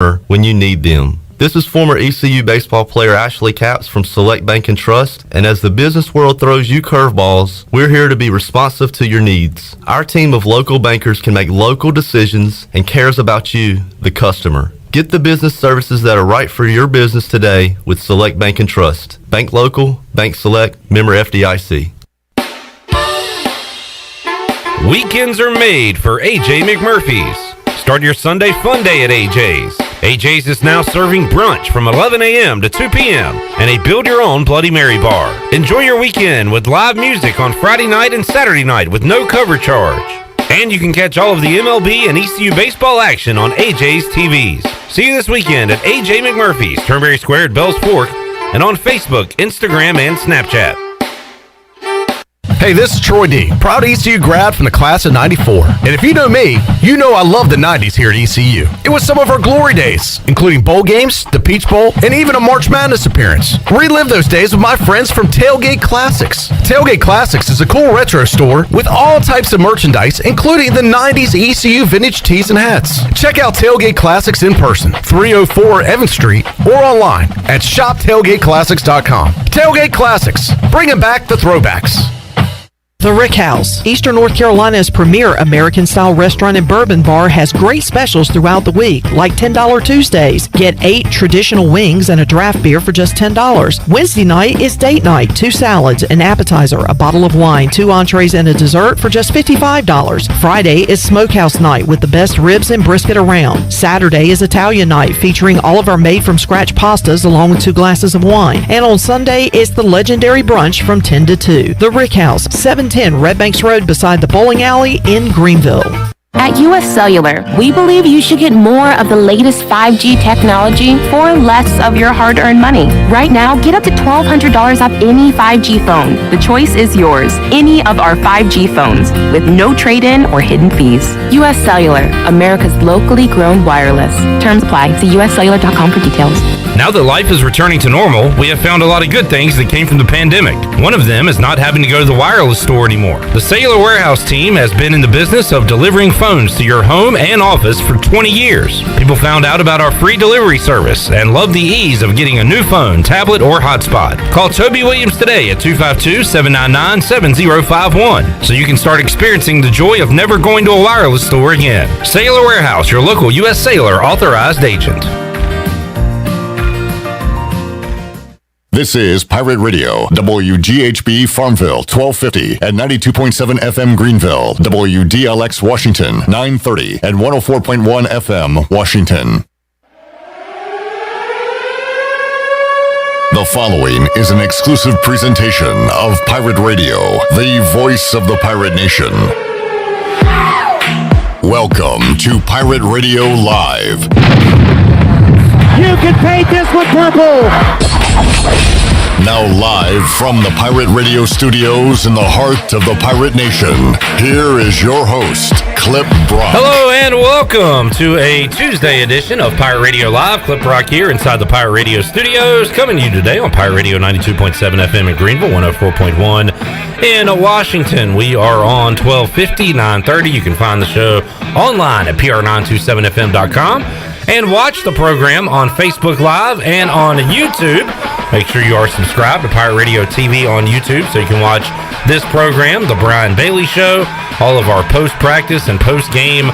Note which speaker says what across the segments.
Speaker 1: when you need them. This is former ECU baseball player Ashley Capps from Select Bank and Trust, and as the business world throws you curveballs, we're here to be responsive to your needs. Our team of local bankers can make local decisions and cares about you, the customer. Get the business services that are right for your business today with Select Bank and Trust. Bank local, bank select, member FDIC.
Speaker 2: Weekends are made for AJ McMurphy's. Start your Sunday fun day at AJ's. AJ's is now serving brunch from 11 a.m. to 2 p.m. and a build-your-own Bloody Mary bar. Enjoy your weekend with live music on Friday night and Saturday night with no cover charge. And you can catch all of the MLB and ECU baseball action on AJ's TVs. See you this weekend at AJ McMurphy's, Turnberry Square at Bell's Fork, and on Facebook, Instagram, and Snapchat.
Speaker 3: Hey, this is Troy D., proud ECU grad from the class of '94. And if you know me, you know I love the 90s here at ECU. It was some of our glory days, including bowl games, the Peach Bowl, and even a March Madness appearance. Relive those days with my friends from Tailgate Classics. Tailgate Classics is a cool retro store with all types of merchandise, including the 90s ECU vintage tees and hats. Check out Tailgate Classics in person, 304 Evans Street, or online at shoptailgateclassics.com. Tailgate Classics, bringing back the throwbacks.
Speaker 4: The Rick House, Eastern North Carolina's premier American-style restaurant and bourbon bar, has great specials throughout the week, like $10 Tuesdays. Get 8 traditional wings and a draft beer for just $10. Wednesday night is date night, 2 salads, an appetizer, a bottle of wine, 2 entrees, and a dessert for just $55. Friday is smokehouse night with the best ribs and brisket around. Saturday is Italian night, featuring all of our made-from-scratch pastas along with 2 glasses of wine. And on Sunday is the legendary brunch from 10 to 2. The Rick House, 710 Red Banks Road beside the bowling alley in Greenville.
Speaker 5: At U.S. Cellular, we believe you should get more of the latest 5G technology for less of your hard-earned money. Right now, get up to $1,200 off any 5G phone. The choice is yours. Any of our 5G phones with no trade-in or hidden fees. U.S. Cellular, America's locally grown wireless. Terms apply. See uscellular.com for details.
Speaker 2: Now that life is returning to normal, we have found a lot of good things that came from the pandemic. One of them is not having to go to the wireless store anymore. The Cellular Warehouse team has been in the business of delivering phones to your home and office for 20 years. People found out about our free delivery service and love the ease of getting a new phone, tablet, or hotspot. Call Toby Williams today at 252-799-7051 so you can start experiencing the joy of never going to a wireless store again. Cellular Warehouse, your local U.S. Cellular authorized agent.
Speaker 6: This is Pirate Radio, WGHB Farmville, 1250 and 92.7 FM Greenville, WDLX Washington, 930 and 104.1 FM Washington. The following is an exclusive presentation of Pirate Radio, the voice of the pirate nation. Welcome to Pirate Radio Live.
Speaker 7: You can paint this with purple.
Speaker 6: Now live from the Pirate Radio studios in the heart of the Pirate Nation, here is your host, Clip Brock.
Speaker 2: Hello and welcome to a Tuesday edition of Pirate Radio Live. Clip Brock here inside the Pirate Radio studios, coming to you today on Pirate Radio 92.7 FM in Greenville, 104.1 in Washington. We are on 1250, 930. You can find the show online at pr927fm.com. And watch the program on Facebook Live and on YouTube. Make sure you are subscribed to Pirate Radio TV on YouTube so you can watch this program, The Brian Bailey Show, all of our post-practice and post-game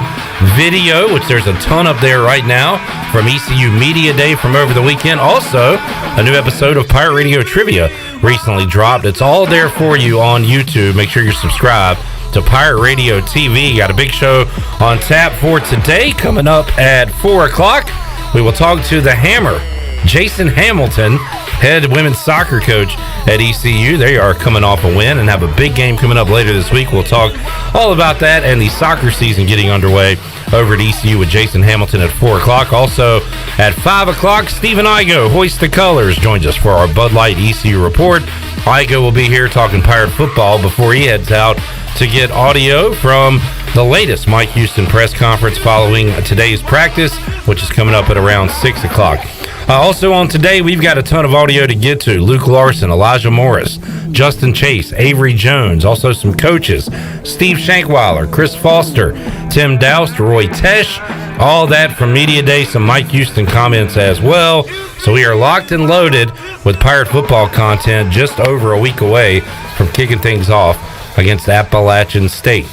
Speaker 2: video, which there's a ton up there right now from ECU Media Day from over the weekend. Also, a new episode of Pirate Radio Trivia recently dropped. It's all there for you on YouTube. Make sure you're subscribed to Pirate Radio TV. Got a big show on tap for today. Coming up at 4 o'clock, we will talk to the Hammer, Jason Hamilton, head women's soccer coach at ECU. They are coming off a win and have a big game coming up later this week. We'll talk all about that and the soccer season getting underway over at ECU with Jason Hamilton at 4 o'clock. Also at 5 o'clock, Stephen Igoe, Hoist the Colors, joins us for our Bud Light ECU report. Igoe will be here talking Pirate football before he heads out to get audio from the latest Mike Houston press conference following today's practice, which is coming up at around 6 o'clock. Also on today, we've got a ton of audio to get to. Luke Larson, Elijah Morris, Justin Chase, Avery Jones, also some coaches, Steve Shankweiler, Chris Foster, Tim Doust, Roy Tesh, all that from Media Day. Some Mike Houston comments as well. So we are locked and loaded with Pirate football content just over a week away from kicking things off against Appalachian State.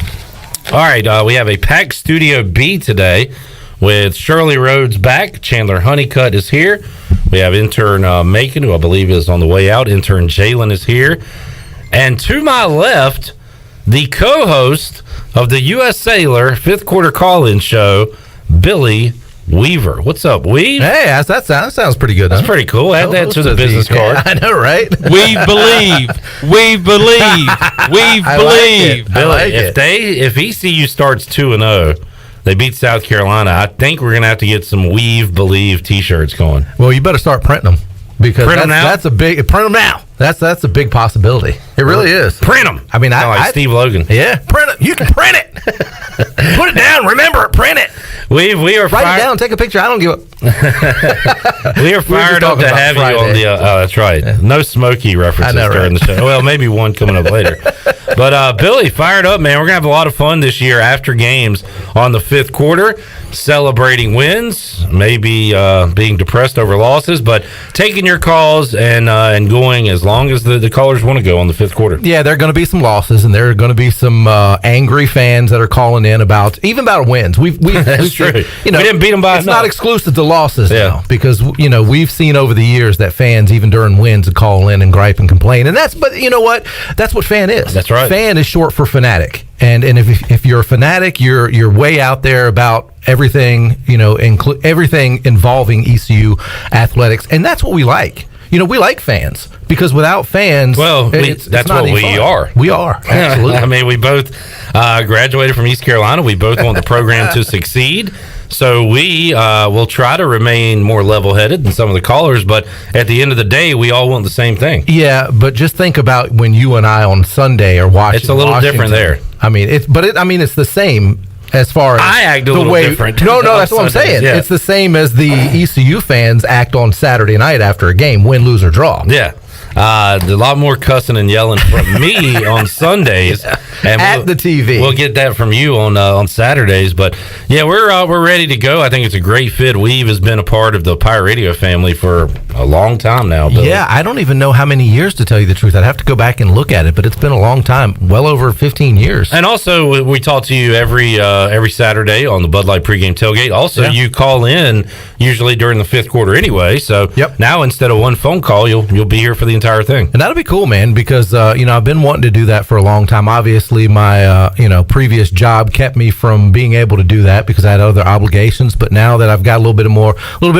Speaker 2: All right, we have a packed Studio B today with Shirley Rhodes back. Chandler Honeycutt is here. We have intern Macon, who I believe is on the way out. Intern Jalen is here. And to my left, the co-host of the U.S. Sailor fifth quarter call-in show, Billy Weaver. What's up, Weave?
Speaker 3: Hey, that sounds pretty good.
Speaker 2: That's pretty cool. Add that to the business card.
Speaker 3: I know, right?
Speaker 8: We believe. We believe. We believe.
Speaker 2: Billy,
Speaker 3: like
Speaker 2: if ECU starts 2-0, they beat South Carolina, I think we're going to have to get some Weave Believe T-shirts going.
Speaker 3: Well, you better start printing them because that's a big print them now. That's a big possibility. It really is.
Speaker 2: Print them.
Speaker 3: I mean,
Speaker 2: like Steve Logan.
Speaker 3: Yeah, print it. You can print it. Put it down. Remember it. Print it.
Speaker 2: We are
Speaker 3: write it down. Take a picture. I don't give a.
Speaker 2: We are fired up to have you on the. That's right. Yeah. No Smokey references during the show. Well, maybe one coming up later. But Billy, fired up, man. We're gonna have a lot of fun this year after games on the fifth quarter, celebrating wins, maybe being depressed over losses, but taking your calls and going as long as the callers want to go on the fifth quarter.
Speaker 3: Yeah, there are going to be some losses, and there are going to be some angry fans that are calling in about wins. We've
Speaker 2: That's true. We didn't beat them by
Speaker 3: It's not exclusive to losses now, because we've seen over the years that fans, even during wins, call in and gripe and complain, but you know what? That's what fan is.
Speaker 2: That's right.
Speaker 3: Fan is short for fanatic, and if you're a fanatic, you're way out there about everything, everything involving ECU athletics, and that's what we like. We like fans, because without fans,
Speaker 2: that's what we are.
Speaker 3: We are, absolutely.
Speaker 2: I mean, we both graduated from East Carolina. We both want the program to succeed. So we will try to remain more level-headed than some of the callers, but at the end of the day, we all want the same thing.
Speaker 3: Yeah, but just think about when you and I on Sunday are watching.
Speaker 2: It's a little different there.
Speaker 3: I mean, it's the same. As far as
Speaker 2: I act a little different.
Speaker 3: No, that's what I'm saying. Yeah. It's the same as the ECU fans act on Saturday night after a game, win, lose, or draw.
Speaker 2: Yeah. A lot more cussing and yelling from me on Sundays, and
Speaker 3: at the TV.
Speaker 2: We'll get that from you on Saturdays. But yeah, we're ready to go. I think it's a great fit. Weave has been a part of the Pirate Radio family for a long time now, Billy.
Speaker 3: Yeah, I don't even know how many years, to tell you the truth. I'd have to go back and look at it, but it's been a long time, well over 15 years.
Speaker 2: And also, we talk to you every Saturday on the Bud Light pregame tailgate. Also, you call in usually during the fifth quarter anyway. So now instead of one phone call, you'll be here for the entire thing.
Speaker 3: And that'll be cool, man, because I've been wanting to do that for a long time. Obviously, my previous job kept me from being able to do that because I had other obligations. But now that I've got a little bit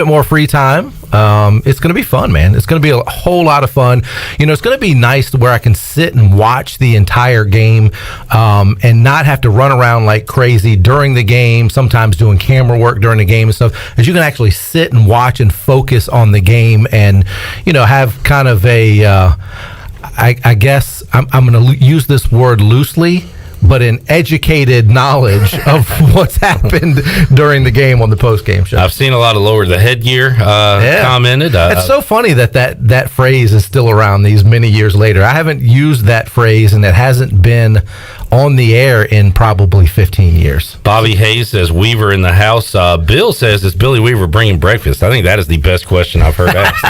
Speaker 3: more free time, it's going to be fun, man. It's going to be a whole lot of fun. It's going to be nice to where I can sit and watch the entire game and not have to run around like crazy during the game, sometimes doing camera work during the game and stuff, as you can actually sit and watch and focus on the game and, have kind of I guess I'm going to use this word loosely, but an educated knowledge of what's happened during the game on the post-game show.
Speaker 2: I've seen a lot of lower the headgear commented.
Speaker 3: It's so funny that phrase is still around these many years later. I haven't used that phrase, and it hasn't been on the air in probably 15 years.
Speaker 2: Bobby Hayes says, Weaver in the house. Bill says, is Billy Weaver bringing breakfast? I think that is the best question I've heard asked.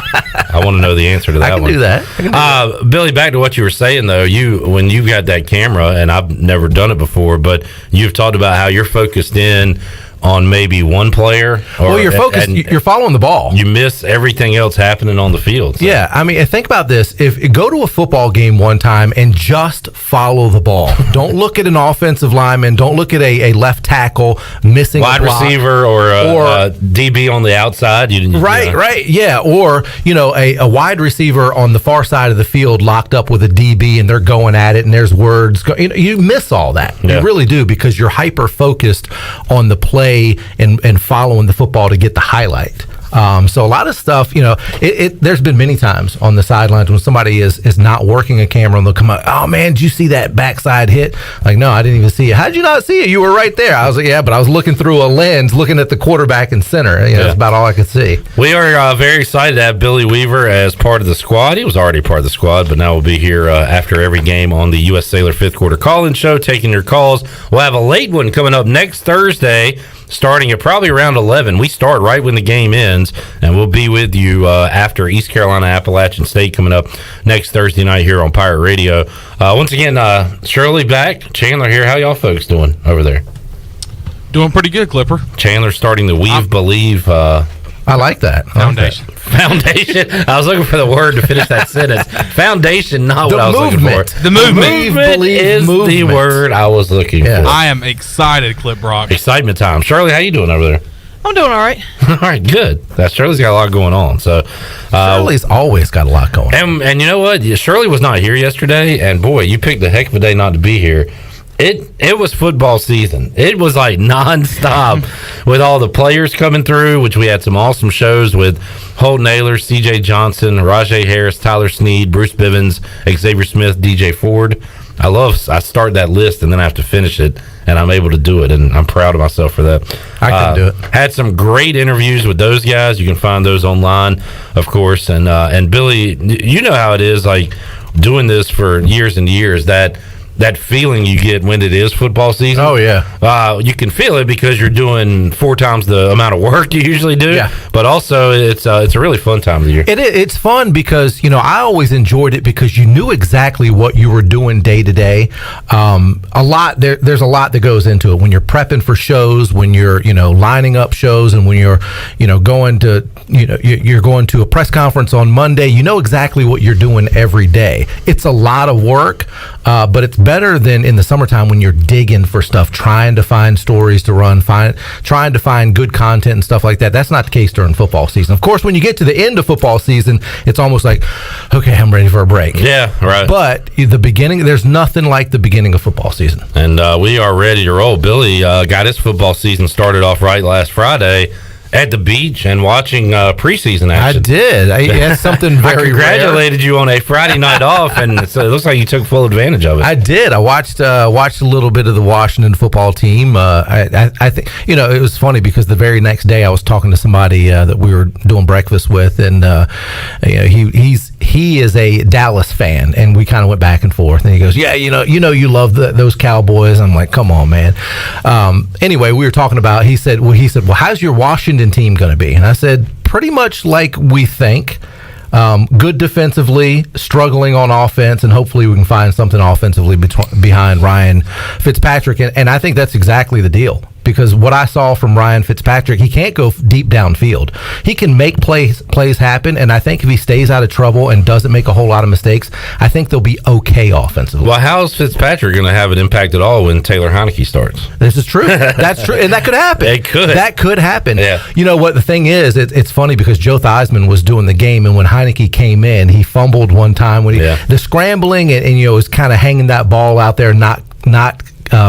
Speaker 2: I want to know the answer to that one.
Speaker 3: I can do that.
Speaker 2: Billy, back to what you were saying, though. When you got that camera, and I've never done it before, but you've talked about how you're focused in on maybe one player.
Speaker 3: You're focused. You're following the ball.
Speaker 2: You miss everything else happening on the field. So.
Speaker 3: Yeah, I mean, think about this. If go to a football game one time and just follow the ball. Don't look at an offensive lineman. Don't look at a left tackle missing
Speaker 2: wide
Speaker 3: a block,
Speaker 2: receiver or a DB on the outside.
Speaker 3: Right, yeah. Or a wide receiver on the far side of the field locked up with a DB and they're going at it and there's words. You miss all that. Yeah. You really do, because you're hyper focused on the play and following the football to get the highlight. So a lot of stuff, there's been many times on the sidelines when somebody is not working a camera and they'll come out, oh man, did you see that backside hit? Like, no, I didn't even see it. How did you not see it? You were right there. I was like, yeah, but I was looking through a lens, looking at the quarterback and center. That's about all I could see.
Speaker 2: We are very excited to have Billy Weaver as part of the squad. He was already part of the squad, but now we'll be here after every game on the U.S. Sailor 5th Quarter Call-In Show, taking your calls. We'll have a late one coming up next Thursday, starting at probably around 11. We start right when the game ends, and we'll be with you after East Carolina Appalachian State coming up next Thursday night here on Pirate Radio. Once again, Shirley back, Chandler here. How y'all folks doing over there?
Speaker 8: Doing pretty good, Clipper.
Speaker 2: Chandler starting the Believe
Speaker 3: I like that.
Speaker 8: Foundation.
Speaker 2: Foundation. I was looking for the word to finish that sentence. Foundation, not what I was looking for.
Speaker 8: The movement.
Speaker 2: Movement is the word I was looking for.
Speaker 8: I am excited, Clip Brock.
Speaker 2: Excitement time. Shirley, how you doing over there?
Speaker 4: I'm doing all right.
Speaker 2: All right, good. Shirley's got a lot going on. So
Speaker 3: Shirley's always got a lot going on.
Speaker 2: And you know what? Shirley was not here yesterday, and boy, you picked a heck of a day not to be here. It was football season. It was like nonstop with all the players coming through, which we had some awesome shows with Holton Ahlers, C.J. Johnson, Rajay Harris, Tyler Snead, Bruce Bivens, Xavier Smith, DJ Ford. I start that list and then I have to finish it, and I'm able to do it, and I'm proud of myself for that.
Speaker 3: I can do it.
Speaker 2: Had some great interviews with those guys. You can find those online, of course. And Billy, you know how it is, like doing this for years and years, that feeling you get when it is football season.
Speaker 3: Oh, yeah.
Speaker 2: You can feel it because you're doing 4 times the amount of work you usually do.
Speaker 3: Yeah.
Speaker 2: But also, it's a really fun time of the year.
Speaker 3: It's fun because, I always enjoyed it because you knew exactly what you were doing day to day. There's a lot that goes into it when you're prepping for shows, when you're, lining up shows, and when you're, going to, you're going to a press conference on Monday. You know exactly what you're doing every day. It's a lot of work, but it's better than in the summertime when you're digging for stuff, trying to find stories to run, trying to find good content and stuff like that. That's not the case during football season. Of course, when you get to the end of football season, it's almost like, okay, I'm ready for a break.
Speaker 2: Yeah, right.
Speaker 3: But the beginning, there's nothing like the beginning of football season.
Speaker 2: And we are ready to roll. Billy got his football season started off right last Friday at the beach and watching preseason action.
Speaker 3: I did. That's something very
Speaker 2: I congratulated
Speaker 3: rare.
Speaker 2: You on a Friday night off, and so it looks like you took full advantage of it.
Speaker 3: I did. I watched a little bit of the Washington football team. I think it was funny because the very next day I was talking to somebody that we were doing breakfast with, and he is a Dallas fan, and we kind of went back and forth. And he goes, "Yeah, you love those Cowboys." I'm like, "Come on, man." Anyway, we were talking about. He said, "Well, how's your Washington team going to be?" And I said, "Pretty much like we think. Good defensively, struggling on offense, and hopefully we can find something offensively behind Ryan Fitzpatrick." And I think that's exactly the deal. Because what I saw from Ryan Fitzpatrick, he can't go deep downfield. He can make plays happen, and I think if he stays out of trouble and doesn't make a whole lot of mistakes, I think they'll be okay offensively.
Speaker 2: Well, how's Fitzpatrick going to have an impact at all when Taylor Heineke starts?
Speaker 3: This is true. That's true, and that could happen.
Speaker 2: It could.
Speaker 3: That could happen.
Speaker 2: Yeah.
Speaker 3: You know what? The thing is, it's funny because Joe Theismann was doing the game, and when Heineke came in, he fumbled one time when the scrambling and was kind of hanging that ball out there, not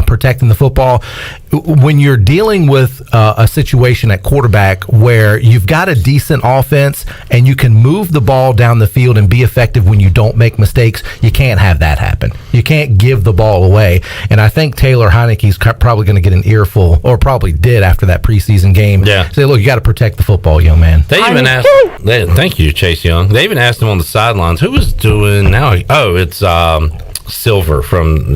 Speaker 3: protecting the football. When you're dealing with a situation at quarterback where you've got a decent offense and you can move the ball down the field and be effective when you don't make mistakes, you can't have that happen. You can't give the ball away. And I think Taylor Heineke's probably going to get an earful, or probably did after that preseason game.
Speaker 2: Yeah.
Speaker 3: Say, look, you got to protect the football, young man.
Speaker 2: They even asked. Thank you, Chase Young. They even asked him on the sidelines, who was doing now? Oh, it's Silver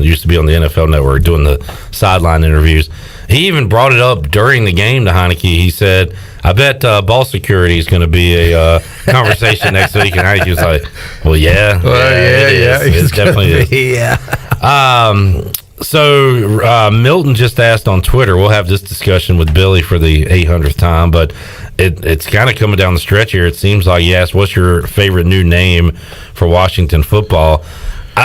Speaker 2: used to be on the NFL Network doing the sideline interviews. He even brought it up during the game to Heineke. He said, "I bet ball security is going to be a conversation next week." And Heineke was like, "Well, yeah, it is. It definitely is."
Speaker 3: Yeah.
Speaker 2: So Milton just asked on Twitter. We'll have this discussion with Billy for the 800th time, but it's kind of coming down the stretch here. It seems like he asked, "What's your favorite new name for Washington football?"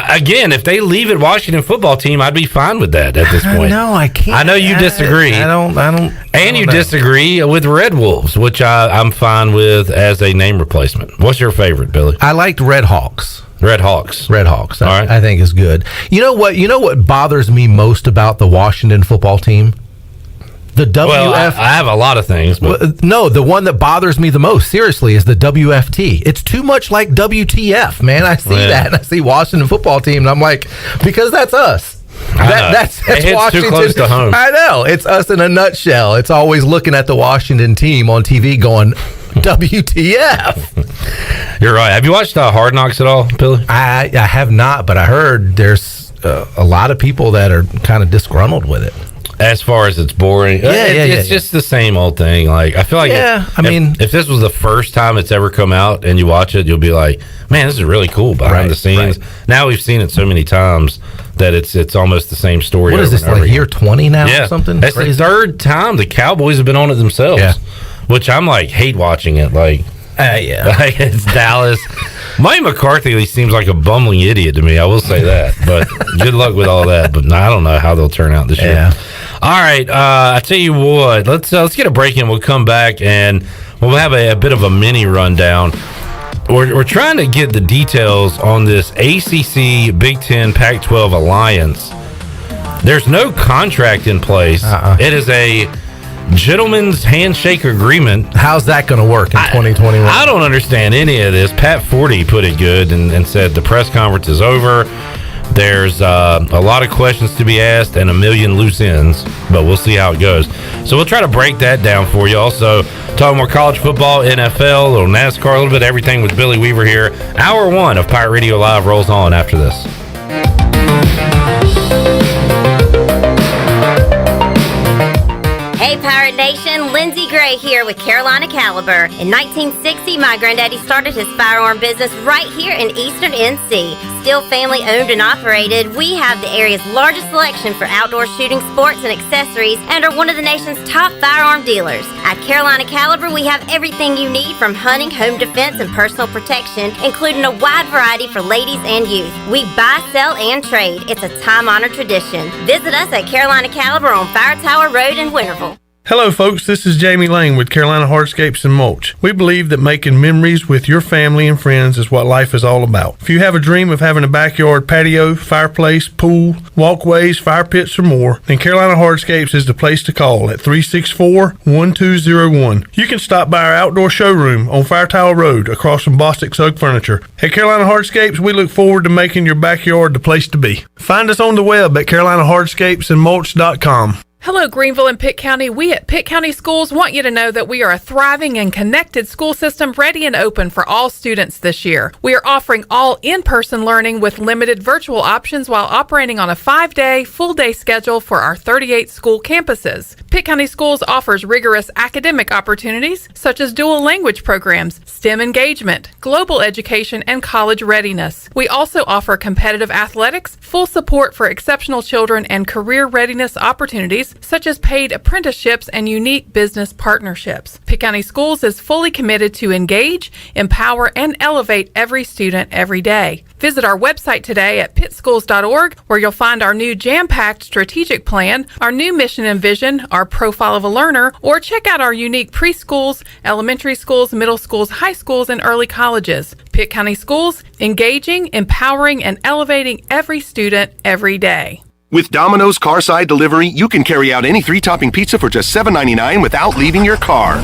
Speaker 2: Again, if they leave it Washington football team, I'd be fine with that at this point.
Speaker 3: No, I can't.
Speaker 2: I know you disagree.
Speaker 3: I don't.
Speaker 2: And you disagree with Red Wolves, which I'm fine with as a name replacement. What's your favorite, Billy?
Speaker 3: I liked Red Hawks.
Speaker 2: Red Hawks.
Speaker 3: Red Hawks.
Speaker 2: All right.
Speaker 3: I think is good. You know what? You know what bothers me most about the Washington football team? The WF.
Speaker 2: Well, I have a lot of things, but
Speaker 3: No, the one that bothers me the most, seriously, is the WFT. It's too much like WTF, man. I see that, and I see Washington football team, and I'm like, because that's us. That's
Speaker 2: it hits
Speaker 3: Washington.
Speaker 2: too close to home.
Speaker 3: I know. It's us in a nutshell. It's always looking at the Washington team on TV going, WTF.
Speaker 2: You're right. Have you watched Hard Knocks at all, Billy?
Speaker 3: I have not, but I heard there's a lot of people that are kind of disgruntled with it.
Speaker 2: As far as it's boring, it's just the same old thing. Like, I feel like, if this was the first time it's ever come out and you watch it, you'll be like, man, this is really cool behind the scenes. Right. Now we've seen it so many times that it's almost the same story.
Speaker 3: What is this, like year 20 now or something?
Speaker 2: That's
Speaker 3: crazy?
Speaker 2: The third time the Cowboys have been on it themselves, which I'm like, hate watching it. Like, like it's Dallas. Mike McCarthy seems like a bumbling idiot to me. I will say that, but good luck with all that. But I don't know how they'll turn out this year. All right, I tell you what. Let's get a break in. We'll come back and we'll have a bit of a mini rundown. We're trying to get the details on this ACC Big Ten Pac-12 alliance. There's no contract in place. It is a gentleman's handshake agreement.
Speaker 3: How's that going to work in 2021?
Speaker 2: I don't understand any of this. Pat Forty put it good and said the press conference is over. There's a lot of questions to be asked and a million loose ends, but we'll see how it goes. So we'll try to break that down for you. Also, talking more college football, NFL, a little NASCAR, a little bit of everything with Billy Weaver here. Hour 1 of Pirate Radio Live rolls on after this.
Speaker 9: Hey Pirate Nation, Lindsay Gray here with Carolina Caliber. In 1960, my granddaddy started his firearm business right here in Eastern NC. Still family owned and operated, we have the area's largest selection for outdoor shooting sports and accessories and are one of the nation's top firearm dealers. At Carolina Caliber, we have everything you need from hunting, home defense, and personal protection, including a wide variety for ladies and youth. We buy, sell, and trade. It's a time-honored tradition. Visit us at Carolina Caliber on Fire Tower Road in Winterville.
Speaker 10: Hello folks, this is Jamie Lane with Carolina Hardscapes and Mulch. We believe that making memories with your family and friends is what life is all about. If you have a dream of having a backyard patio, fireplace, pool, walkways, fire pits, or more, then Carolina Hardscapes is the place to call at 364-1201. You can stop by our outdoor showroom on Fire Tower Road across from Bostic Sugg Furniture. At Carolina Hardscapes, we look forward to making your backyard the place to be. Find us on the web at carolinahardscapesandmulch.com.
Speaker 11: Hello, Greenville and Pitt County. We at Pitt County Schools want you to know that we are a thriving and connected school system ready and open for all students this year. We are offering all in-person learning with limited virtual options while operating on a 5-day, full-day schedule for our 38 school campuses. Pitt County Schools offers rigorous academic opportunities such as dual language programs, STEM engagement, global education, and college readiness. We also offer competitive athletics, full support for exceptional children, and career readiness opportunities such as paid apprenticeships and unique business partnerships. Pitt County Schools is fully committed to engage, empower, and elevate every student every day. Visit our website today at pittschools.org, where you'll find our new jam-packed strategic plan, our new mission and vision, our profile of a learner, or check out our unique preschools, elementary schools, middle schools, high schools, and early colleges. Pitt County Schools, engaging, empowering, and elevating every student every day.
Speaker 12: With Domino's Carside Delivery, you can carry out any 3-topping pizza for just $7.99 without leaving your car.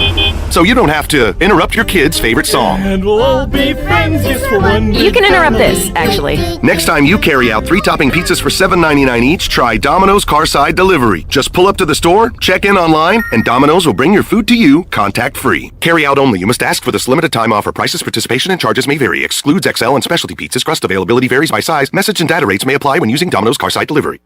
Speaker 12: So you don't have to interrupt your kid's favorite song.
Speaker 13: And we'll all be friends just for one day.
Speaker 5: You can interrupt this, actually.
Speaker 12: Next time you carry out 3-topping pizzas for $7.99 each, try Domino's Carside Delivery. Just pull up to the store, check in online, and Domino's will bring your food to you contact-free. Carry out only. You must ask for this limited time offer. Prices, participation, and charges may vary. Excludes XL and specialty pizzas. Crust availability varies by size. Message and data rates may apply when using Domino's Carside Delivery.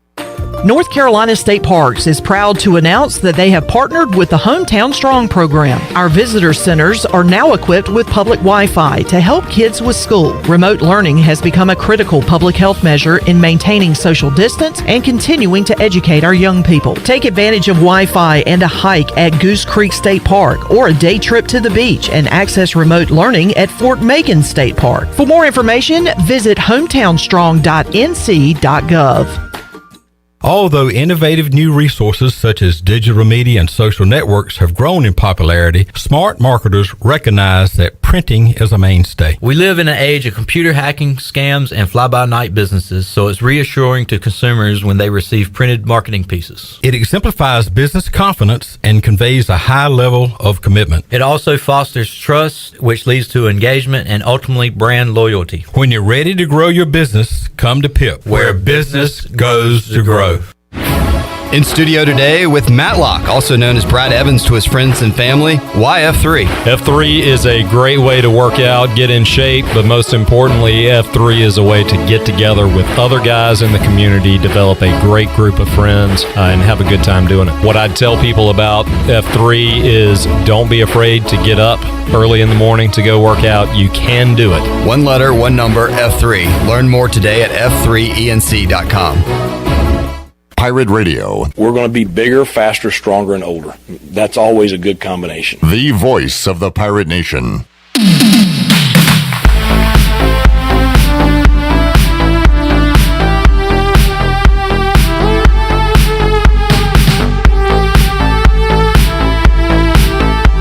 Speaker 4: North Carolina State Parks is proud to announce that they have partnered with the Hometown Strong program. Our visitor centers are now equipped with public Wi-Fi to help kids with school. Remote learning has become a critical public health measure in maintaining social distance and continuing to educate our young people. Take advantage of Wi-Fi and a hike at Goose Creek State Park or a day trip to the beach and access remote learning at Fort Megan State Park. For more information, visit hometownstrong.nc.gov.
Speaker 14: Although innovative new resources such as digital media and social networks have grown in popularity, smart marketers recognize that printing is a mainstay.
Speaker 15: We live in an age of computer hacking, scams, and fly-by-night businesses, so it's reassuring to consumers when they receive printed marketing pieces.
Speaker 14: It exemplifies business confidence and conveys a high level of commitment.
Speaker 15: It also fosters trust, which leads to engagement and ultimately brand loyalty.
Speaker 14: When you're ready to grow your business, come to PIP, where business goes to grow.
Speaker 16: In studio today with Matlock, also known as Brad Evans to his friends and family. Why F3?
Speaker 17: F3 is a great way to work out, get in shape, but most importantly, F3 is a way to get together with other guys in the community, develop a great group of friends, and have a good time doing it. What I'd tell people about F3 is don't be afraid to get up early in the morning to go work out. You can do it.
Speaker 16: One letter, one number, F3. Learn more today at f3enc.com.
Speaker 6: Pirate Radio.
Speaker 18: We're going to be bigger, faster, stronger, and older. That's always a good combination.
Speaker 6: The voice of the Pirate Nation.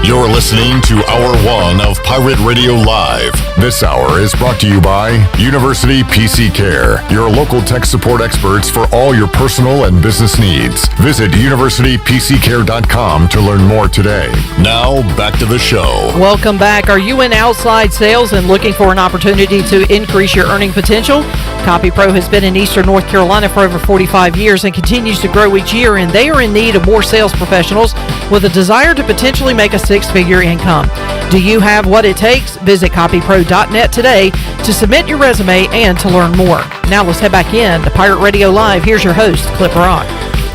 Speaker 6: You're listening to Hour 1 of Pirate Radio Live. This hour is brought to you by University PC Care, your local tech support experts for all your personal and business needs. Visit universitypccare.com to learn more today. Now, back to the show.
Speaker 4: Welcome back. Are you in outside sales and looking for an opportunity to increase your earning potential? CopyPro has been in Eastern North Carolina for over 45 years and continues to grow each year, and they are in need of more sales professionals with a desire to potentially make a six-figure income. Do you have what it takes? Visit copypro.net today to submit your resume and to learn more. Now let's head back in to Pirate Radio Live. Here's your host, Clip Rock.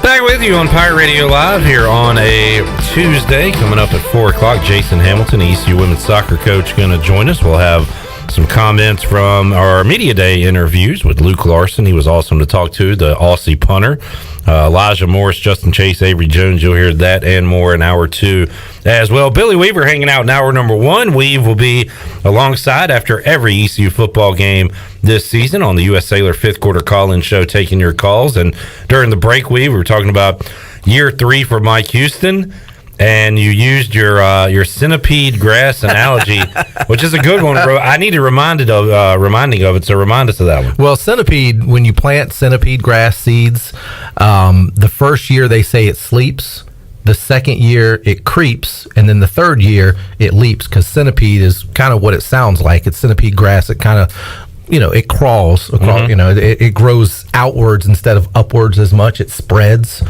Speaker 2: Back with you on Pirate Radio Live here on a Tuesday. Coming up at 4 o'clock, Jason Hamilton, ECU women's soccer coach, going to join us. We'll have some comments from our Media Day interviews with Luke Larson. He was awesome to talk to, the Aussie punter. Elijah Morris, Justin Chase, Avery Jones. You'll hear that and more in hour 2 as well. Billy Weaver hanging out in hour number 1. Weave will be alongside after every ECU football game this season on the U.S. Sailor 5th Quarter Call-In Show, taking your calls. And during the break, we were talking about year 3 for Mike Houston. And you used your centipede grass analogy, which is a good one, bro. I need reminding of it, so remind us of that one.
Speaker 3: Well, centipede, when you plant centipede grass seeds, the first year they say it sleeps, the second year it creeps, and then the third year it leaps, because centipede is kind of what it sounds like. It's centipede grass. It kind of, it crawls across, it grows outwards instead of upwards as much. It spreads.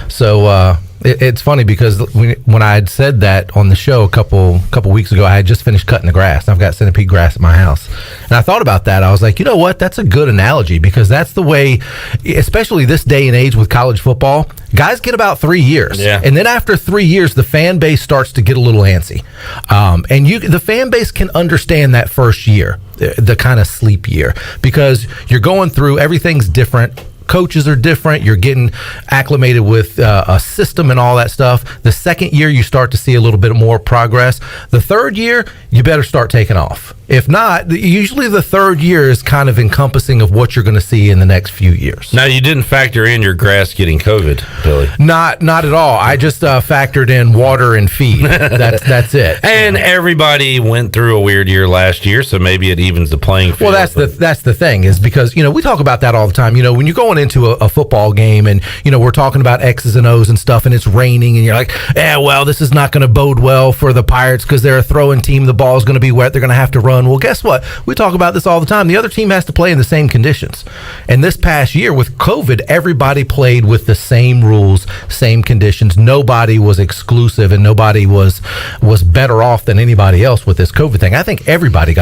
Speaker 3: So, it's funny because when I had said that on the show a couple weeks ago, I had just finished cutting the grass. I've got centipede grass at my house. And I thought about that. I was like, you know what? That's a good analogy, because that's the way, especially this day and age with college football, guys get about 3 years.
Speaker 2: Yeah.
Speaker 3: And then after 3 years, the fan base starts to get a little antsy. And the fan base can understand that first year, the kind of sleep year, because you're going through, everything's different. Coaches are different. You're getting acclimated with a system and all that stuff. The second year, you start to see a little bit more progress. The third year, you better start taking off. If not, usually the third year is kind of encompassing of what you're going to see in the next few years.
Speaker 2: Now, you didn't factor in your grass getting COVID, Billy.
Speaker 3: Not at all. I just factored in water and feed. That's it.
Speaker 2: And everybody went through a weird year last year, so maybe it evens the playing field.
Speaker 3: Well, that's the thing, is because, we talk about that all the time. When you're going into a football game and, we're talking about X's and O's and stuff, and it's raining, and you're like, well, this is not going to bode well for the Pirates because they're a throwing team. The ball's going to be wet. They're going to have to run. Well, guess what? We talk about this all the time. The other team has to play in the same conditions. And this past year with COVID, everybody played with the same rules, same conditions. Nobody was exclusive, and nobody was better off than anybody else with this COVID thing. I think everybody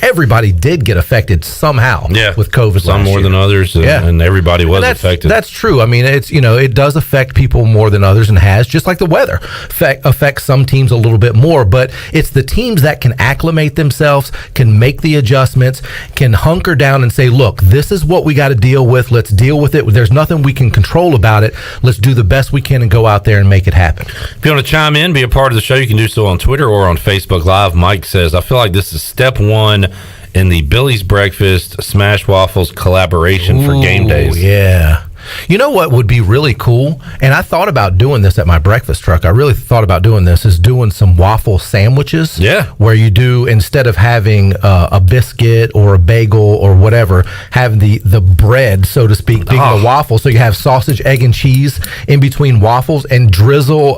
Speaker 3: everybody did get affected somehow with COVID.
Speaker 2: Some more than others, and everybody was affected.
Speaker 3: That's true. I mean, it's it does affect people more than others, and has, just like the weather affects some teams a little bit more, but it's the teams that can acclimate themselves, can make the adjustments, can hunker down and say, look, this is what we got to deal with. Let's deal with it. There's nothing we can control about it. Let's do the best we can and go out there and make it happen.
Speaker 2: If you want to chime in, be a part of the show, you can do so on Twitter or on Facebook Live. Mike says, I feel like this is step 1 in the Billy's Breakfast Smash Waffles collaboration for game days.
Speaker 3: Yeah. You know what would be really cool? And I thought about doing this at my breakfast truck. I really thought about doing this, is doing some waffle sandwiches.
Speaker 2: Yeah.
Speaker 3: Where you do, instead of having a biscuit or a bagel or whatever, have the bread, so to speak, being the waffle. So you have sausage, egg, and cheese in between waffles and drizzle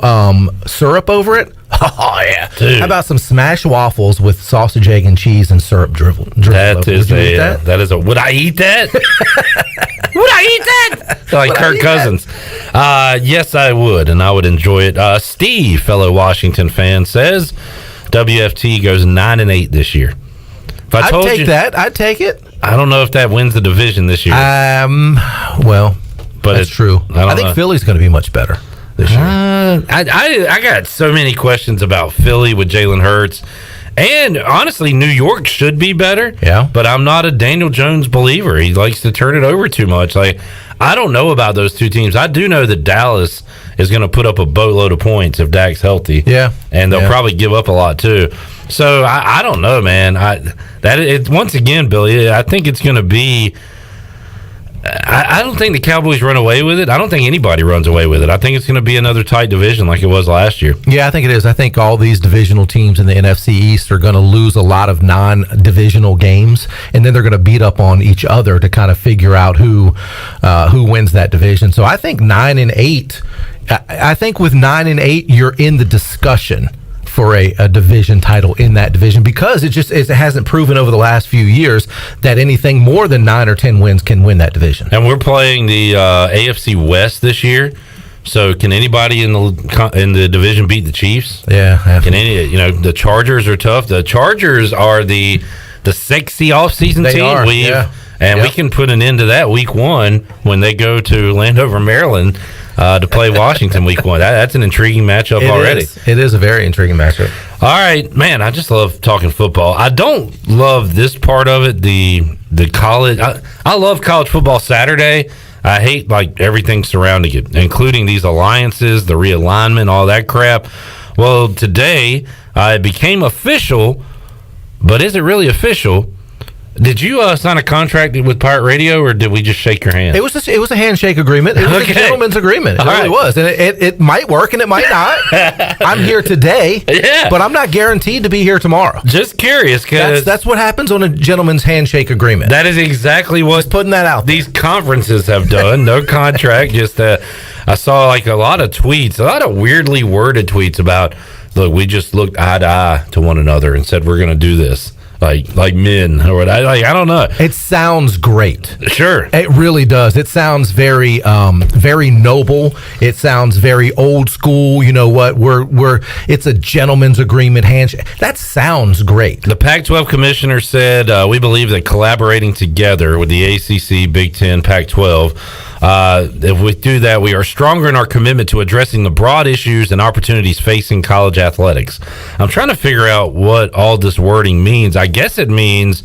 Speaker 3: syrup over it. Oh, yeah.
Speaker 2: Dude.
Speaker 3: How about some smashed waffles with sausage, egg, and cheese and syrup drizzle
Speaker 2: That is
Speaker 3: would you eat that?
Speaker 2: that is a. Would I eat that? Would I eat that? Like Kirk Cousins. Yes, I would, and I would enjoy it. Steve, fellow Washington fan, says WFT goes 9-8 this year. If I
Speaker 3: I'd
Speaker 2: told
Speaker 3: take
Speaker 2: you,
Speaker 3: that. I'd take it.
Speaker 2: I don't know if that wins the division this year.
Speaker 3: Well,
Speaker 2: but
Speaker 3: that's true. I think Philly's going to be much better this year.
Speaker 2: I got so many questions about Philly with Jalen Hurts. And honestly, New York should be better.
Speaker 3: Yeah.
Speaker 2: But I'm not a Daniel Jones believer. He likes to turn it over too much. Like, I don't know about those two teams. I do know that Dallas is going to put up a boatload of points if Dak's healthy.
Speaker 3: Yeah.
Speaker 2: And they'll probably give up a lot too. So I don't know, man. Once again, Billy, I think it's going to be. I don't think the Cowboys run away with it. I don't think anybody runs away with it. I think it's going to be another tight division like it was last year.
Speaker 3: Yeah, I think it is. I think all these divisional teams in the NFC East are going to lose a lot of non-divisional games, and then they're going to beat up on each other to kind of figure out who wins that division. So I think 9-8. I think with 9-8, you're in the discussion for a division title in that division, because it hasn't proven over the last few years that anything more than 9 or 10 wins can win that division.
Speaker 2: And we're playing the AFC West this year. So can anybody in the division beat the Chiefs?
Speaker 3: Yeah,
Speaker 2: absolutely. The Chargers are tough. The Chargers are the sexy offseason team. And we can put an end to that week 1 when they go to Landover, Maryland, to play Washington week 1. That's an intriguing matchup already.
Speaker 3: It is a very intriguing matchup.
Speaker 2: All right, man, I just love talking football. I don't love this part of it, the college. I love college football Saturday. I hate everything surrounding it, including these alliances, the realignment, all that crap. Well, today it became official, but is it really official? Did you sign a contract with Pirate Radio, or did we just shake your hand?
Speaker 3: It was a handshake agreement. It was a gentleman's agreement. It really was, and it might work and it might not. I'm here today, but I'm not guaranteed to be here tomorrow.
Speaker 2: Just curious, because
Speaker 3: that's what happens on a gentleman's handshake agreement.
Speaker 2: That is exactly what
Speaker 3: just putting that out.
Speaker 2: These conferences have done. No contract. Just I saw a lot of tweets, a lot of weirdly worded tweets about, look, we just looked eye to eye to one another and said we're going to do this. Like men or what? I don't know.
Speaker 3: It sounds great.
Speaker 2: Sure,
Speaker 3: it really does. It sounds very, very noble. It sounds very old school. You know what? It's a gentleman's agreement handshake. That sounds great.
Speaker 2: The Pac-12 commissioner said, "We believe that collaborating together with the ACC, Big Ten, Pac-12." If we do that, we are stronger in our commitment to addressing the broad issues and opportunities facing college athletics. I'm trying to figure out what all this wording means. I guess it means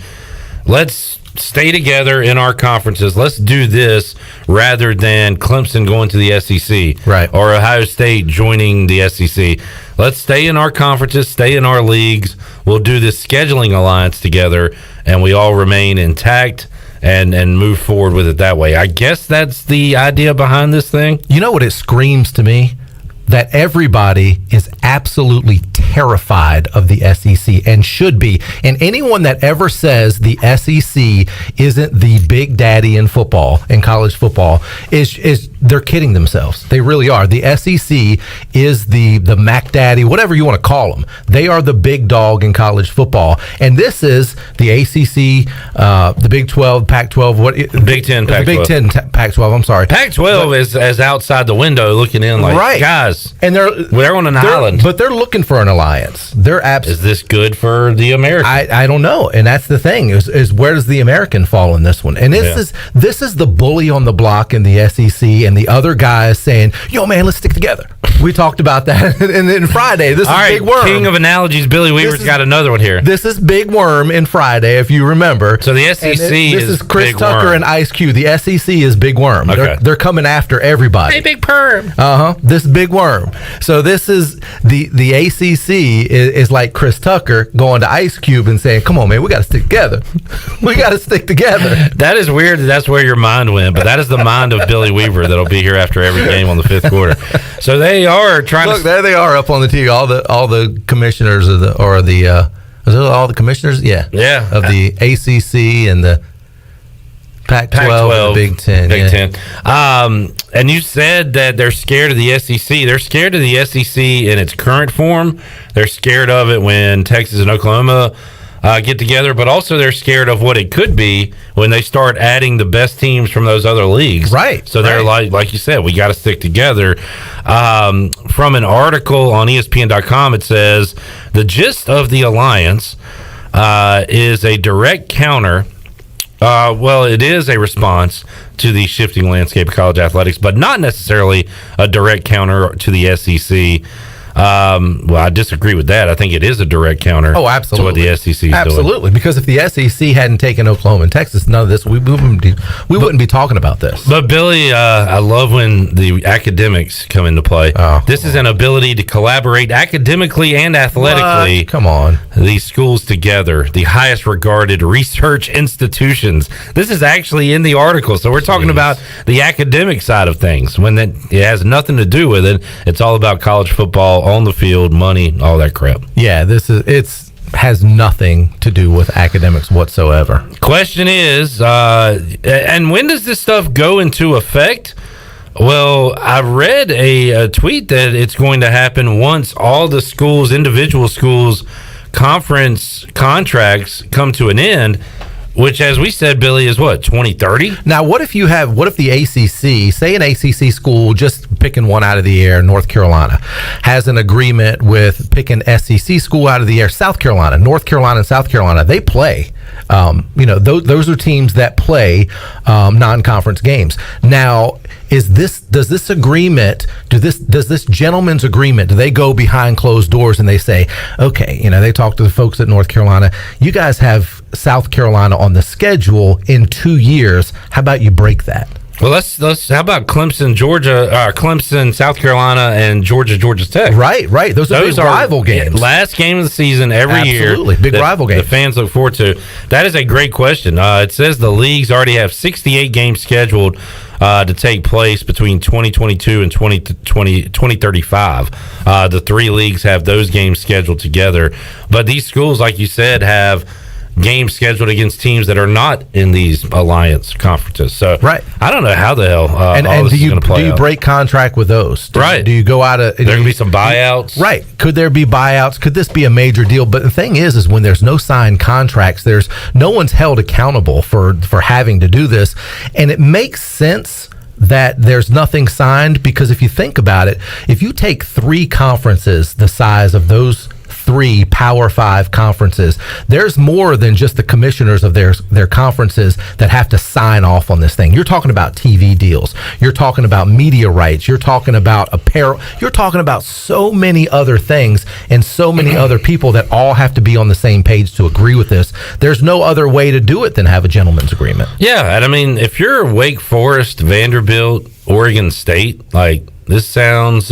Speaker 2: let's stay together in our conferences. Let's do this rather than Clemson going to the SEC,
Speaker 3: right?
Speaker 2: Or Ohio State joining the SEC. Let's stay in our conferences, stay in our leagues. We'll do this scheduling alliance together, and we all remain intact. And move forward with it that way. I guess that's the idea behind this thing.
Speaker 3: You know what it screams to me? That everybody is absolutely terrified of the SEC and should be. And anyone that ever says the SEC isn't the big daddy in football, in college football, is they're kidding themselves. They really are. The SEC is the Mac Daddy, whatever you want to call them. They are the big dog in college football. And this is the ACC, the Big 12, Pac-12,
Speaker 2: Big 10, Pac-12.
Speaker 3: The Big 10, Pac-12, I'm sorry.
Speaker 2: Pac-12 is outside the window looking in like,
Speaker 3: right.
Speaker 2: Guys,
Speaker 3: and
Speaker 2: they're on an island.
Speaker 3: But they're looking for an alliance.
Speaker 2: Is this good for the American?
Speaker 3: I don't know. And that's the thing, is where does the American fall in this one? And this is the bully on the block in the SEC, and the other guy is saying, yo, man, let's stick together. We talked about that. And then Friday, this
Speaker 2: All
Speaker 3: is
Speaker 2: right,
Speaker 3: Big Worm.
Speaker 2: King of analogies, Billy Weaver's got another one here.
Speaker 3: This is Big Worm in Friday, if you remember.
Speaker 2: So the SEC
Speaker 3: this is Chris
Speaker 2: Big
Speaker 3: Tucker
Speaker 2: Worm.
Speaker 3: and Ice Cube. The SEC is Big Worm.
Speaker 2: Okay.
Speaker 3: They're coming after everybody.
Speaker 2: Hey, Big Perm.
Speaker 3: This Big Worm. So this is the ACC is like Chris Tucker going to Ice Cube and saying, come on, man, we got to stick together. We got to stick together.
Speaker 2: That is weird. That's where your mind went, but that is the mind of Billy Weaver that'll be here after every game on the fifth quarter. So they are trying
Speaker 3: Look,
Speaker 2: to.
Speaker 3: there they are up on the TV. All the commissioners of is it all the commissioners? Yeah. Of the ACC and the Pac-12 and the Big Ten.
Speaker 2: Big Ten. And you said that they're scared of the SEC. They're scared of the SEC in its current form. They're scared of it when Texas and Oklahoma get together, but also they're scared of what it could be when they start adding the best teams from those other leagues.
Speaker 3: Right.
Speaker 2: So they're like you said, we got to stick together. From an article on ESPN.com, it says the gist of the alliance is a direct counter. It is a response to the shifting landscape of college athletics, but not necessarily a direct counter to the SEC. I disagree with that. I think it is a direct counter.
Speaker 3: Oh, absolutely.
Speaker 2: To what the SEC is doing.
Speaker 3: Absolutely, because if the SEC hadn't taken Oklahoma and Texas, none of this we wouldn't be talking about this.
Speaker 2: But Billy, I love when the academics come into play. This is an ability to collaborate academically and athletically.
Speaker 3: What? Come on,
Speaker 2: these schools together, the highest regarded research institutions. This is actually in the article, so we're talking about the academic side of things. When it has nothing to do with it, it's all about college football. On the field, money, all that crap.
Speaker 3: Yeah, has nothing to do with academics whatsoever.
Speaker 2: Question is, and when does this stuff go into effect? Well, I read a tweet that it's going to happen once all the schools, individual schools, conference contracts come to an end. Which, as we said, Billy, is what, 2030?
Speaker 3: Now, what if the ACC, say an ACC school, just picking one out of the air, North Carolina, has an agreement with picking SEC school out of the air, South Carolina, North Carolina and South Carolina, they play. Those are teams that play non-conference games. Now, does this gentleman's agreement, do they go behind closed doors and they say, okay, they talk to the folks at North Carolina, you guys have South Carolina on the schedule in 2 years. How about you break that?
Speaker 2: Well, let's. How about Clemson, Georgia, Clemson, South Carolina, and Georgia Tech?
Speaker 3: Right. Those are big rival games.
Speaker 2: Last game of the season every year.
Speaker 3: Absolutely, big rival games.
Speaker 2: The fans look forward to. That is a great question. It says the leagues already have 68 games scheduled to take place between 2022 and 2035. The three leagues have those games scheduled together, but these schools, like you said, have games scheduled against teams that are not in these alliance conferences. So I don't know how the hell all this is going to play out.
Speaker 3: Do you break contract with those? Do you go out of...
Speaker 2: There going to be some buyouts?
Speaker 3: Right. Could there be buyouts? Could this be a major deal? But the thing is when there's no signed contracts, there's no one's held accountable for having to do this. And it makes sense that there's nothing signed, because if you think about it, if you take three conferences the size of those three Power 5 conferences, there's more than just the commissioners of their conferences that have to sign off on this thing. You're talking about TV deals. You're talking about media rights. You're talking about apparel. You're talking about so many other things and so many other people that all have to be on the same page to agree with this. There's no other way to do it than have a gentleman's agreement.
Speaker 2: Yeah, and I mean, if you're Wake Forest, Vanderbilt, Oregon State, this sounds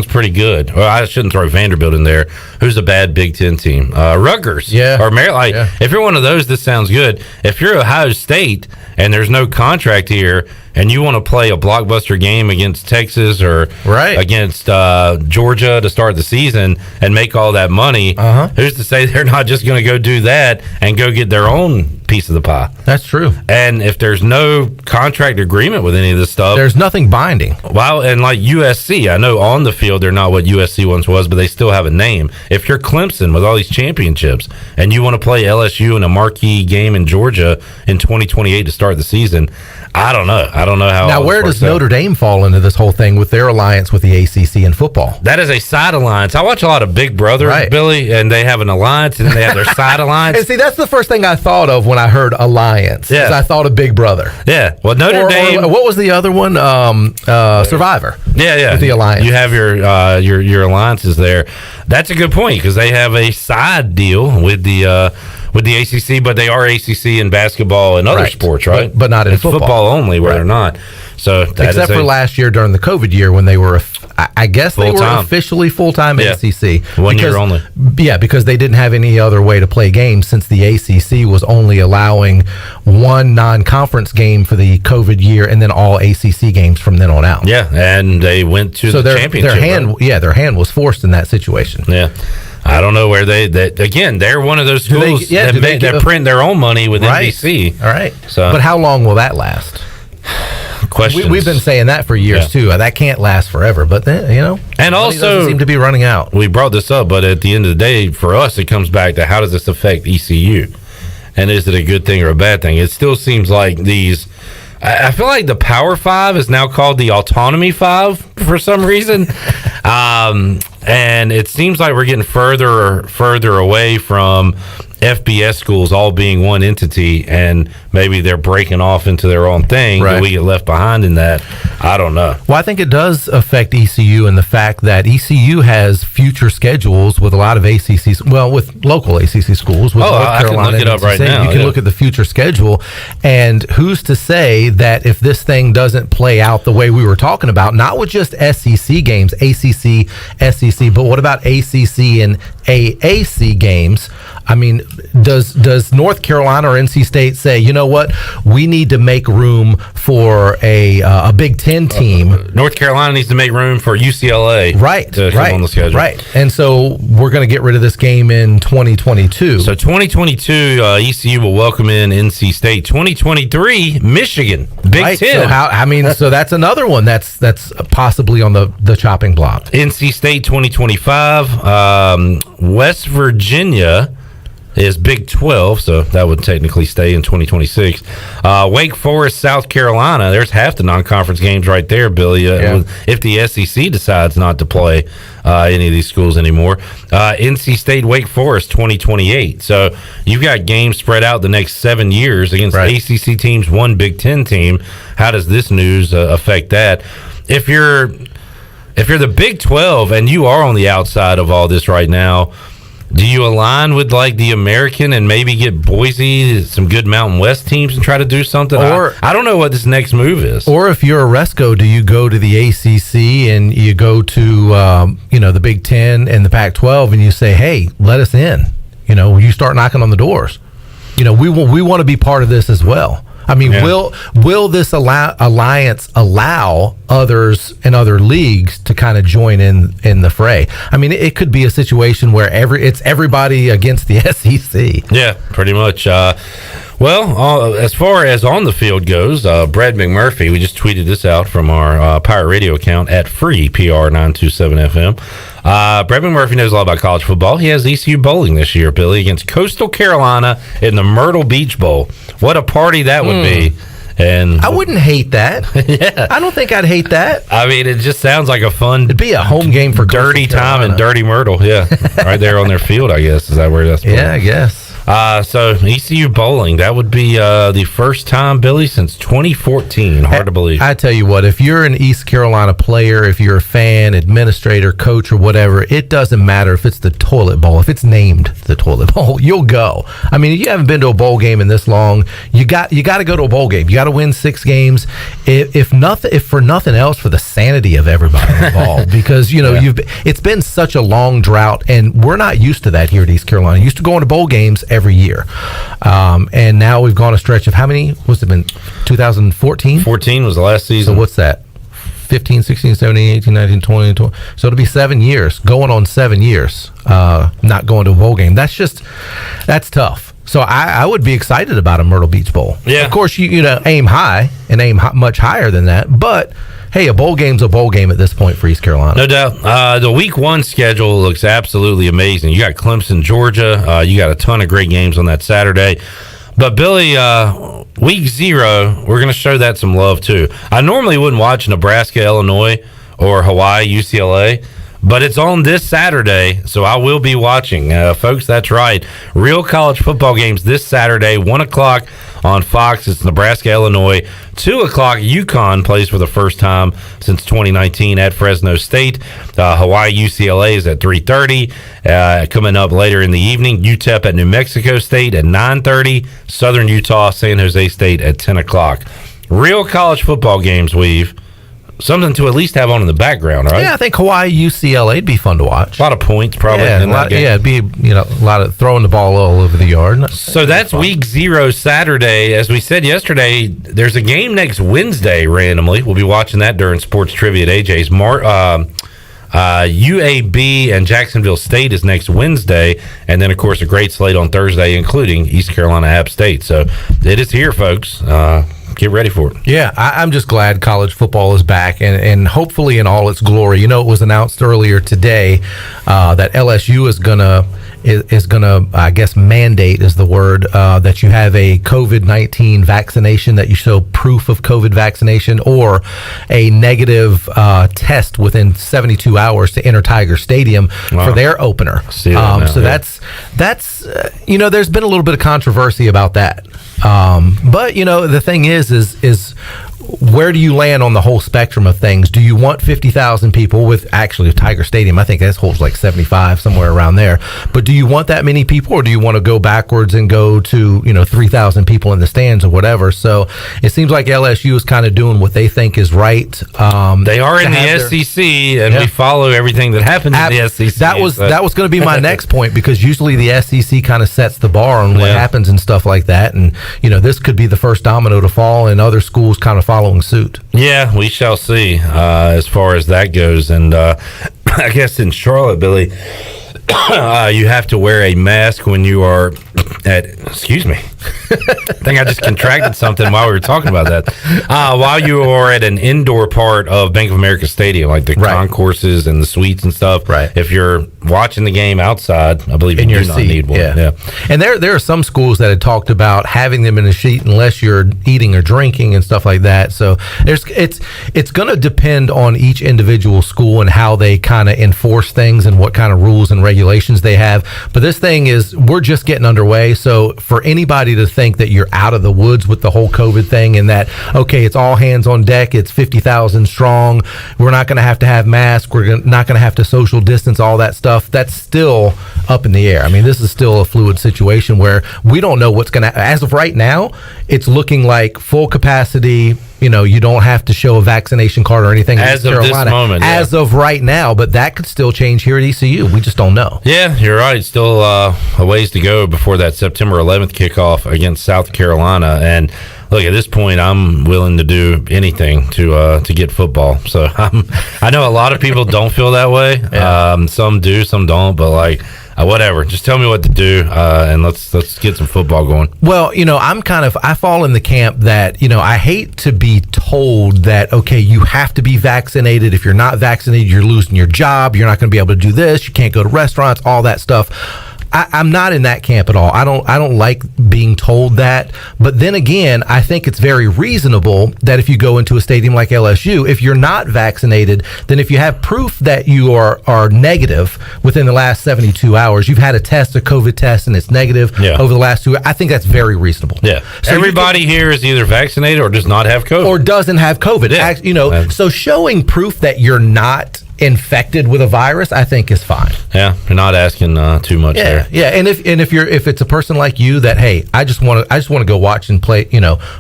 Speaker 2: pretty good. Well, I shouldn't throw Vanderbilt in there. Who's a bad Big Ten team? Rutgers.
Speaker 3: Yeah.
Speaker 2: Or Maryland. If you're one of those, this sounds good. If you're Ohio State and there's no contract here and you want to play a blockbuster game against Texas or against Georgia to start the season and make all that money, who's to say they're not just going to go do that and go get their own piece of the pie?
Speaker 3: That's true.
Speaker 2: And if there's no contract agreement with any of this stuff,
Speaker 3: there's nothing binding.
Speaker 2: Well, and like USC, I know on the field they're not what USC once was, but they still have a name. If you're Clemson with all these championships and you want to play LSU in a marquee game in Georgia in 2028 to start the season, I don't know. I don't know how.
Speaker 3: Now, where does Notre Dame fall into this whole thing with their alliance with the ACC in football?
Speaker 2: That is a side alliance. I watch a lot of Big Brother, Billy, and they have an alliance, and then they have their side alliance.
Speaker 3: And see, that's the first thing I thought of when I heard alliance. Yeah, I thought of Big Brother.
Speaker 2: Yeah, well, Notre Dame.
Speaker 3: What was the other one? Survivor.
Speaker 2: Yeah.
Speaker 3: With the alliance,
Speaker 2: you have your alliances there. That's a good point because they have a side deal with the ACC, but they are ACC in basketball and other sports, right?
Speaker 3: But not in
Speaker 2: it's
Speaker 3: football
Speaker 2: only, where they're not. So
Speaker 3: except for last year during the COVID year when they were, I guess they were officially full-time ACC.
Speaker 2: 1 year only.
Speaker 3: Yeah, because they didn't have any other way to play games since the ACC was only allowing one non-conference game for the COVID year and then all ACC games from then on out.
Speaker 2: Yeah, and they went to the championship.
Speaker 3: Their hand was forced in that situation.
Speaker 2: Yeah. I don't know where again, they're one of those schools that print their own money with NBC.
Speaker 3: All right.
Speaker 2: So,
Speaker 3: but how long will that last?
Speaker 2: Questions.
Speaker 3: We've been saying that for years too. That can't last forever, but then,
Speaker 2: and also
Speaker 3: seem to be running out.
Speaker 2: We brought this up, but at the end of the day, for us, it comes back to how does this affect ECU, and is it a good thing or a bad thing? It still seems like these. I feel like the Power Five is now called the Autonomy Five for some reason. And it seems like we're getting further away from FBS schools all being one entity, and maybe they're breaking off into their own thing.
Speaker 3: Right.
Speaker 2: Do we get left behind in that? I don't know.
Speaker 3: Well, I think it does affect ECU in the fact that ECU has future schedules with a lot of with local ACC schools. With North Carolina,
Speaker 2: I can look it up right now.
Speaker 3: You can look at the future schedule, and who's to say that if this thing doesn't play out the way we were talking about, not with just SEC games, ACC, SEC, but what about ACC and AAC games? I mean, does North Carolina or NC State say, you know what, we need to make room for a Big Ten team?
Speaker 2: North Carolina needs to make room for UCLA, to come on the schedule,
Speaker 3: right? And so we're going to get rid of this game in 2022.
Speaker 2: So 2022, ECU will welcome in NC State. 2023, Michigan, Big Ten.
Speaker 3: So that's another one that's possibly on the chopping block.
Speaker 2: NC State 2025, West Virginia is Big 12, so that would technically stay in 2026. Wake Forest, South Carolina, there's half the non-conference games right there, Billy, if the SEC decides not to play any of these schools anymore. NC State, Wake Forest, 2028. So you've got games spread out the next 7 years against ACC teams, one Big Ten team. How does this news affect that? If you're the Big 12 and you are on the outside of all this right now, do you align with like the American and maybe get Boise, some good Mountain West teams, and try to do something? Or I don't know what this next move is.
Speaker 3: Or if you're a Resco, do you go to the ACC and you go to the Big Ten and the Pac-12 and you say, hey, let us in? You start knocking on the doors. We want to be part of this as well. I mean, will this alliance allow others in other leagues to kind of join in the fray? I mean, it could be a situation where it's everybody against the SEC.
Speaker 2: Yeah, pretty much. As far as on the field goes, Brad McMurphy, we just tweeted this out from our Pirate Radio account at FreePR927FM. Brad McMurphy knows a lot about college football. He has ECU bowling this year, Billy, against Coastal Carolina in the Myrtle Beach Bowl. What a party that would be. And
Speaker 3: I wouldn't hate that.
Speaker 2: Yeah.
Speaker 3: I don't think I'd hate that.
Speaker 2: I mean, it just sounds like a fun...
Speaker 3: It'd be a home game for
Speaker 2: dirty time in Dirty Myrtle. Yeah. Right there on their field, I guess. Is that where that's played?
Speaker 3: Yeah, I guess.
Speaker 2: So ECU bowling, that would be the first time, Billy, since 2014. Hard to believe.
Speaker 3: I tell you what, if you're an East Carolina player, if you're a fan, administrator, coach, or whatever, it doesn't matter if it's the toilet bowl. If it's named the toilet bowl, you'll go. I mean, you haven't been to a bowl game in this long. You got to go to a bowl game. You got to win 6 games, if for nothing else, for the sanity of everybody involved. Because it's been such a long drought, and we're not used to that here at East Carolina. Used to going to bowl games every year, and now we've gone a stretch of how many? What's it been? 2014.
Speaker 2: 14 was the last season.
Speaker 3: So what's that? 15, 16, 17, 18, 19, 20, 20. So it'll be 7 years, going on 7 years, not going to a bowl game. That's tough. So I would be excited about a Myrtle Beach Bowl.
Speaker 2: Yeah.
Speaker 3: Of course, you aim high and aim much higher than that, but hey, a bowl game's a bowl game at this point for East Carolina.
Speaker 2: No doubt. The week 1 schedule looks absolutely amazing. You got Clemson, Georgia. You got a ton of great games on that Saturday. But Billy, week 0, we're going to show that some love too. I normally wouldn't watch Nebraska, Illinois, or Hawaii, UCLA, but it's on this Saturday, so I will be watching. Folks, that's right. Real college football games this Saturday, 1 o'clock on Fox. It's Nebraska, Illinois. 2 o'clock, UConn plays for the first time since 2019 at Fresno State. Hawaii, UCLA is at 3:30. Coming up later in the evening, UTEP at New Mexico State at 9:30. Southern Utah, San Jose State at 10 o'clock. Real college football games, Weave. Something to at least have on in the background, right?
Speaker 3: Yeah, I think Hawaii, UCLA would be fun to watch.
Speaker 2: A lot of points, probably.
Speaker 3: Yeah, it'd be a lot of throwing the ball all over the yard.
Speaker 2: So that's week 0 Saturday. As we said yesterday, there's a game next Wednesday randomly. We'll be watching that during Sports Trivia at AJ's. UAB and Jacksonville State is next Wednesday, and then, of course, a great slate on Thursday, including East Carolina App State. So it is here, folks. Get ready for it.
Speaker 3: Yeah, I'm just glad college football is back, and hopefully in all its glory. You know, it was announced earlier today that LSU is gonna, I guess, mandate is the word, that you have a COVID-19 vaccination, that you show proof of COVID vaccination or a negative test within 72 hours to enter Tiger Stadium for their opener. That's there's been a little bit of controversy about that. But the thing is where do you land on the whole spectrum of things? Do you want 50,000 people with actually Tiger Stadium? I think that holds like 75, somewhere around there. But do you want that many people, or do you want to go backwards and go to 3,000 people in the stands or whatever? So it seems like LSU is kind of doing what they think is right.
Speaker 2: They are in the SEC, and we follow everything that happens in the SEC.
Speaker 3: That was going to be my next point, because usually the SEC kind of sets the bar on what happens and stuff like that. And this could be the first domino to fall, and other schools kind of following suit.
Speaker 2: Yeah, we shall see as far as that goes. And I guess in Charlotte, Billy, you have to wear a mask when you are excuse me. I think I just contracted something while we were talking about that. While you are at an indoor part of Bank of America Stadium, like the concourses and the suites and stuff.
Speaker 3: Right.
Speaker 2: If you're watching the game outside, I believe
Speaker 3: in
Speaker 2: you
Speaker 3: your
Speaker 2: do not
Speaker 3: seat,
Speaker 2: need one.
Speaker 3: Yeah. And there are some schools that had talked about having them in a seat unless you're eating or drinking and stuff like that. So it's going to depend on each individual school and how they kind of enforce things and what kind of rules and regulations they have. But this thing we're just getting underway. So for anybody to think that you're out of the woods with the whole COVID thing, and that, okay, it's all hands on deck, it's 50,000 strong, we're not going to have masks, we're not going to have to social distance, all that stuff, that's still up in the air. I mean, this is still a fluid situation where we don't know what's going to, as of right now, it's looking like full capacity. You don't have to show a vaccination card or anything.
Speaker 2: As of this moment.
Speaker 3: As of right now, but that could still change here at ECU. We just don't know.
Speaker 2: Yeah, you're right. Still a ways to go before that September 11th kickoff against South Carolina. And look, at this point, I'm willing to do anything to get football. So I know a lot of people don't feel that way. Yeah. Some do, some don't. But whatever. Just tell me what to do, and let's get some football going.
Speaker 3: Well, I fall in the camp that, I hate to be told that, okay, you have to be vaccinated. If you're not vaccinated, you're losing your job. You're not going to be able to do this. You can't go to restaurants, all that stuff. I'm not in that camp at all. I don't like being told that. But then again, I think it's very reasonable that if you go into a stadium like LSU, if you're not vaccinated, then if you have proof that you are negative within the last 72 hours, you've had a COVID test and it's negative over the last 2 hours, I think that's very reasonable.
Speaker 2: Yeah. So everybody here is either vaccinated or does not have COVID.
Speaker 3: Or doesn't have COVID.
Speaker 2: Yeah.
Speaker 3: So showing proof that you're not infected with a virus, I think is fine.
Speaker 2: Yeah, you're not asking too much there.
Speaker 3: Yeah, and if it's a person like you that, hey, I just want to go watch and play,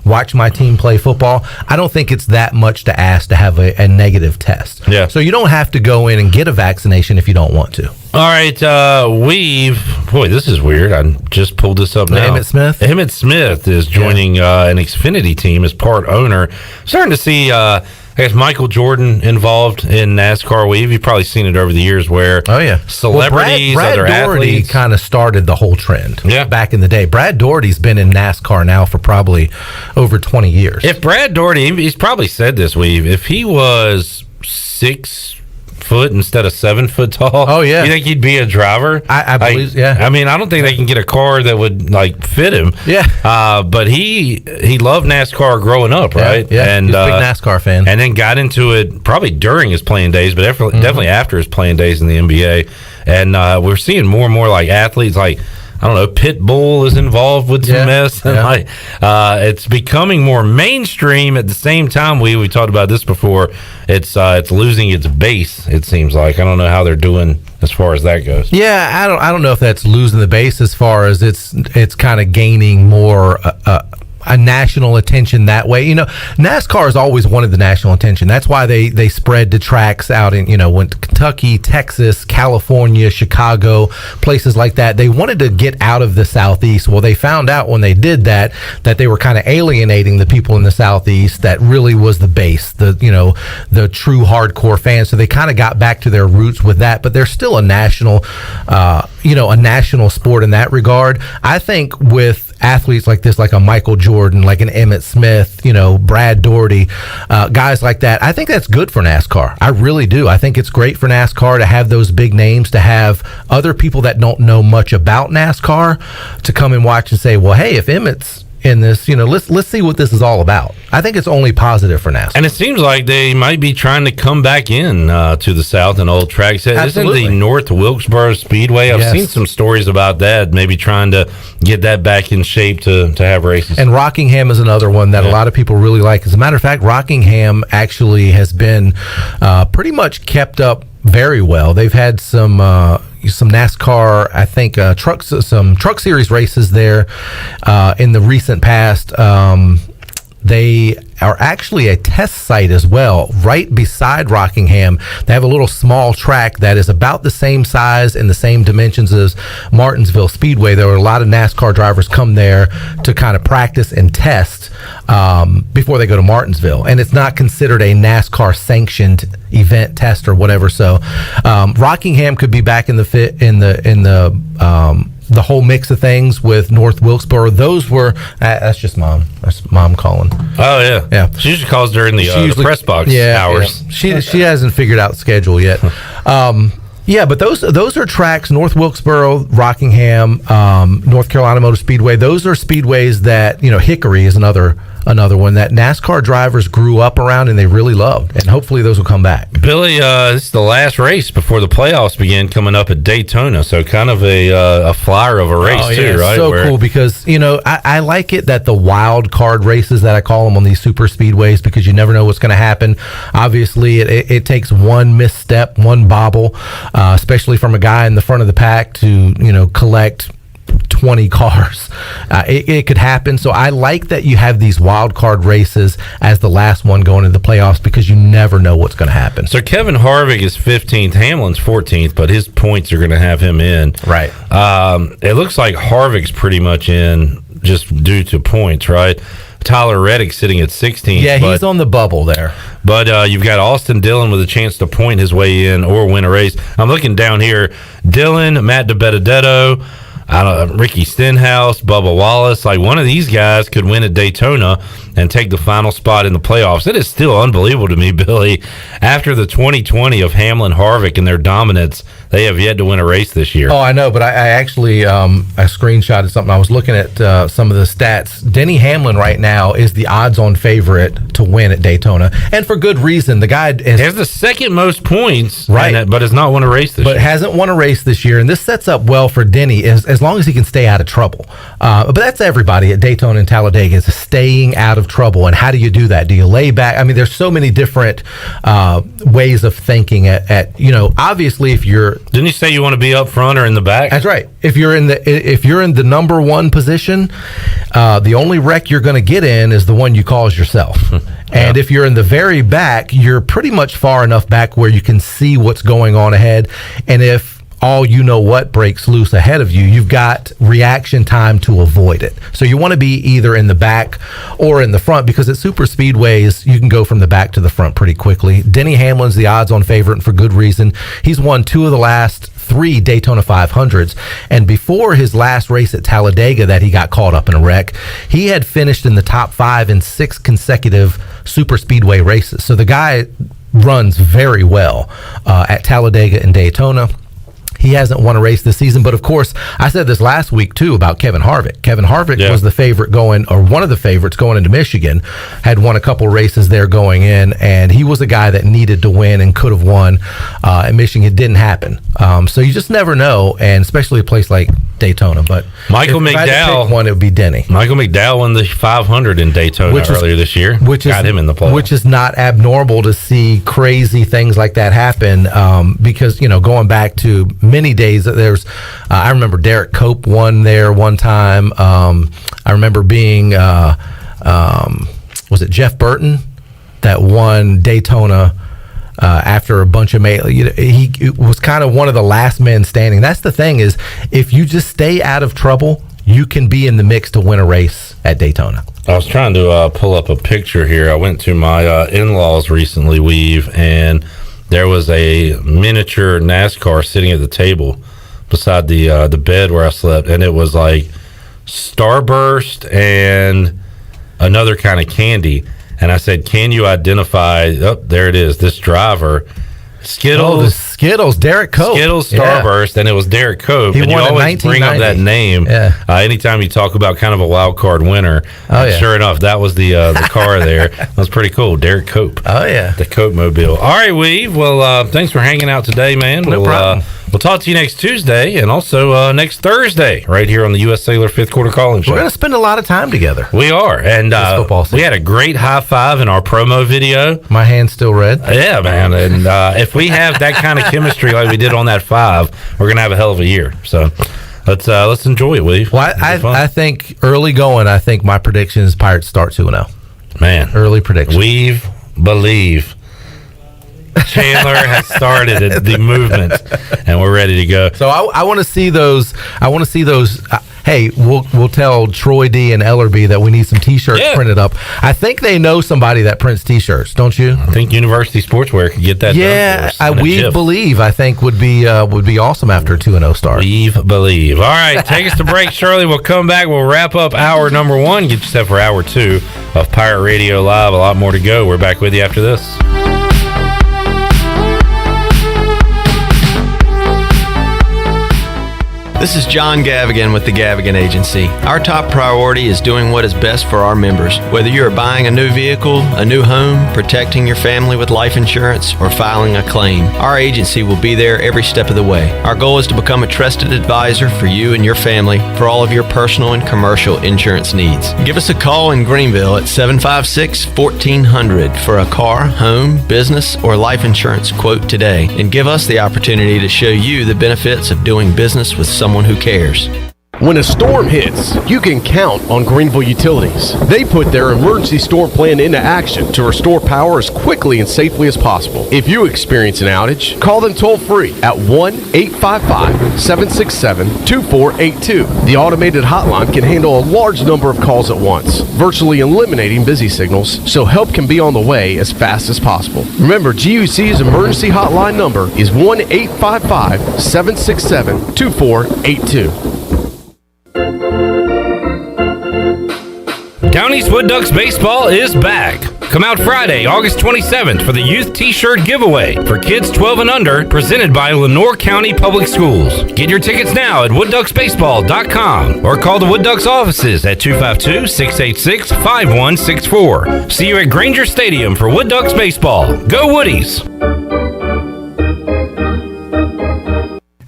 Speaker 3: watch my team play football, I don't think it's that much to ask to have a negative test.
Speaker 2: Yeah.
Speaker 3: So you don't have to go in and get a vaccination if you don't want to.
Speaker 2: All right, this is weird. I just pulled this up now.
Speaker 3: Emmett Smith?
Speaker 2: Emmett Smith is joining an Xfinity team as part owner. Starting to see I guess Michael Jordan involved in NASCAR. You've probably seen it over the years where celebrities,
Speaker 3: Brad
Speaker 2: other
Speaker 3: Doherty
Speaker 2: athletes
Speaker 3: kind of started the whole trend back in the day. Brad Doherty's been in NASCAR now for probably over 20 years.
Speaker 2: If Brad Doherty, he's probably said this, if he was 6 foot instead of 7 foot tall.
Speaker 3: Oh, yeah.
Speaker 2: You think he'd be a driver?
Speaker 3: I believe, yeah.
Speaker 2: I mean, I don't think they can get a car that would like fit him.
Speaker 3: Yeah.
Speaker 2: But he loved NASCAR growing up, right?
Speaker 3: Yeah.
Speaker 2: And
Speaker 3: He's a big NASCAR fan.
Speaker 2: and then got into it probably during his playing days, but definitely after his playing days in the NBA. And we're seeing more and more like athletes, like I don't know, Pitbull is involved with some mess, and like it's becoming more mainstream. At the same time, we talked about this before. It's losing its base. It seems like I don't know how they're doing as far as that goes.
Speaker 3: Yeah, I don't know if that's losing the base as far as it's kind of gaining more a national attention that way. You know, NASCAR has always wanted the national attention. That's why they spread to tracks out in, went to Kentucky, Texas, California, Chicago, places like that. They wanted to get out of the Southeast. Well, they found out when they did that they were kind of alienating the people in the Southeast. That really was the base, the true hardcore fans. So they kind of got back to their roots with that, but they're still a national, a national sport in that regard. I think with athletes like this, like a Michael Jordan, like an Emmitt Smith, Brad Doherty, guys like that, I think that's good for NASCAR. I really do. I think it's great for NASCAR to have those big names, to have other people that don't know much about NASCAR to come and watch and say, well, hey, if Emmitt's in this, let's see what this is all about. I think it's only positive for NASCAR.
Speaker 2: And it seems like they might be trying to come back in to the South and old tracks.
Speaker 3: Absolutely.
Speaker 2: Isn't the North Wilkesboro Speedway? I've seen some stories about that, maybe trying to get that back in shape to have races.
Speaker 3: And Rockingham is another one that a lot of people really like. As a matter of fact, Rockingham actually has been pretty much kept up very well. They've had some NASCAR, I think, some truck series races there in the recent past. They are actually a test site as well, right beside Rockingham. They have a little small track that is about the same size and the same dimensions as Martinsville Speedway. There were a lot of NASCAR drivers come there to kind of practice and test before they go to Martinsville. And it's not considered a NASCAR sanctioned event test or whatever. So Rockingham could be back in the whole mix of things with North Wilkesboro. Those were that's just mom. That's mom calling.
Speaker 2: Oh yeah,
Speaker 3: yeah.
Speaker 2: She usually calls during the press box hours.
Speaker 3: Yeah. She hasn't figured out the schedule yet. Yeah, but those are tracks. North Wilkesboro, Rockingham, North Carolina Motor Speedway. Those are speedways that Hickory is another one that NASCAR drivers grew up around and they really loved, and hopefully those will come back.
Speaker 2: Billy, this is the last race before the playoffs begin coming up at Daytona, so kind of a flyer of a race too, right?
Speaker 3: So cool because I like it that the wild card races that I call them on these super speedways, because you never know what's going to happen. Obviously, it takes one misstep, one bobble, especially from a guy in the front of the pack to collect 20 cars. It could happen. So I like that you have these wild card races as the last one going into the playoffs, because you never know what's going to happen.
Speaker 2: So Kevin Harvick is 15th, Hamlin's 14th, but his points are going to have him in.
Speaker 3: Right.
Speaker 2: It looks like Harvick's pretty much in just due to points, right? Tyler Reddick sitting at 16th.
Speaker 3: Yeah, he's on the bubble there.
Speaker 2: But you've got Austin Dillon with a chance to point his way in or win a race. I'm looking down here. Dillon, Matt DiBenedetto, Ricky Stenhouse, Bubba Wallace. Like, one of these guys could win at Daytona and take the final spot in the playoffs. It is still unbelievable to me, Billy. After the 2020 of Hamlin Harvick and their dominance, they have yet to win a race this year.
Speaker 3: Oh, I know, but I actually I screenshotted something. I was looking at some of the stats. Denny Hamlin right now is the odds-on favorite to win at Daytona, and for good reason. The guy
Speaker 2: has the second most points,
Speaker 3: right?
Speaker 2: But has not won a race this year.
Speaker 3: But hasn't won a race this year, and this sets up well for Denny as long as he can stay out of trouble. But that's everybody at Daytona and Talladega, is staying out of trouble. And how do you do that? Do you lay back? I mean, there's so many different ways of thinking at obviously if you're...
Speaker 2: Didn't you say you want to be up front or in the back?
Speaker 3: That's right. If you're in the number one position, the only wreck you're going to get in is the one you cause yourself. And if you're in the very back, you're pretty much far enough back where you can see what's going on ahead. And if all what breaks loose ahead of you, you've got reaction time to avoid it. So you want to be either in the back or in the front, because at super speedways you can go from the back to the front pretty quickly. Denny Hamlin's the odds-on favorite, and for good reason. He's won 2 of the last 3 Daytona 500s, and before his last race at Talladega that he got caught up in a wreck, he had finished in the top 5 in 6 consecutive super speedway races. So the guy runs very well at Talladega and Daytona. He hasn't won a race this season, but of course, I said this last week too about Kevin Harvick. Kevin Harvick was the favorite going, or one of the favorites going into Michigan, had won a couple races there going in, and he was a guy that needed to win and could have won at Michigan. It didn't happen. So you just never know, and especially a place like Daytona. But
Speaker 2: Michael
Speaker 3: if I had to
Speaker 2: McDowell,
Speaker 3: pick one, it would be Denny.
Speaker 2: Michael McDowell won the 500 in Daytona earlier this year. Got him in the playoffs.
Speaker 3: Which is not abnormal to see crazy things like that happen because, going back to many days, there's I remember Derek Cope won there one time. I remember being was it Jeff Burton that won Daytona after a bunch of he was kind of one of the last men standing. That's the thing, is if you just stay out of trouble, you can be in the mix to win a race at Daytona.
Speaker 2: I was trying to pull up a picture here. I went to my in-laws recently, Weave, and there was a miniature NASCAR sitting at the table beside the bed where I slept, and it was like Starburst and another kind of candy. And I said, "Can you identify?" Oh, there it is. This driver, Skittles.
Speaker 3: Oh, the Skittles, Derek Cope.
Speaker 2: Skittles Starburst, and it was Derek Cope.
Speaker 3: He
Speaker 2: and you
Speaker 3: won in
Speaker 2: always bring up that name anytime you talk about kind of a wild card winner. Sure enough, that was the car there. That was pretty cool. Derek Cope.
Speaker 3: Oh, yeah.
Speaker 2: The Cope Mobile. All right, Weave. Well, thanks for hanging out today, man.
Speaker 3: No problem.
Speaker 2: We'll talk to you next Tuesday and also next Thursday right here on the U.S. Sailor Fifth Quarter Call-In Show.
Speaker 3: We're going to spend a lot of time together.
Speaker 2: We are. And we had a great high five in our promo video.
Speaker 3: My hand's still red.
Speaker 2: Yeah, man. And if we have that kind of chemistry like we did on that 5, we're going to have a hell of a year. So let's enjoy it, Weave.
Speaker 3: Well, I think early going, I think my prediction is Pirates start 2-0.
Speaker 2: Man.
Speaker 3: Early prediction.
Speaker 2: Weave believe. Chandler has started the movement, and we're ready to go.
Speaker 3: So I want to see those. Hey, we'll tell Troy D and Ellerby that we need some T-shirts printed up. I think they know somebody that prints T-shirts, don't you?
Speaker 2: I think University Sportswear could get that.
Speaker 3: Yeah, we believe. I think would be awesome after a 2-0 start.
Speaker 2: We believe. All right, take us to break, Shirley. We'll come back. We'll wrap up hour number 1. Get yourself for hour 2 of Pirate Radio Live. A lot more to go. We're back with you after this.
Speaker 19: This is John Gavigan with the Gavigan Agency. Our top priority is doing what is best for our members. Whether you are buying a new vehicle, a new home, protecting your family with life insurance, or filing a claim, our agency will be there every step of the way. Our goal is to become a trusted advisor for you and your family for all of your personal and commercial insurance needs. Give us a call in Greenville at 756-1400 for a car, home, business, or life insurance quote today, and give us the opportunity to show you the benefits of doing business with someone who cares.
Speaker 20: When a storm hits, you can count on Greenville Utilities. They put their emergency storm plan into action to restore power as quickly and safely as possible. If you experience an outage, call them toll-free at 1-855-767-2482. The automated hotline can handle a large number of calls at once, virtually eliminating busy signals, so help can be on the way as fast as possible. Remember, GUC's emergency hotline number is 1-855-767-2482.
Speaker 2: Down East Wood Ducks baseball is back. Come out Friday, August 27th for the Youth T-Shirt Giveaway for kids 12 and under, presented by Lenoir County Public Schools. Get your tickets now at woodducksbaseball.com or call the Wood Ducks offices at 252-686-5164. See you at Granger Stadium for Wood Ducks baseball. Go Woodies!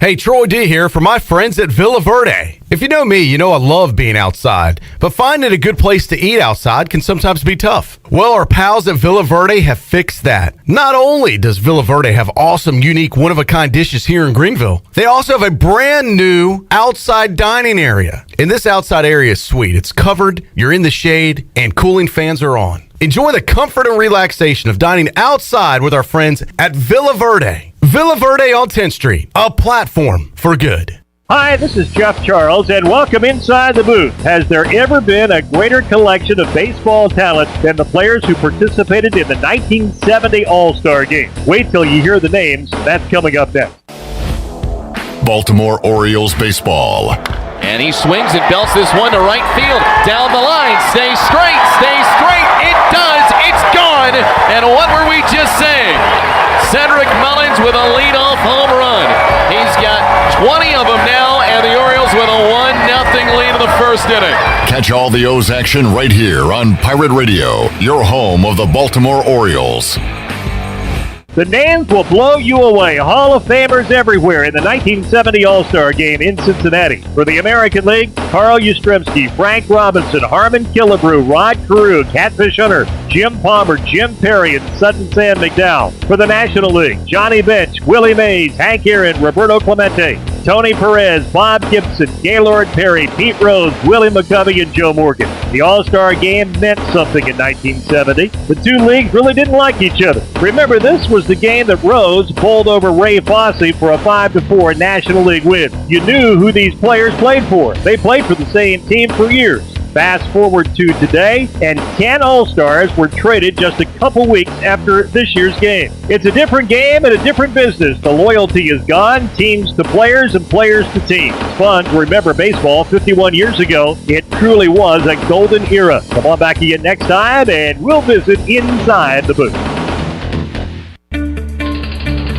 Speaker 3: Hey, Troy D here for my friends at Villa Verde. If you know me, you know I love being outside, but finding a good place to eat outside can sometimes be tough. Well, our pals at Villa Verde have fixed that. Not only does Villa Verde have awesome, unique, one-of-a-kind dishes here in Greenville, they also have a brand new outside dining area. And this outside area is sweet. It's covered, you're in the shade, and cooling fans are on. Enjoy the comfort and relaxation of dining outside with our friends at Villa Verde. Villa Verde on 10th Street, a platform for good.
Speaker 7: Hi, this is Jeff Charles, and welcome inside the booth. Has there ever been a greater collection of baseball talent than the players who participated in the 1970 All-Star Game? Wait till you hear the names. That's coming up next.
Speaker 6: Baltimore Orioles baseball.
Speaker 21: And he swings and belts this one to right field. Down the line. Stay straight. It does. It's gone. run. And what were we just saying? Cedric Mullins with a leadoff home run. He's got 20 of them now, and the Orioles with a 1-0 lead in the first inning.
Speaker 6: Catch all the O's action right here on Pirate Radio, your home of the Baltimore Orioles.
Speaker 7: The names will blow you away. Hall of Famers everywhere in the 1970 All-Star Game in Cincinnati. For the American League, Carl Yastrzemski, Frank Robinson, Harmon Killebrew, Rod Carew, Catfish Hunter, Jim Palmer, Jim Perry, and Sutton Sam McDowell. For the National League, Johnny Bench, Willie Mays, Hank Aaron, Roberto Clemente, Tony Perez, Bob Gibson, Gaylord Perry, Pete Rose, Willie McCovey, and Joe Morgan. The All-Star Game meant something in 1970. The two leagues really didn't like each other. Remember, this was the game that Rose bowled over Ray Fosse for a 5-4 National League win. You knew who these players played for. They played for the same team for years. Fast forward to today, and 10 All-Stars were traded just a couple weeks after this year's game. It's a different game and a different business. The loyalty is gone, teams to players and players to teams. It's fun to remember baseball 51 years ago. It truly was a golden era. Come on back again next time, and we'll visit inside the booth.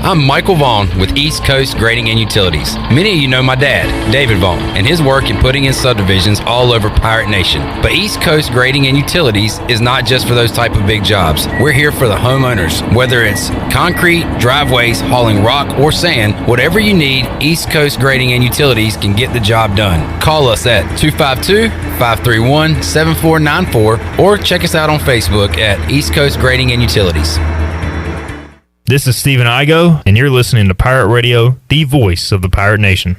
Speaker 1: I'm Michael Vaughn with East Coast Grading and Utilities. Many of you know my dad, David Vaughn, and his work in putting in subdivisions all over Pirate Nation. But East Coast Grading and Utilities is not just for those type of big jobs. We're here for the homeowners. Whether it's concrete, driveways, hauling rock, or sand, whatever you need, East Coast Grading and Utilities can get the job done. Call us at 252-531-7494 or check us out on Facebook at East Coast Grading and Utilities.
Speaker 22: This is Stephen Igoe, and you're listening to Pirate Radio, the voice of the Pirate Nation.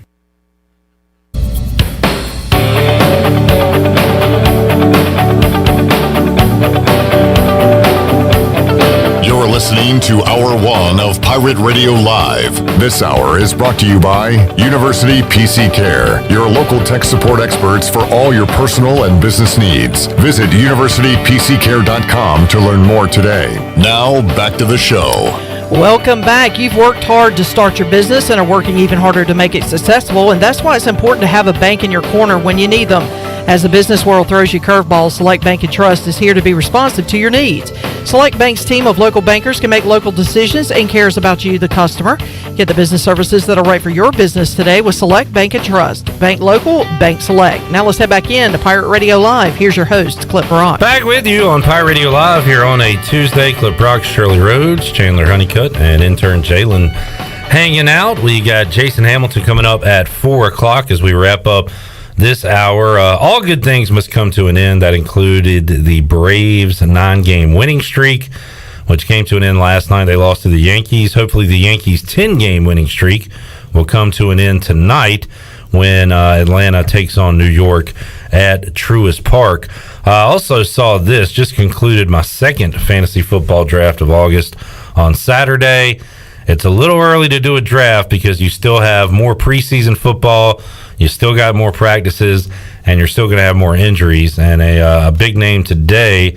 Speaker 6: You're listening to Hour 1 of Pirate Radio Live. This hour is brought to you by University PC Care, your local tech support experts for all your personal and business needs. Visit universitypccare.com to learn more today. Now, back to the show.
Speaker 4: Welcome back. You've worked hard to start your business and are working even harder to make it successful, and that's why it's important to have a bank in your corner when you need them. As the business world throws you curveballs, Select Bank & Trust is here to be responsive to your needs. Select Bank's team of local bankers can make local decisions and cares about you, the customer. Get the business services that are right for your business today with Select Bank & Trust. Bank local, bank select. Now let's head back in to Pirate Radio Live. Here's your host, Clip Brock.
Speaker 2: Back with you on Pirate Radio Live here on a Tuesday. Clip Brock, Shirley Rhodes, Chandler Honeycutt, and intern Jalen hanging out. We got Jason Hamilton coming up at 4 o'clock as we wrap up this hour. All good things must come to an end. That included the Braves' 9-game winning streak, which came to an end last night. They lost to the Yankees. Hopefully the Yankees' 10-game winning streak will come to an end tonight when Atlanta takes on New York at Truist Park. I also saw this, just concluded my second fantasy football draft of August on Saturday. It's a little early to do a draft because you still have more preseason football, you still got more practices, and you're still going to have more injuries. And a big name today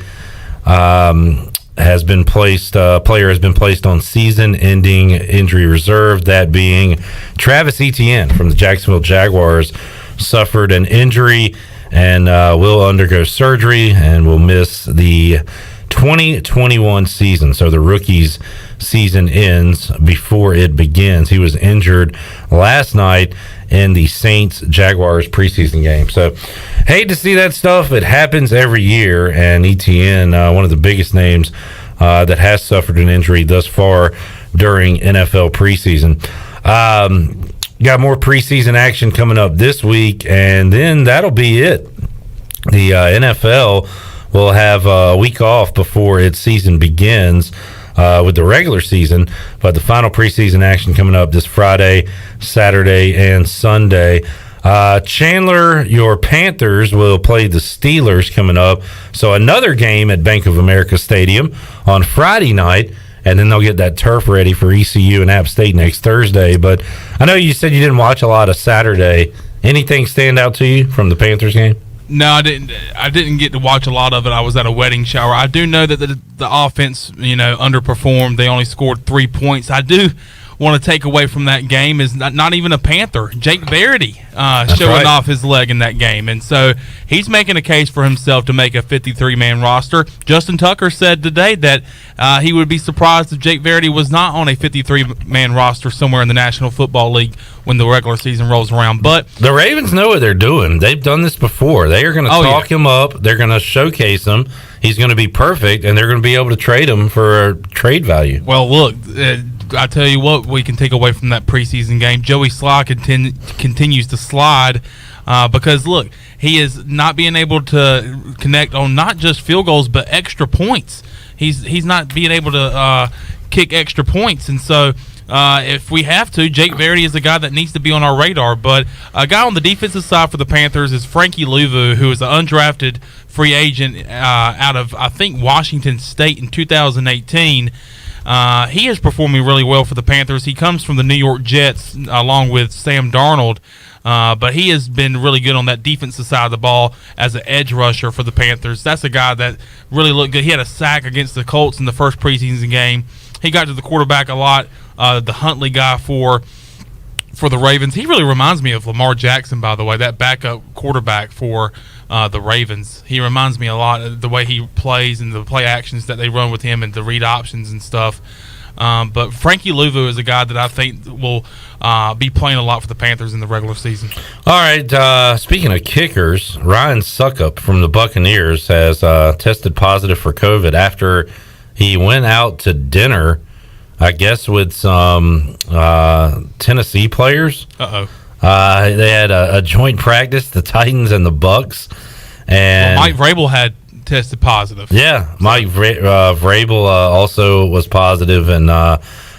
Speaker 2: has been placed. Player has been placed on season-ending injury reserve. That being Travis Etienne from the Jacksonville Jaguars suffered an injury and will undergo surgery and will miss the 2021 season. So the rookie's season ends before it begins. He was injured last night in the Saints-Jaguars preseason game. So hate to see that stuff. It happens every year, and Etienne, one of the biggest names that has suffered an injury thus far during NFL preseason. Got more preseason action coming up this week, and then that'll be it. The NFL will have a week off before its season begins with the regular season, but the final preseason action coming up this Friday, Saturday, and Sunday. Chandler, your Panthers will play the Steelers coming up, so another game at Bank of America Stadium on Friday night, and then they'll get that turf ready for ECU and App State next Thursday. But I know you said you didn't watch a lot of Saturday. Anything stand out to you from the Panthers game?
Speaker 8: No, I didn't. I didn't get to watch a lot of it. I was at a wedding shower. I do know that the offense, underperformed. They only scored 3 points. I do want to take away from that game is not even a Panther. Jake Verity showing
Speaker 2: right.
Speaker 8: off his leg in that game. And so he's making a case for himself to make a 53-man roster. Justin Tucker said today that he would be surprised if Jake Verity was not on a 53-man roster somewhere in the National Football League when the regular season rolls around. But
Speaker 2: the Ravens know what they're doing. They've done this before. They are going to talk him up. They're going to showcase him. He's going to be perfect, and they're going to be able to trade him for trade value.
Speaker 8: Well, look, I tell you what we can take away from that preseason game. Joey Sly continues to slide because, look, he is not being able to connect on not just field goals but extra points. He's not being able to kick extra points, and so if we have to, Jake Verity is a guy that needs to be on our radar. But a guy on the defensive side for the Panthers is Frankie Leuvo, who is an undrafted free agent out of, I think, Washington State in 2018. He is performing really well for the Panthers. He comes from the New York Jets along with Sam Darnold. But he has been really good on that defensive side of the ball as an edge rusher for the Panthers. That's a guy that really looked good. He had a sack against the Colts in the first preseason game. He got to the quarterback a lot. The Huntley guy for the Ravens. He really reminds me of Lamar Jackson, by the way, that backup quarterback for the Ravens. He reminds me a lot of the way he plays and the play actions that they run with him and the read options and stuff. But Frankie Leuvo is a guy that I think will be playing a lot for the Panthers in the regular season.
Speaker 2: All right, speaking of kickers, Ryan Suckup from the Buccaneers has tested positive for COVID after he went out to dinner, I guess, with some Tennessee players.
Speaker 8: Uh-oh.
Speaker 2: They had a joint practice, the Titans and the Bucks. And
Speaker 8: Mike Vrabel had tested positive.
Speaker 2: Yeah, Mike Vrabel also was positive, and I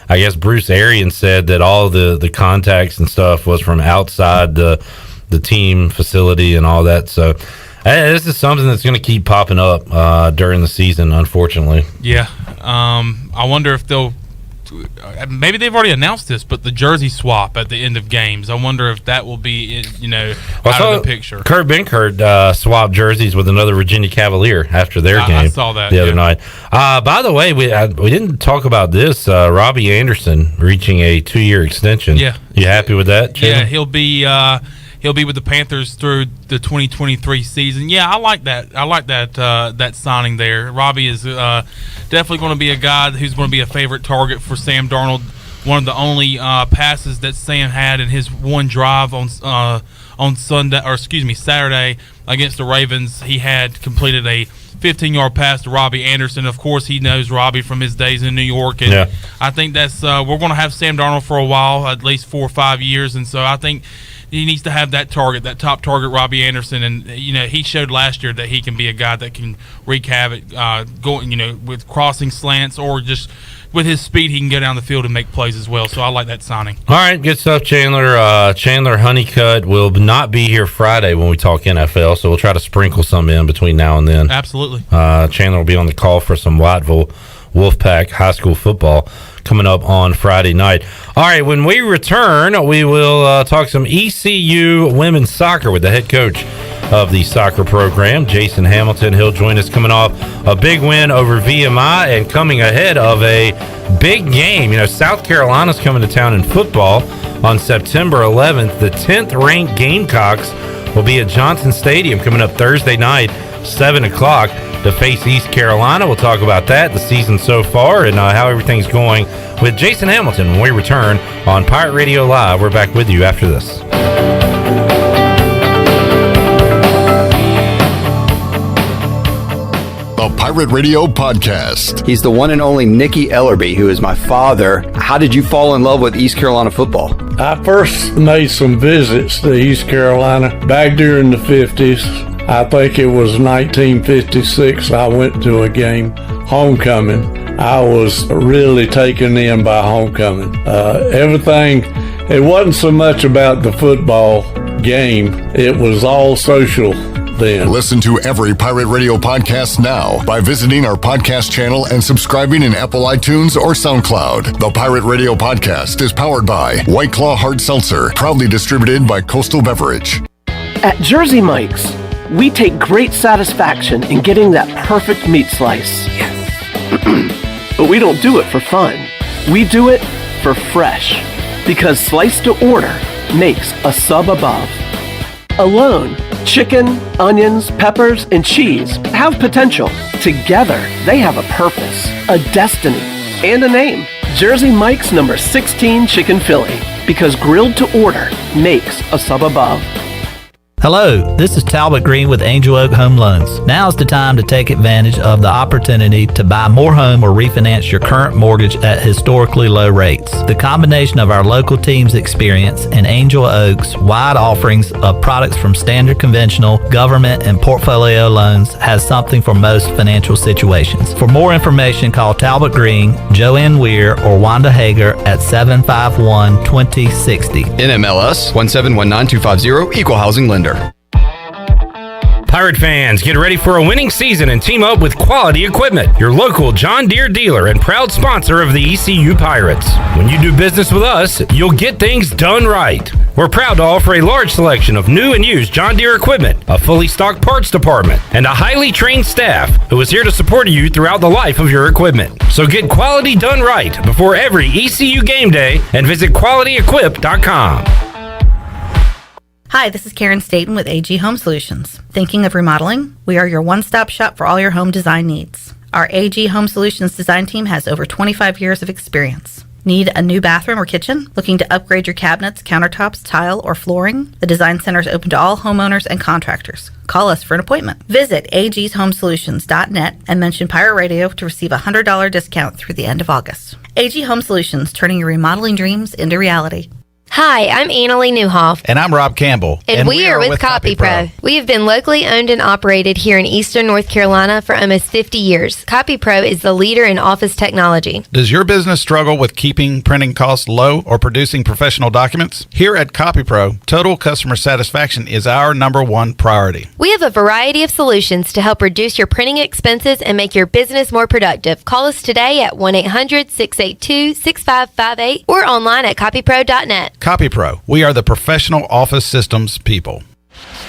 Speaker 2: guess Bruce Arians said that all the contacts and stuff was from outside the team facility and all that. So this is something that's going to keep popping up during the season, unfortunately.
Speaker 8: Yeah. I wonder if they'll maybe they've already announced this, but the jersey swap at the end of games, I wonder if that will be, out of the picture.
Speaker 2: Kurt Benkert swapped jerseys with another Virginia Cavalier after their game.
Speaker 8: I saw that
Speaker 2: the other night. By the way, we didn't talk about this. Robbie Anderson reaching a 2-year extension.
Speaker 8: Yeah.
Speaker 2: You happy with that, Jalen?
Speaker 8: Yeah, he'll be with the Panthers through the 2023 season. Yeah, I like that. I like that signing there. Robbie is definitely going to be a guy who's going to be a favorite target for Sam Darnold. One of the only passes that Sam had in his one drive on Saturday against the Ravens. He had completed a 15-yard pass to Robbie Anderson. Of course, he knows Robbie from his days in New York, and I think that's we're going to have Sam Darnold for a while, at least 4 or 5 years, and so I think he needs to have that target, that top target, Robbie Anderson, and he showed last year that he can be a guy that can wreak havoc, going with crossing slants or just with his speed, he can go down the field and make plays as well. So I like that signing.
Speaker 2: All right, good stuff, Chandler. Chandler Honeycutt will not be here Friday when we talk NFL, so we'll try to sprinkle some in between now and then.
Speaker 8: Absolutely.
Speaker 2: Chandler will be on the call for some Whiteville Wolfpack high school football coming up on Friday night. All right, when we return, we will talk some ECU women's soccer with the head coach of the soccer program, Jason Hamilton. He'll join us coming off a big win over VMI and coming ahead of a big game. South Carolina's coming to town in football on September 11th. The 10th ranked Gamecocks will be at Johnson Stadium coming up Thursday night, 7 o'clock, to face East Carolina. We'll talk about that, the season so far, and how everything's going with Jason Hamilton when we return on Pirate Radio Live. We're back with you after this.
Speaker 6: The Pirate Radio Podcast.
Speaker 16: He's the one and only Nicky Ellerby, who is my father. How did you fall in love with East Carolina football?
Speaker 9: I first made some visits to East Carolina back during the 50s. I think it was 1956 I went to a game, homecoming. I was really taken in by homecoming. Everything, it wasn't so much about the football game, it was all social then.
Speaker 6: Listen to every Pirate Radio podcast now by visiting our podcast channel and subscribing in Apple iTunes or SoundCloud. The Pirate Radio Podcast is powered by White Claw Hard Seltzer, proudly distributed by Coastal Beverage.
Speaker 10: At Jersey Mike's, we take great satisfaction in getting that perfect meat slice. Yes. But we don't do it for fun. We do it for fresh. Because sliced to order makes a sub above. Alone, chicken, onions, peppers, and cheese have potential. Together, they have a purpose, a destiny, and a name. Jersey Mike's number 16 Chicken Philly. Because grilled to order makes a sub above.
Speaker 11: Hello, this is Talbot Green with Angel Oak Home Loans. Now's the time to take advantage of the opportunity to buy more home or refinance your current mortgage at historically low rates. The combination of our local team's experience and Angel Oak's wide offerings of products from standard conventional, government, and portfolio loans has something for most financial situations. For more information, call Talbot Green, Joanne Weir, or Wanda Hager at 751-2060.
Speaker 16: NMLS 1719250, Equal Housing Lender.
Speaker 2: Pirate fans, get ready for a winning season and team up with Quality Equipment, your local John Deere dealer and proud sponsor of the ECU Pirates. When you do business with us, you'll get things done right. We're proud to offer a large selection of new and used John Deere equipment, a fully stocked parts department, and a highly trained staff who is here to support you throughout the life of your equipment. So get quality done right before every ECU game day and visit QualityEquip.com.
Speaker 13: Hi, this is Karen Staten with AG Home Solutions. Thinking of remodeling? We are your one-stop shop for all your home design needs. Our AG Home Solutions design team has over 25 years of experience. Need a new bathroom or kitchen? Looking to upgrade your cabinets, countertops, tile, or flooring? The Design Center is open to all homeowners and contractors. Call us for an appointment. Visit agshomesolutions.net and mention Pirate Radio to receive a $100 discount through the end of August. AG Home Solutions, turning your remodeling dreams into reality.
Speaker 23: Hi, I'm Annalie Newhoff.
Speaker 24: And I'm Rob Campbell.
Speaker 23: And we are with CopyPro. We have been locally owned and operated here in Eastern North Carolina for almost 50 years. CopyPro is the leader in office technology.
Speaker 24: Does your business struggle with keeping printing costs low or producing professional documents? Here at CopyPro, total customer satisfaction is our #1 priority.
Speaker 23: We have a variety of solutions to help reduce your printing expenses and make your business more productive. Call us today at 1-800-682-6558 or online at copypro.net.
Speaker 24: CopyPro, we are the professional office systems people.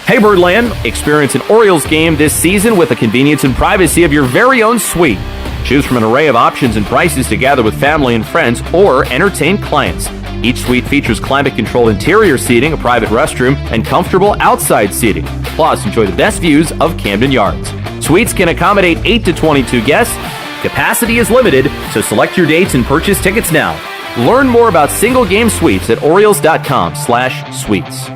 Speaker 25: Hey Birdland, experience an Orioles game this season with the convenience and privacy of your very own suite. Choose from an array of options and prices to gather with family and friends or entertain clients. Each suite features climate-controlled interior seating, a private restroom, and comfortable outside seating. Plus, enjoy the best views of Camden Yards. Suites can accommodate 8 to 22 guests. Capacity is limited, so select your dates and purchase tickets now. Learn more about single game suites at Orioles.com/suites.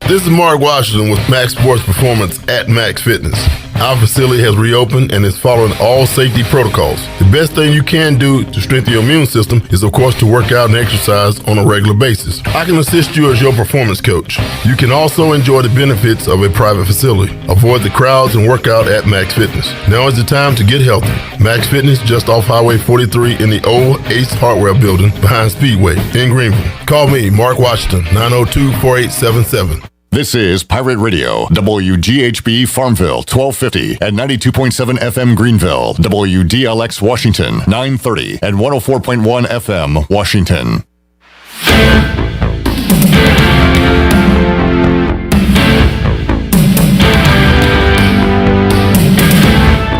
Speaker 26: This is Mark Washington with Max Sports Performance at Max Fitness. Our facility has reopened and is following all safety protocols. The best thing you can do to strengthen your immune system is, of course, to work out and exercise on a regular basis. I can assist you as your performance coach. You can also enjoy the benefits of a private facility. Avoid the crowds and work out at Max Fitness. Now is the time to get healthy. Max Fitness, just off Highway 43 in the old Ace Hardware Building behind Speedway in Greenville. Call me, Mark Washington, 902-4877.
Speaker 6: This is Pirate Radio, WGHB Farmville, 1250 and 92.7 FM Greenville, WDLX Washington, 930 and 104.1 FM Washington.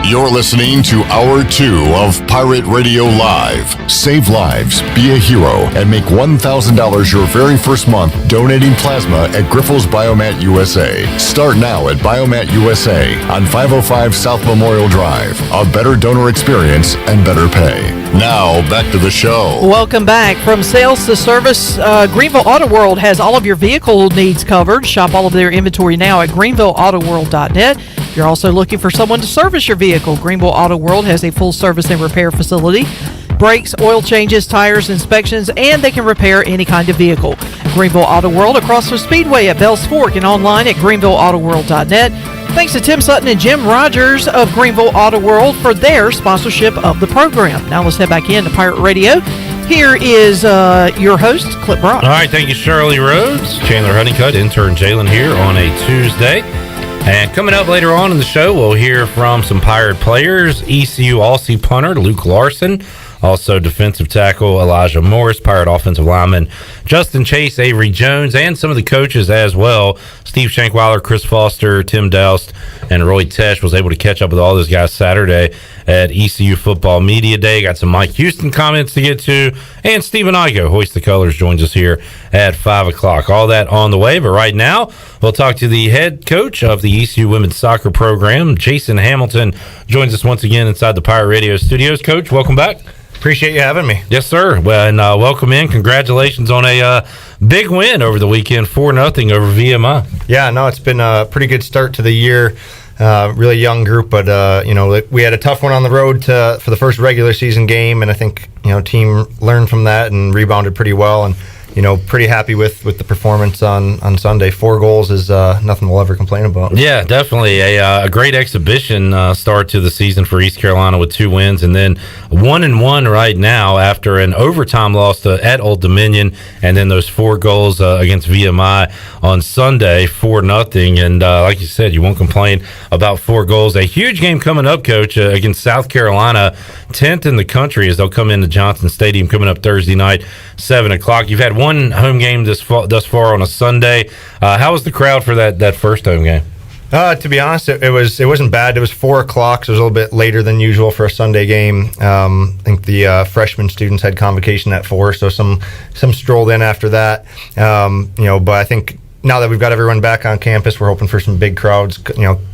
Speaker 6: You're listening to Hour 2 of Pirate Radio Live. Save lives, be a hero, and make $1,000 your very first month donating plasma at Grifols Biomat USA. Start now at Biomat USA on 505 South Memorial Drive. A better donor experience and better pay. Now, back to the show.
Speaker 4: Welcome back. From sales to service, Greenville Auto World has all of your vehicle needs covered. Shop all of their inventory now at greenvilleautoworld.net. If you're also looking for someone to service your vehicle, Greenville Auto World has a full service and repair facility. Brakes, oil changes, tires, inspections, and they can repair any kind of vehicle. Greenville Auto World across from Speedway at Bells Fork and online at greenvilleautoworld.net. Thanks to Tim Sutton and Jim Rogers of Greenville Auto World for their sponsorship of the program. Now let's head back into Pirate Radio. Here is your host, Clip Brock.
Speaker 2: All right, thank you, Shirley Rhodes. Chandler Honeycutt, intern Jalen here on a Tuesday. And coming up later on in the show, we'll hear from some Pirate players. ECU Aussie punter Luke Larson Also, defensive tackle Elijah Morris, Pirate offensive lineman Justin Chase, Avery Jones, and some of the coaches as well. Steve Shankweiler, Chris Foster, Tim Doust, and Roy Tesh was able to catch up with all those guys Saturday at ECU Football Media Day. Got some Mike Houston comments to get to, and Stephen Igoe, Hoist the Colors, joins us here at 5 o'clock. All that on the way, but right now we'll talk to the head coach of the ECU women's soccer program. Jason Hamilton joins us once again inside the Pirate Radio studios. Coach, welcome back.
Speaker 5: Appreciate you having me.
Speaker 2: Yes, sir. Well, and welcome in. Congratulations on a big win over the weekend, 4-0 over VMI.
Speaker 5: Yeah, no, it's been a pretty good start to the year. Really young group, but we had a tough one on the road for the first regular season game, and I think team learned from that and rebounded pretty well, and pretty happy with the performance on Sunday. 4 goals is nothing we'll ever complain about.
Speaker 2: Yeah, definitely a great exhibition start to the season for East Carolina with 2 wins, and then 1-1 right now after an overtime loss at Old Dominion, and then those 4 goals against VMI on Sunday, 4-0. And like you said, you won't complain about 4 goals. A huge game coming up, Coach, against South Carolina, 10th in the country, as they'll come into Johnson Stadium coming up Thursday night, 7 o'clock. You've had one home game thus far on a Sunday. How was the crowd for that first home game?
Speaker 5: To be honest, it wasn't bad. It was 4 o'clock, so it was a little bit later than usual for a Sunday game. I think the freshman students had convocation at 4, so some strolled in after that. But I think now that we've got everyone back on campus, we're hoping for some big crowds.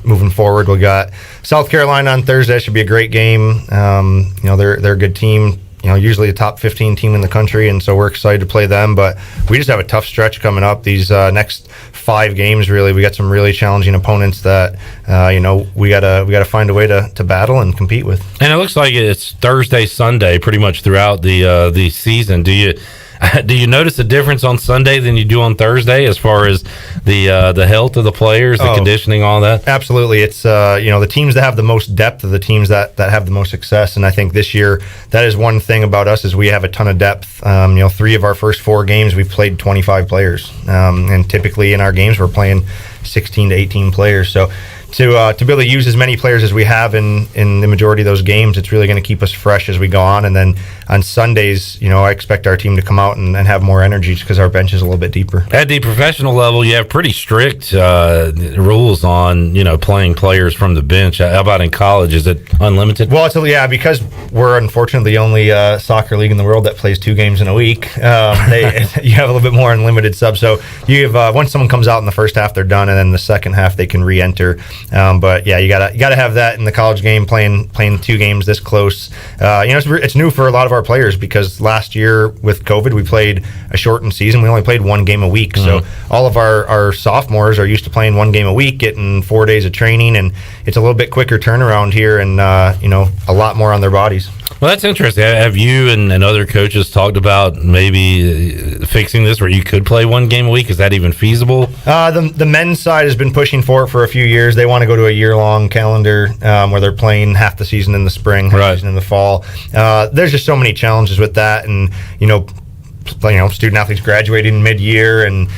Speaker 5: Moving forward, we got South Carolina on Thursday. Should be a great game. They're a good team. Usually a top 15 team in the country, and so we're excited to play them. But we just have a tough stretch coming up. These next 5 games, really, we got some really challenging opponents that we gotta find a way to battle and compete with.
Speaker 2: And it looks like it's Thursday, Sunday, pretty much throughout the season. Do you notice a difference on Sunday than you do on Thursday as far as the health of the players, the conditioning, all that?
Speaker 5: Absolutely. It's the teams that have the most depth are the teams that have the most success, and I think this year that is one thing about us is we have a ton of depth. 3 of our first 4 games we've played 25 players, and typically in our games we're playing 16 to 18 players. So to be able to use as many players as we have in the majority of those games, it's really going to keep us fresh as we go on. And then on Sundays, I expect our team to come out and have more energy just because our bench is a little bit deeper.
Speaker 2: At the professional level, you have pretty strict rules on playing players from the bench. How about in college? Is it unlimited?
Speaker 5: Well, because we're unfortunately the only soccer league in the world that plays 2 games in a week. You have a little bit more unlimited subs. So you have once someone comes out in the first half, they're done, and then the second half they can re-enter. But yeah, you gotta have that in the college game. Playing 2 games this close, it's new for a lot of our players because last year with COVID we played a shortened season. We only played 1 game a week, so all of our sophomores are used to playing 1 game a week, getting 4 days of training, and it's a little bit quicker turnaround here, and a lot more on their bodies.
Speaker 2: Well, that's interesting. Have you and other coaches talked about maybe fixing this where you could play 1 game a week? Is that even feasible?
Speaker 5: The men's side has been pushing for it for a few years. They want to go to a year-long calendar where they're playing half the season in the spring, half the season in the fall. There's just so many challenges with that, and student athletes graduating mid-year and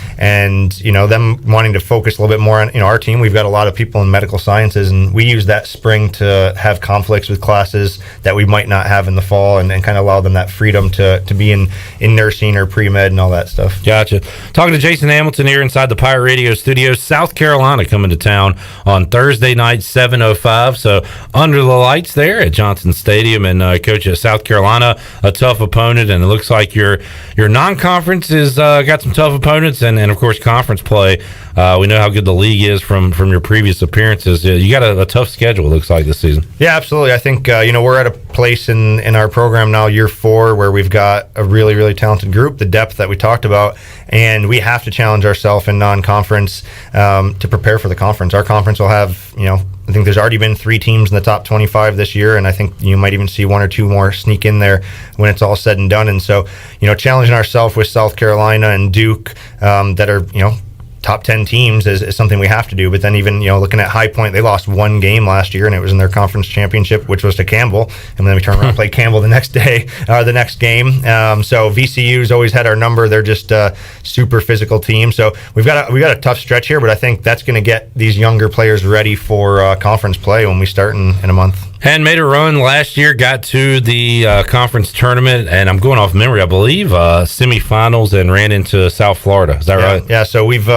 Speaker 5: them wanting to focus a little bit more on our team. We've got a lot of people in medical sciences, and we use that spring to have conflicts with classes that we might not have in the fall, and kind of allow them that freedom to be in nursing or pre-med and all that stuff.
Speaker 2: Gotcha. Talking to Jason Hamilton here inside the Pirate Radio studios. South Carolina coming to town on Thursday night, 7:05. So under the lights there at Johnson Stadium, and coach at South Carolina, a tough opponent, and it looks like your non-conference is got some tough opponents, and of course conference play. We know how good the league is from your previous appearances. You got a tough schedule, it looks like, this season.
Speaker 5: Yeah, absolutely. I think we're at a place in our program now, year 4, where we've got a really, really talented group, the depth that we talked about, and we have to challenge ourselves in non-conference to prepare for the conference. Our conference will have, I think there's already been 3 teams in the top 25 this year, and I think you might even see 1 or 2 more sneak in there when it's all said and done. And so, challenging ourselves with South Carolina and Duke that are, top 10 teams is something we have to do. But then even, looking at High Point, they lost 1 game last year, and it was in their conference championship, which was to Campbell. And then we turn around and play Campbell the next day, or the next game. So VCU's always had our number. They're just a super physical team. So we got a tough stretch here, but I think that's going to get these younger players ready for conference play when we start in a month.
Speaker 2: And made a run last year, got to the conference tournament, and I'm going off memory, I believe, semifinals, and ran into South Florida. Is that right?
Speaker 5: Yeah, so we've 2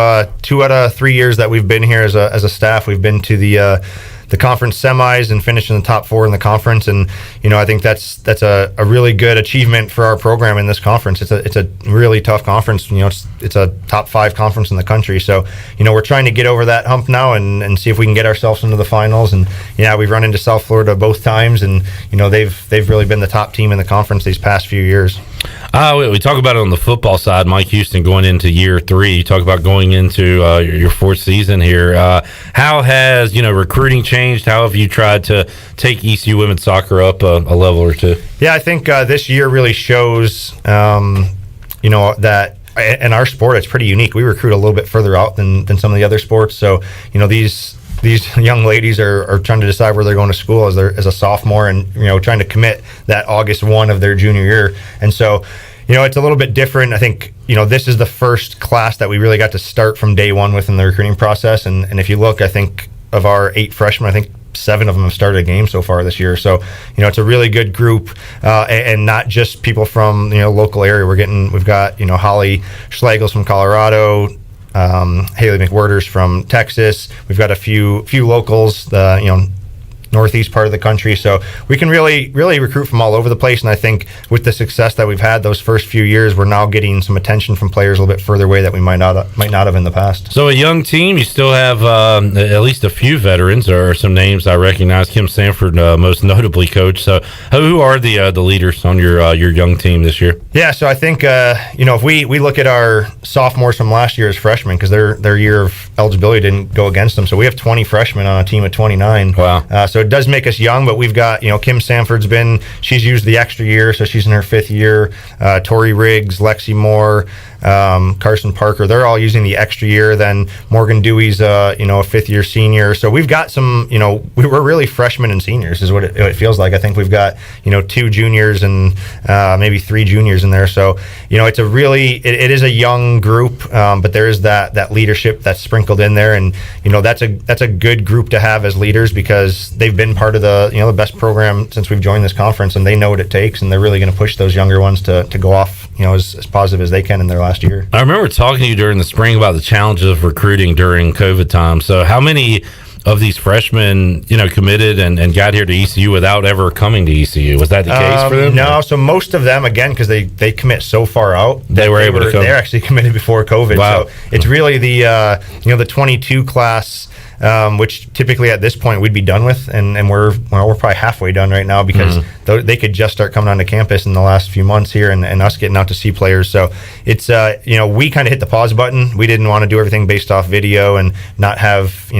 Speaker 5: out of 3 years that we've been here as a staff, we've been to the conference semis and finished in the top 4 in the conference. And I think that's a really good achievement for our program in this conference. It's a really tough conference. It's a top 5 conference in the country. So we're trying to get over that hump now and see if we can get ourselves into the finals. And we've run into South Florida both times, and they've really been the top team in the conference these past few years.
Speaker 2: We talk about it on the football side. Mike Houston going into year 3. You talk about going into your 4th season here. How has recruiting changed? How have you tried to take ECU women's soccer up a level or two? Yeah,
Speaker 5: I think this year really shows that in our sport it's pretty unique. We recruit a little bit further out than some of the other sports. So these young ladies are trying to decide where they're going to school as a sophomore, and trying to commit that August 1 of their junior year. And so it's a little bit different. I think this is the first class that we really got to start from day one within the recruiting process. And if you look, I think of our 8 freshmen, I think 7 of them have started a game so far this year. So it's a really good group, and not just people from local area. We've got Holly Schlegels from Colorado, Haley McWhirters from Texas. We've got a few locals, northeast part of the country. So we can really recruit from all over the place. And I think with the success that we've had those first few years, we're now getting some attention from players a little bit further away that we might not have in the past.
Speaker 2: So a young team, you still have at least a few veterans, or some names I recognize. Kim Sanford, most notably, coach. So who are the leaders on your young team this year?
Speaker 5: Yeah, so I think if we look at our sophomores from last year as freshmen, because their year of eligibility didn't go against them, so we have 20 freshmen on a team of 29.
Speaker 2: Wow.
Speaker 5: So it does make us young, but we've got Kim Sanford's she's used the extra year, so she's in her 5th year. Tori Riggs, Lexi Moore, Carson Parker, they're all using the extra year. Then Morgan Dewey's a 5th year senior. So we've got some, we're really freshmen and seniors is what it feels like. I think we've got 2 juniors and maybe 3 juniors in there. So it's it is a young group, but there is that leadership that's sprinkled in there, and that's a good group to have as leaders, because they've been part of the best program since we've joined this conference, and they know what it takes, and they're really going to push those younger ones to go off as positive as they can in their last year.
Speaker 2: I remember talking to you during the spring about the challenges of recruiting during COVID time. So how many of these freshmen, committed and got here to ECU without ever coming to ECU? Was that the case for them?
Speaker 5: No, so most of them, again, because they commit so far out,
Speaker 2: they were able to come.
Speaker 5: They're actually committed before COVID.
Speaker 2: Wow.
Speaker 5: So it's really the 22 class, which typically at this point we'd be done with, and we're probably halfway done right now, because they could just start coming onto campus in the last few months here, and us getting out to see players. So it's we kind of hit the pause button. We didn't want to do everything based off video and not have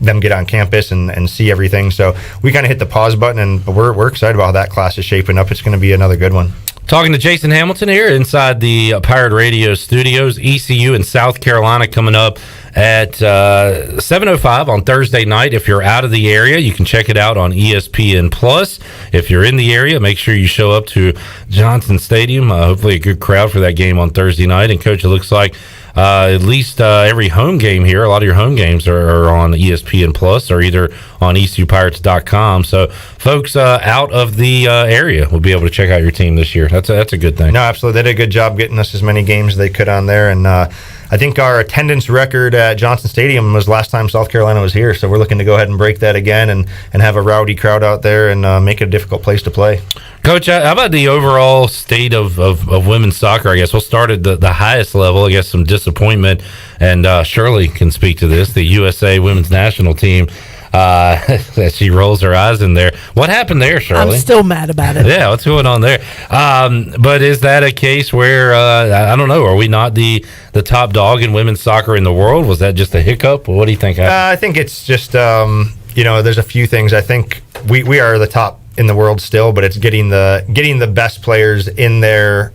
Speaker 5: them get on campus and see everything. So we kind of hit the pause button, but we're excited about how that class is shaping up. It's going to be another good one.
Speaker 2: Talking to Jason Hamilton here inside the Pirate Radio studios. ECU in South Carolina coming up at 7:05 on Thursday night. If you're out of the area, you can check it out on ESPN Plus. If you're in the area, make sure you show up to Johnson Stadium. Hopefully a good crowd for that game on Thursday night. And Coach, it looks like at least every home game here, a lot of your home games are on ESPN Plus or either on ECUPirates.com. So folks out of the area will be able to check out your team this year. That's a good thing.
Speaker 5: No, absolutely. They did a good job getting us as many games as they could on there. And I think our attendance record at Johnson Stadium was last time South Carolina was here. So we're looking to go ahead and break that again and have a rowdy crowd out there and make it a difficult place to play.
Speaker 2: Coach, how about the overall state of women's soccer? I guess we'll start at the highest level. I guess some disappointment, and Shirley can speak to this, the USA women's national team. As she rolls her eyes in there. What happened there, Shirley?
Speaker 4: I'm still mad about it.
Speaker 2: Yeah, what's going on there? But is that a case where, I don't know, are we not the top dog in women's soccer in the world? Was that just a hiccup? What do you think happened?
Speaker 5: I think it's just, there's a few things. I think we are the top in the world still, but it's getting the best players in there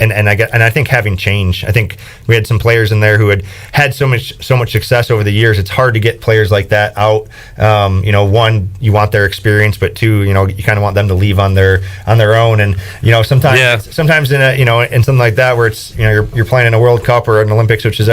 Speaker 5: I think having change. I think we had some players in there who had so much success over the years. It's hard to get players like that out. One, you want their experience, but two, you kind of want them to leave on their own. And sometimes in in something like that where it's you're playing in a World Cup or an Olympics, which is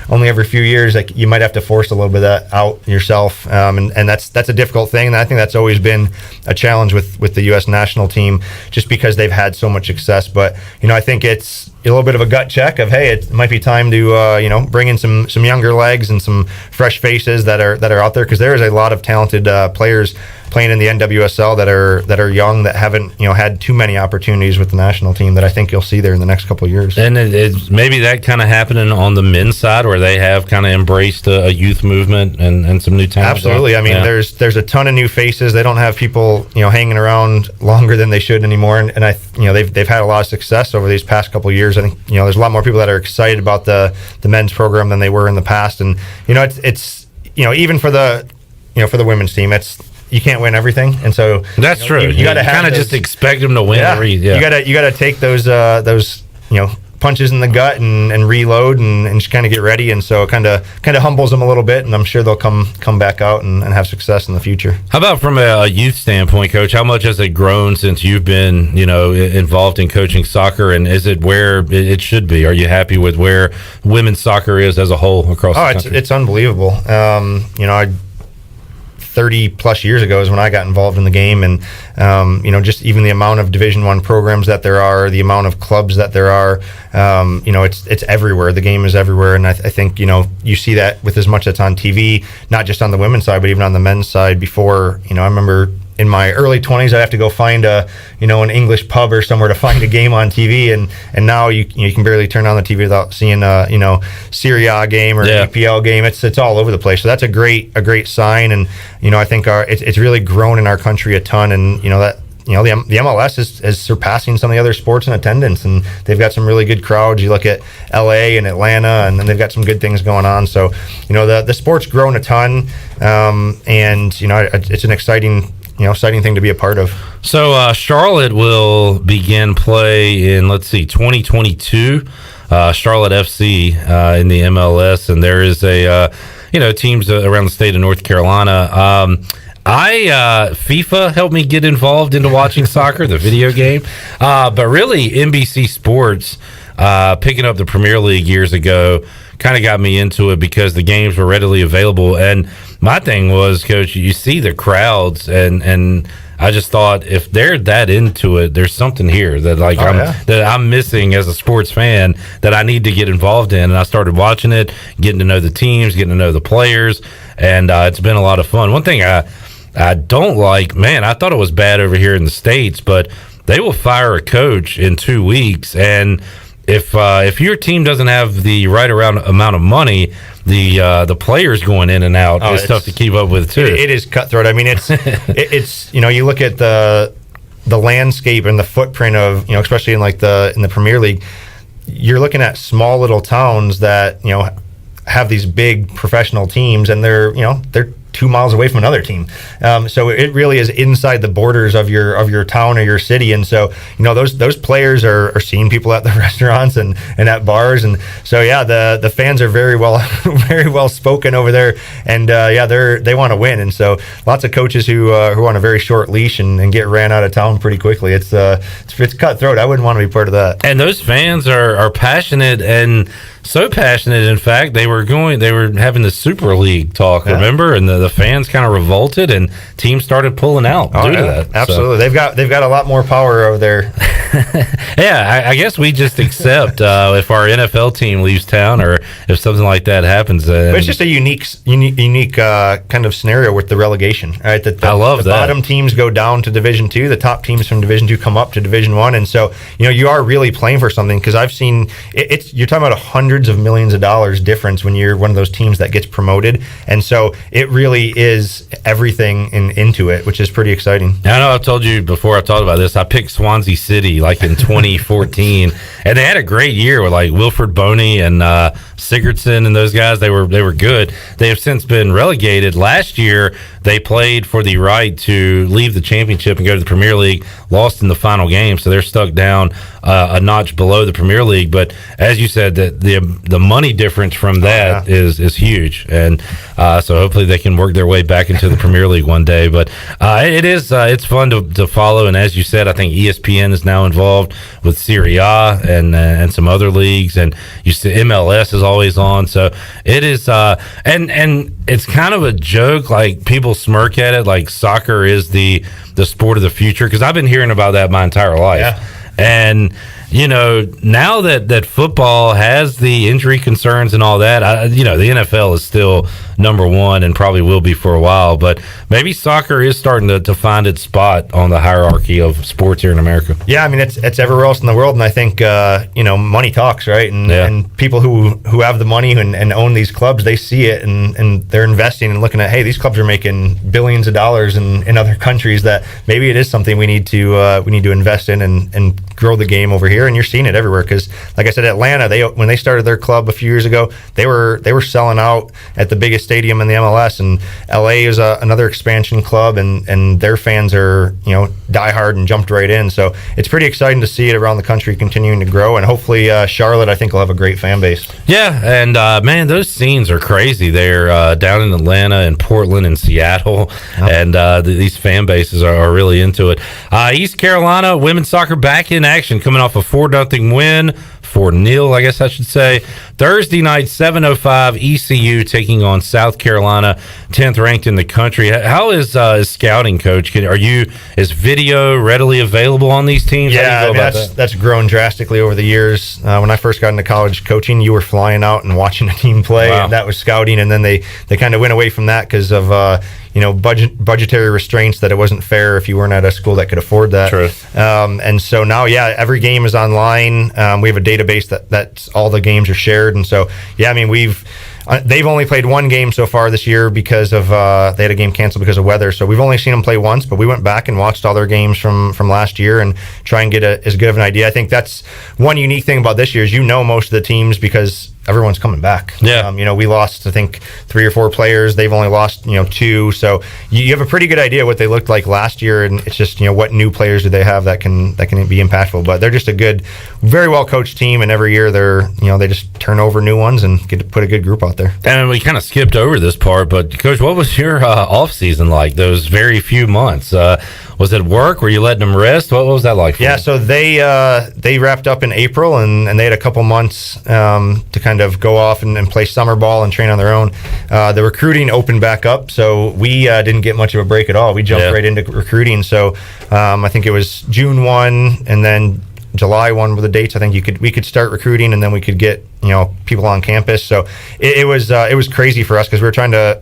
Speaker 5: only every few years, like you might have to force a little bit of that out yourself. And that's a difficult thing. And I think that's always been a challenge with the U.S. national team, just because they've had so much success. But I think it's a little bit of a gut check of, hey, it might be time to bring in some younger legs and some fresh faces that are out there, because there is a lot of talented players playing in the NWSL that are young, that haven't had too many opportunities with the national team, that I think you'll see there in the next couple of years.
Speaker 2: And it's maybe that kind of happening on the men's side, where they have kind of embraced a youth movement and some new talent.
Speaker 5: Absolutely. I mean, there's a ton of new faces. They don't have people hanging around longer than they should anymore, and they've had a lot of success over these past couple of years. I think there's a lot more people that are excited about the men's program than they were in the past, and it's even for the women's team, you can't win everything, and so
Speaker 2: that's true. You got to kind of just expect them to win.
Speaker 5: You got to take those punches in the gut and reload and just kind of get ready, and so it kind of humbles them a little bit, and I'm sure they'll come back out and have success in the future.
Speaker 2: How about from a youth standpoint, Coach? How much has it grown since you've been involved in coaching soccer, and is it where it should be? Are you happy with where women's soccer is as a whole across the country?
Speaker 5: It's unbelievable. 30 plus years ago is when I got involved in the game, and just even the amount of Division I programs that there are, the amount of clubs that there are, it's everywhere. The game is everywhere, and I think you see that with as much that's on TV, not just on the women's side, but even on the men's side. Before, I remember in my early 20s, I'd have to go find an English pub or somewhere to find a game on TV, and now you can barely turn on the TV without seeing a Serie A game or an EPL game. It's all over the place. So that's a great sign, and I think it's really grown in our country a ton, and the MLS is surpassing some of the other sports in attendance, and they've got some really good crowds. You look at LA and Atlanta, and then they've got some good things going on. So the sport's grown a ton, and it's an exciting thing to be a part of.
Speaker 2: So Charlotte will begin play in 2022. Charlotte FC in the MLS, and there is teams around the state of North Carolina. FIFA helped me get involved into watching soccer, the video game, but really NBC Sports picking up the Premier League years ago kind of got me into it because the games were readily available. And my thing was, Coach, you see the crowds, and I just thought, if they're that into it, there's something here that I'm missing as a sports fan that I need to get involved in. And I started watching it, getting to know the teams, getting to know the players, and it's been a lot of fun. One thing I don't like, I thought it was bad over here in the States, but they will fire a coach in 2 weeks, and if your team doesn't have the right amount of money, the players going in and out is tough to keep up with too.
Speaker 5: It is cutthroat. I mean, it's you look at the landscape and the footprint of especially in the Premier League, you're looking at small little towns that have these big professional teams, and they're 2 miles away from another team. So it really is inside the borders of your town or your city. And so, those players are seeing people at the restaurants and at bars. And so, the fans are very well spoken over there. And they want to win. And so lots of coaches who are on a very short leash and get ran out of town pretty quickly. It's cutthroat. I wouldn't want to be part of that.
Speaker 2: And those fans are passionate, and so passionate, in fact, they were having the Super League talk, remember? And the fans kind of revolted, and teams started pulling out due to that.
Speaker 5: Absolutely. So they've got a lot more power over there.
Speaker 2: I guess we just accept if our NFL team leaves town, or if something like that happens.
Speaker 5: But it's just a unique kind of scenario with the relegation, right?
Speaker 2: I love
Speaker 5: the
Speaker 2: that.
Speaker 5: Bottom teams go down to Division II. The top teams from Division II come up to Division I, and so you are really playing for something, because I've seen you're talking about hundreds of millions of dollars difference when you're one of those teams that gets promoted, and so it really is everything into it, which is pretty exciting.
Speaker 2: I know I've told you before, I've talked about this. I picked Swansea City in 2014, and they had a great year with Wilfred Boney and Sigurdsson and those guys. They were good. They have since been relegated. Last year they played for the right to leave the championship and go to the Premier League, lost in the final game, so they're stuck down a notch below the Premier League. But as you said, the money difference from that is huge, and so hopefully they can work their way back into the Premier League one day. But it's fun to follow, and as you said, I think ESPN is now involved with Serie A and some other leagues, and you see MLS is always on. So it is, and it's kind of a joke. Like, people smirk at it, like soccer is the sport of the future, because I've been hearing about that my entire life. And now that football has the injury concerns and all that, the NFL is still number one and probably will be for a while. But maybe soccer is starting to find its spot on the hierarchy of sports here in America.
Speaker 5: Yeah, I mean, it's everywhere else in the world, and I think money talks, right? And people who have the money and own these clubs, they see it, and they're investing and looking at, hey, these clubs are making billions of dollars in other countries, that maybe it is something we need to invest in and grow the game over here. And you're seeing it everywhere, because, like I said, Atlanta, when they started their club a few years ago, they were selling out at the biggest stadium in the MLS, and LA is another expansion club, and their fans are diehard and jumped right in. So it's pretty exciting to see it around the country continuing to grow, and hopefully Charlotte, I think, will have a great fan base.
Speaker 2: Yeah, and man, those scenes are crazy there down in Atlanta and Portland and Seattle, and these fan bases are really into it. East Carolina women's soccer back in action, coming off a 4-0 win. 4-0, I guess I should say. Thursday night, 7:05, ECU taking on South Carolina, 10th ranked in the country. How is scouting, Coach? Is video readily available on these teams?
Speaker 5: Yeah, that's grown drastically over the years. When I first got into college coaching, you were flying out and watching a team play, and that was scouting. And then they kind of went away from that because of budgetary restraints, that it wasn't fair if you weren't at a school that could afford that.
Speaker 2: True.
Speaker 5: And so now, every game is online. We have a database that's all the games are shared, and so I mean, they've only played one game so far this year because of they had a game canceled because of weather. So we've only seen them play once, but we went back and watched all their games from last year and try and get as good of an idea. I think that's one unique thing about this year is most of the teams because everyone's coming back.
Speaker 2: Yeah.
Speaker 5: We lost, I think, 3 or 4 players. They've only lost 2. So you have a pretty good idea what they looked like last year, and it's just what new players do they have that can be impactful. But they're just a good, very well coached team, and every year they just turn over new ones and get to put a good group out there.
Speaker 2: And we kind of skipped over this part, but Coach, what was your off season like? Those very few months. Was it work? Were you letting them rest? What was that like for you?
Speaker 5: So they wrapped up in April, and they had a couple months to kind of go off and play summer ball and train on their own. The recruiting opened back up, so we didn't get much of a break at all. We jumped right into recruiting. So I think it was June 1 and then July 1 were the dates. I think we could start recruiting, and then we could get people on campus. So it was crazy for us because we were trying to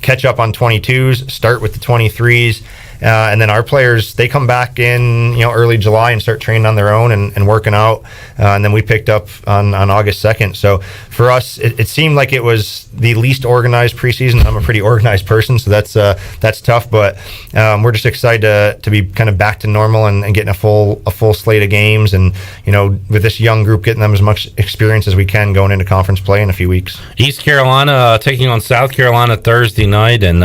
Speaker 5: catch up on 22s, start with the 23s. And then our players, they come back in early July and start training on their own and working out. And then we picked up on August 2nd. So for us, it seemed like it was the least organized preseason. I'm a pretty organized person, so that's tough. But we're just excited to be kind of back to normal and getting a full slate of games. And with this young group, getting them as much experience as we can going into conference play in a few weeks.
Speaker 2: East Carolina taking on South Carolina Thursday night, and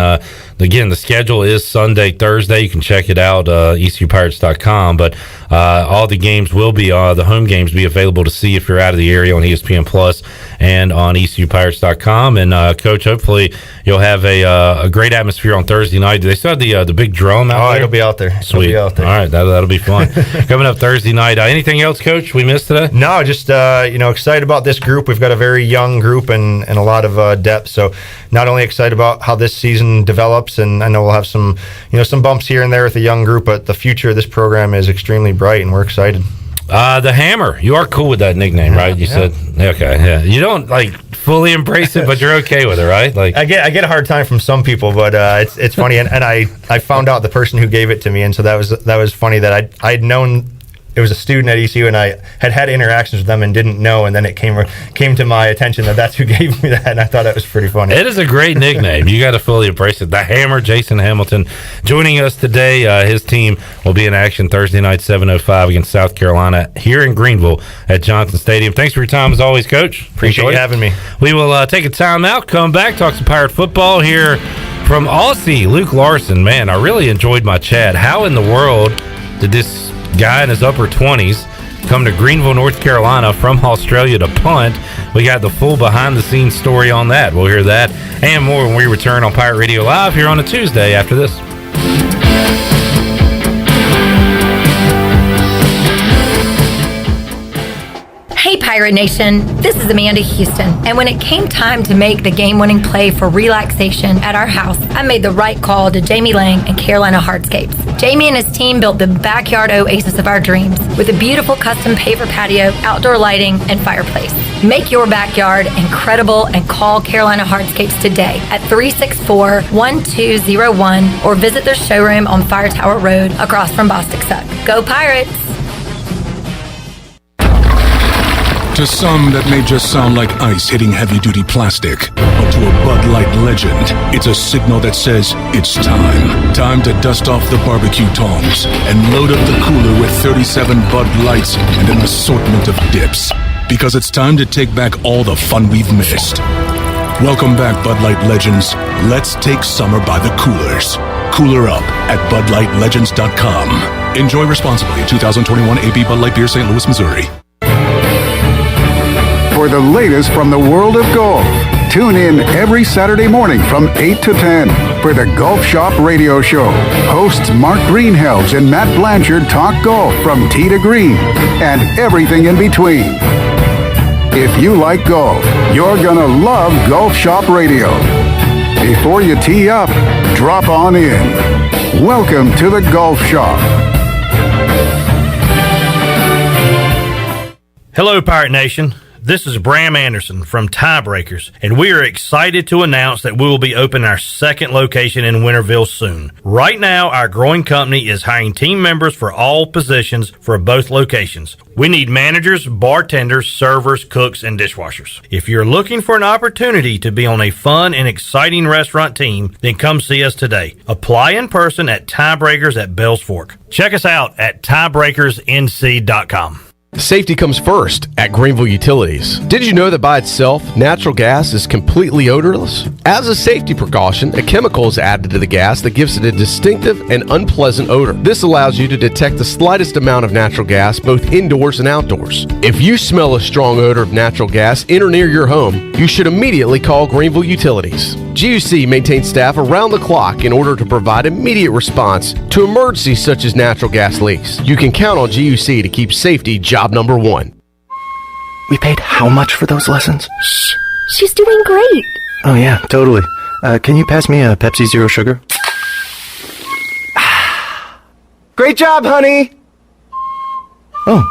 Speaker 2: again, the schedule is Sunday, Thursday. You can check it out, ECUPirates.com. But all the games will be, the home games, be available to see if you're out of the area on ESPN Plus and on ECUPirates.com. And Coach, hopefully you'll have a great atmosphere on Thursday night. Do they still have the big drum out there?
Speaker 5: It'll be out there.
Speaker 2: Sweet.
Speaker 5: It'll be out there.
Speaker 2: All right, that'll be fun. Coming up Thursday night. Anything else, Coach, we missed today?
Speaker 5: No, just excited about this group. We've got a very young group and a lot of depth. So not only excited about how this season develops, and I know we'll have some bumps here and there with the young group, but the future of this program is extremely bright, and we're excited.
Speaker 2: The Hammer. You are cool with that nickname, right? You said, okay, yeah. You don't fully embrace it, but you're okay with it, right?
Speaker 5: I get a hard time from some people, but it's funny, and I found out the person who gave it to me, and so that was funny that I'd known. It was a student at ECU, and I had interactions with them and didn't know, and then it came to my attention that's who gave me that, and I thought that was pretty funny.
Speaker 2: It is a great nickname. You got to fully embrace it. The Hammer, Jason Hamilton, joining us today. His team will be in action Thursday night, 7:05 against South Carolina here in Greenville at Johnson Stadium. Thanks for your time as always, Coach.
Speaker 5: Appreciate you having me.
Speaker 2: We will take a timeout, come back, talk some Pirate football here from Aussie, Luke Larson. Man, I really enjoyed my chat. How in the world did this guy in his upper 20s come to Greenville, North Carolina from Australia to punt. We got the full behind-the-scenes story on that. We'll hear that and more when we return on Pirate Radio Live here on a Tuesday after this.
Speaker 12: Hey Pirate Nation, this is Amanda Houston, and when it came time to make the game-winning play for relaxation at our house, I made the right call to Jamie Lang and Carolina Hardscapes. Jamie and his team built the backyard oasis of our dreams with a beautiful custom paver patio, outdoor lighting, and fireplace. Make your backyard incredible and call Carolina Hardscapes today at 364-1201 or visit their showroom on Fire Tower Road across from Bostic Suck. Go Pirates!
Speaker 14: To some, that may just sound like ice hitting heavy-duty plastic. But to a Bud Light legend, it's a signal that says it's time. Time to dust off the barbecue tongs and load up the cooler with 37 Bud Lights and an assortment of dips. Because it's time to take back all the fun we've missed. Welcome back, Bud Light legends. Let's take summer by the coolers. Cooler up at BudLightLegends.com. Enjoy responsibly. 2021 AB Bud Light Beer, St. Louis, Missouri.
Speaker 15: For the latest from the world of golf, tune in every Saturday morning from 8 to 10 for the Golf Shop Radio Show. Hosts Mark Greenhelves and Matt Blanchard talk golf from tee to green and everything in between. If you like golf, you're gonna love Golf Shop Radio. Before you tee up, drop on in. Welcome to the Golf Shop.
Speaker 2: Hello, Pirate Nation. This is Bram Anderson from Tiebreakers, and we are excited to announce that we will be opening our second location in Winterville soon. Right now, our growing company is hiring team members for all positions for both locations. We need managers, bartenders, servers, cooks, and dishwashers. If you're looking for an opportunity to be on a fun and exciting restaurant team, then come see us today. Apply in person at Tiebreakers at Bells Fork. Check us out at tiebreakersnc.com.
Speaker 20: Safety comes first at Greenville Utilities. Did you know that by itself, natural gas is completely odorless? As a safety precaution, a chemical is added to the gas that gives it a distinctive and unpleasant odor. This allows you to detect the slightest amount of natural gas both indoors and outdoors. If you smell a strong odor of natural gas in or near your home, you should immediately call Greenville Utilities. GUC maintains staff around the clock in order to provide immediate response to emergencies such as natural gas leaks. You can count on GUC to keep safety job number one.
Speaker 17: We paid how much for those lessons?
Speaker 18: Shh, she's doing great.
Speaker 17: Oh yeah, totally. Can you pass me a Pepsi Zero Sugar? Great job, honey! Oh,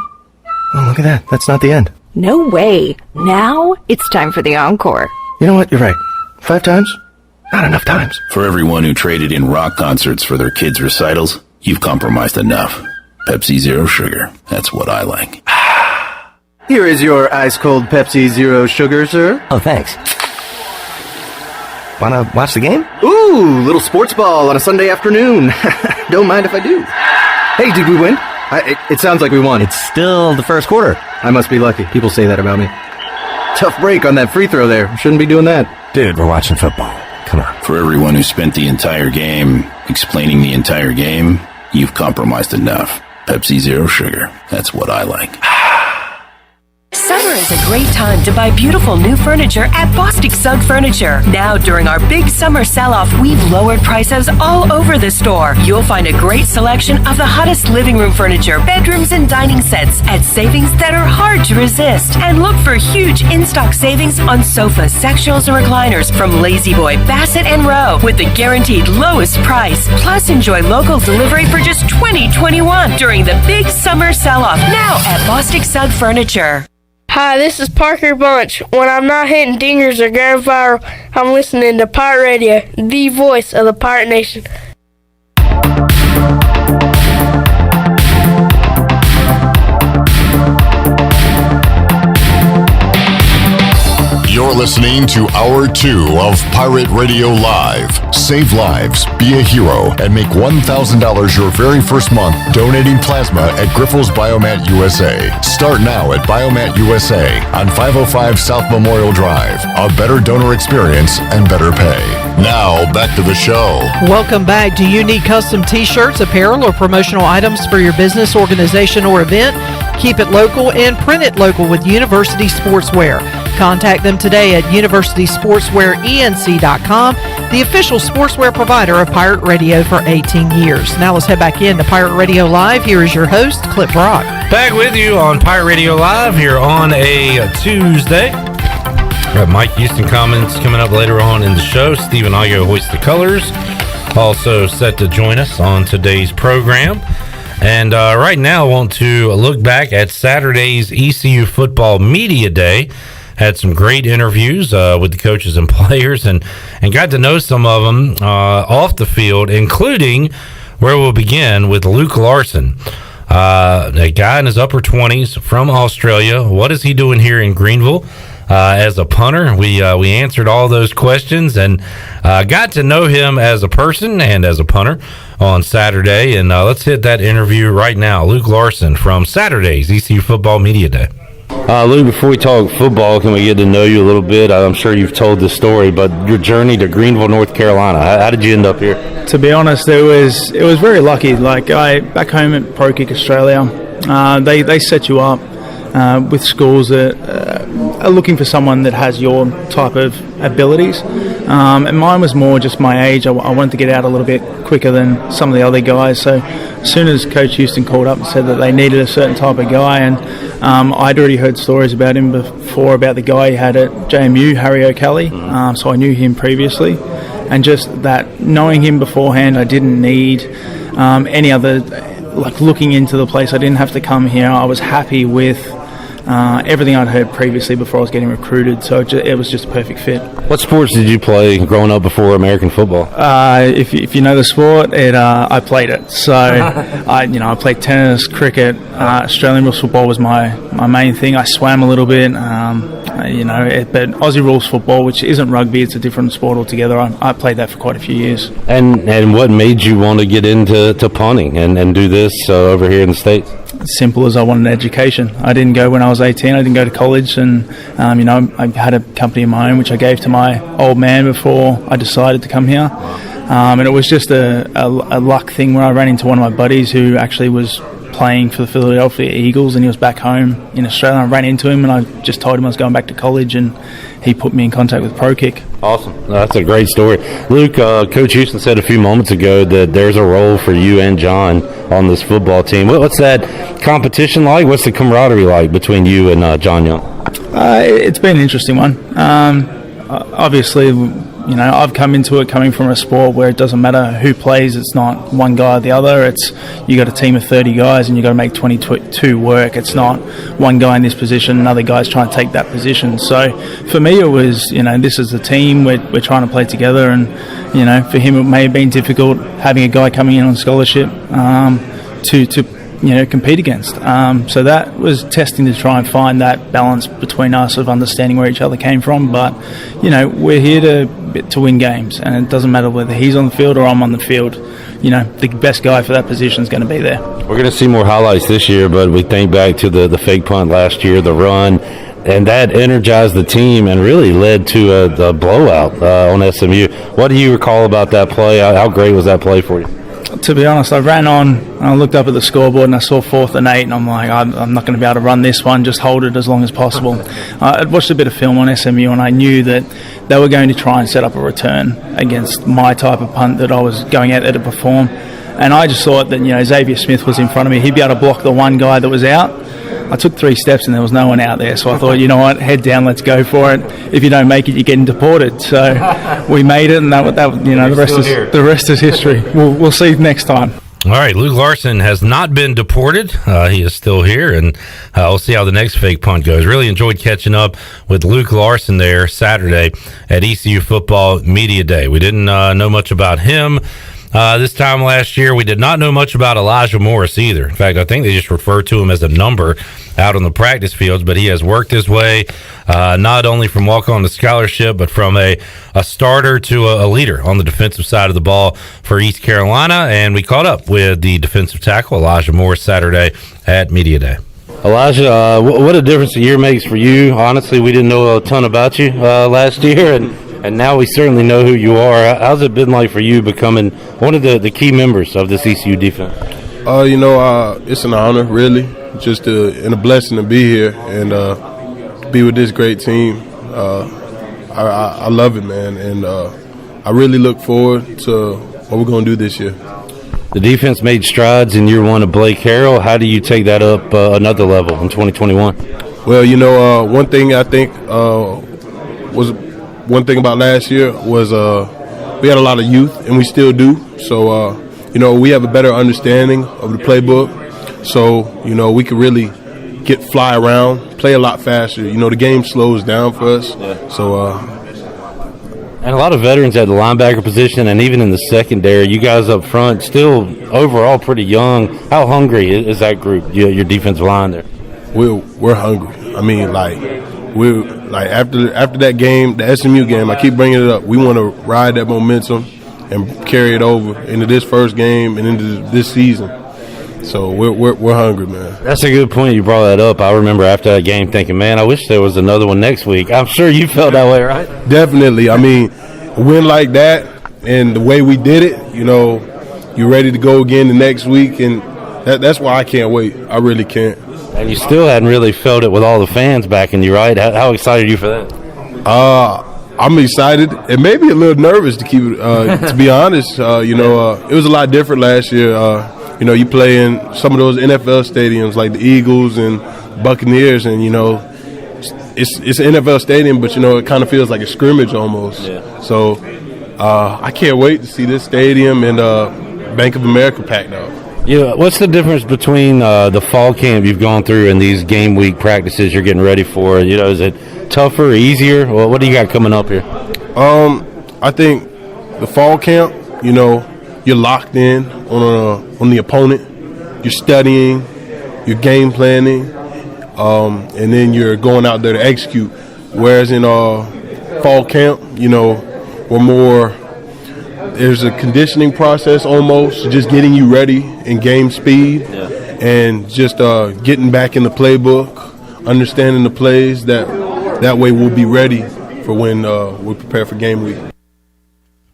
Speaker 17: look at that. That's not the end.
Speaker 18: No way. Now it's time for the encore.
Speaker 17: You know what? You're right. 5 times? Not enough times.
Speaker 19: For everyone who traded in rock concerts for their kids' recitals, you've compromised enough. Pepsi Zero Sugar. That's what I like.
Speaker 17: Here is your ice-cold Pepsi Zero Sugar, sir. Oh, thanks. Wanna watch the game? Ooh, little sports ball on a Sunday afternoon. Don't mind if I do. Hey, did we win? It sounds like we won. It's still the first quarter. I must be lucky. People say that about me. Tough break on that free throw there. Shouldn't be doing that. Dude, we're watching football. Come on.
Speaker 19: For everyone who spent the entire game explaining the entire game, you've compromised enough. Pepsi Zero Sugar. That's what I like.
Speaker 27: Summer is a great time to buy beautiful new furniture at Bostic Sugg Furniture. Now, during our big summer sell-off, we've lowered prices all over the store. You'll find a great selection of the hottest living room furniture, bedrooms, and dining sets at savings that are hard to resist. And look for huge in-stock savings on sofas, sectionals, and recliners from Lazy Boy, Bassett, and Rowe with the guaranteed lowest price. Plus, enjoy local delivery for just $20.21 during the big summer sell-off now at Bostic Sugg Furniture.
Speaker 28: Hi, this is Parker Bunch. When I'm not hitting dingers or going viral, I'm listening to Pirate Radio, the voice of the Pirate Nation.
Speaker 6: You're listening to Hour 2 of Pirate Radio Live. Save lives, be a hero, and make $1,000 your very first month donating plasma at Grifols Biomat USA. Start now at Biomat USA on 505 South Memorial Drive. A better donor experience and better pay. Now, back to the show.
Speaker 4: Welcome back. Do you need custom t-shirts, apparel, or promotional items for your business, organization, or event? Keep it local and print it local with University Sportswear. Contact them today at universitysportswearenc.com, the official sportswear provider of Pirate Radio for 18 years. Now let's head back into Pirate Radio Live. Here is your host, Clip Brock.
Speaker 2: Back with you on Pirate Radio Live here on a Tuesday. Got Mike Houston comments coming up later on in the show. Stephen Igoe hoists the colors. Also set to join us on today's program. And right now I want to look back at Saturday's ECU Football Media Day. Had some great interviews with the coaches and players and got to know some of them off the field, including where we'll begin with Luke Larson, a guy in his upper 20s from Australia. What is he doing here in Greenville as a punter? We answered all those questions and got to know him as a person and as a punter on Saturday. And let's hit that interview right now. Luke Larson from Saturday's ECU Football Media Day.
Speaker 1: Luke, before we talk football, can we get to know you a little bit? I'm sure you've told this story, but your journey to Greenville, North Carolina, how did you end up here?
Speaker 3: To be honest, it was very lucky. Like back home at Pro Kick Australia, they set you up with schools that are looking for someone that has your type of abilities. And mine was more just my age. I wanted to get out a little bit quicker than some of the other guys. So as soon as Coach Houston called up and said that they needed a certain type of guy, and I'd already heard stories about him before, about the guy he had at JMU, Harry O'Kelly. So I knew him previously. And just that, knowing him beforehand, I didn't need any other, like looking into the place. I didn't have to come here. I was happy with everything I'd heard previously before I was getting recruited, so it was just a perfect fit.
Speaker 1: What sports did you play growing up before American football?
Speaker 3: If you know the sport, I played it. So I played tennis, cricket, Australian rules football was my main thing. I swam a little bit, but Aussie rules football, which isn't rugby, it's a different sport altogether. I played that for quite a few years.
Speaker 1: And what made you want to get into punting and do this over here in the States?
Speaker 3: Simple as I wanted an education. I didn't go when I was 18. I didn't go to college, and I had a company of my own which I gave to my old man before I decided to come here. And it was just a luck thing where I ran into one of my buddies who actually was playing for the Philadelphia Eagles, and he was back home in Australia. I ran into him and I just told him I was going back to college, and he put me in contact with Pro Kick.
Speaker 1: Awesome. That's a great story. Luke, Coach Houston said a few moments ago that there's a role for you and John on this football team. What's that competition like? What's the camaraderie like between you and John Young?
Speaker 3: It's been an interesting one. Obviously, I've come into it coming from a sport where it doesn't matter who plays. It's not one guy or the other. It's you got a team of 30 guys and you got to make 22 work. It's not one guy in this position, another guy's trying to take that position. So for me, it was, this is a team. We're trying to play together, and for him it may have been difficult having a guy coming in on scholarship to compete against. So that was testing to try and find that balance between us of understanding where each other came from. But, we're here to win games, and it doesn't matter whether he's on the field or I'm on the field. The best guy for that position is going to be there.
Speaker 1: We're going to see more highlights this year, but we think back to the fake punt last year, the run, and that energized the team and really led to the blowout on SMU. What do you recall about that play? How great was that play for you?
Speaker 3: To be honest, I ran on and I looked up at the scoreboard and I saw 4th and 8, and I'm like, I'm not going to be able to run this one, just hold it as long as possible. I'd watched a bit of film on SMU and I knew that they were going to try and set up a return against my type of punt that I was going out there to perform. And I just thought that, Xavier Smith was in front of me. He'd be able to block the one guy that was out. I took 3 steps and there was no one out there, so I thought, you know what, head down, let's go for it. If you don't make it, you're getting deported. So we made it, and the rest is history. We'll see next time.
Speaker 2: All right, Luke Larson has not been deported. He is still here, and we'll see how the next fake punt goes. Really enjoyed catching up with Luke Larson there Saturday at ECU Football Media Day. We didn't know much about him. This time last year, we did not know much about Elijah Morris either. In fact, I think they just refer to him as a number out on the practice fields, but he has worked his way not only from walk-on to scholarship, but from a starter to a leader on the defensive side of the ball for East Carolina. And we caught up with the defensive tackle, Elijah Morris, Saturday at Media Day.
Speaker 1: Elijah, what a difference a year makes for you. Honestly, we didn't know a ton about you last year, and now we certainly know who you are. How's it been like for you becoming one of the key members of this ECU defense?
Speaker 7: It's an honor, really, and a blessing to be here and be with this great team. I love it, man, and I really look forward to what we're going to do this year.
Speaker 1: The defense made strides in year one of Blake Harrell. How do you take that up another level in 2021?
Speaker 7: Well, one thing I think was one thing about last year was we had a lot of youth, and we still do. So, we have a better understanding of the playbook. So, we could really fly around, play a lot faster. The game slows down for us.
Speaker 1: Yeah.
Speaker 7: So,
Speaker 1: and a lot of veterans at the linebacker position and even in the secondary. You guys up front, still overall pretty young. How hungry is that group, your defensive line there?
Speaker 7: We're hungry. I mean, after that game, the SMU game, I keep bringing it up. We want to ride that momentum and carry it over into this first game and into this season. So we're hungry, man.
Speaker 1: That's a good point. You brought that up. I remember after that game thinking, man, I wish there was another one next week. I'm sure you felt that way, right?
Speaker 7: Definitely. I mean, a win like that and the way we did it, you're ready to go again the next week, and that's why I can't wait. I really can't.
Speaker 1: And you still hadn't really felt it with all the fans backing you, right? How excited are you for that?
Speaker 7: I'm excited and maybe a little nervous to keep it, to be honest. It was a lot different last year. You play in some of those NFL stadiums like the Eagles and Buccaneers, and it's an NFL stadium, but it kind of feels like a scrimmage almost.
Speaker 1: Yeah.
Speaker 7: So I can't wait to see this stadium and Bank of America packed out.
Speaker 1: Yeah, what's the difference between the fall camp you've gone through and these game week practices you're getting ready for? Is it tougher, easier? Well, what do you got coming up here?
Speaker 7: I think the fall camp, you're locked in on the opponent. You're studying, you're game planning, and then you're going out there to execute. Whereas in fall camp, we're more. There's a conditioning process almost, just getting you ready in game speed, and just getting back in the playbook, understanding the plays. That way we'll be ready for when we prepare for game week.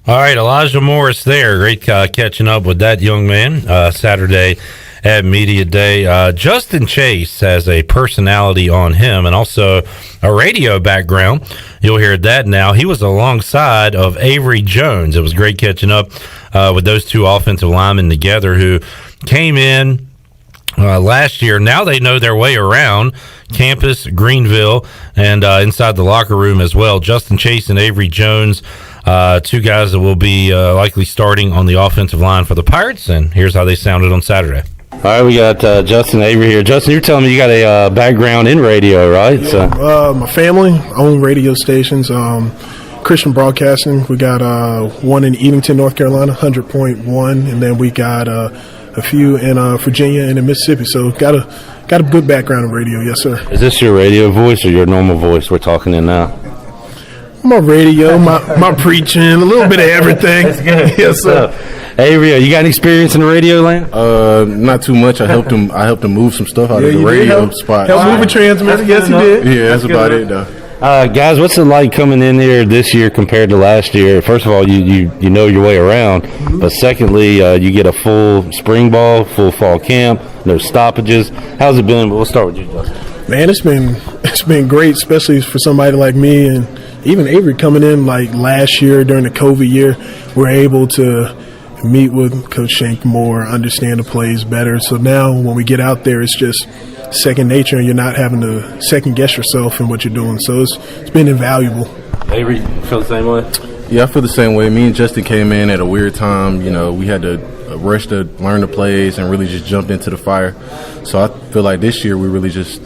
Speaker 2: All right, Elijah Morris there. Great catching up with that young man Saturday at Media Day. Justin Chase has a personality on him and also a radio background. You'll hear that now. He was alongside of Avery Jones. It was great catching up with those two offensive linemen together who came in last year. Now they know their way around campus, Greenville, and inside the locker room as well. Justin Chase and Avery Jones, two guys that will be likely starting on the offensive line for the Pirates, and here's how they sounded on Saturday.
Speaker 1: All right, we got Justin Avery here. Justin, you're telling me you got a background in radio, right?
Speaker 8: So, my family own radio stations, Christian Broadcasting. We got one in Edenton, North Carolina, 100.1, and then we got a few in Virginia and in Mississippi. So got a good background in radio, yes, sir.
Speaker 1: Is this your radio voice or your normal voice we're talking in now?
Speaker 8: My radio, my preaching, a little bit of everything.
Speaker 1: That's good.
Speaker 8: Yes, sir.
Speaker 1: Avery, you got any experience in the radio land?
Speaker 9: Not too much. I helped him move some stuff out of the radio spot.
Speaker 8: Help move a transmitter. Yes, he did.
Speaker 9: Yeah, that's about it, though.
Speaker 1: Guys, what's it like coming in there this year compared to last year? First of all, you know your way around, but secondly, you get a full spring ball, full fall camp, no stoppages. How's it been? We'll start with you, Justin.
Speaker 8: Man, it's been great, especially for somebody like me and even Avery coming in like last year during the COVID year. We're able to meet with Coach Shank more, understand the plays better. So now when we get out there, it's just second nature, and you're not having to second guess yourself in what you're doing. So it's been invaluable.
Speaker 1: Avery, you feel the same way?
Speaker 9: Yeah, I feel the same way. Me and Justin came in at a weird time. We had to rush to learn the plays and really just jumped into the fire. So I feel like this year we really just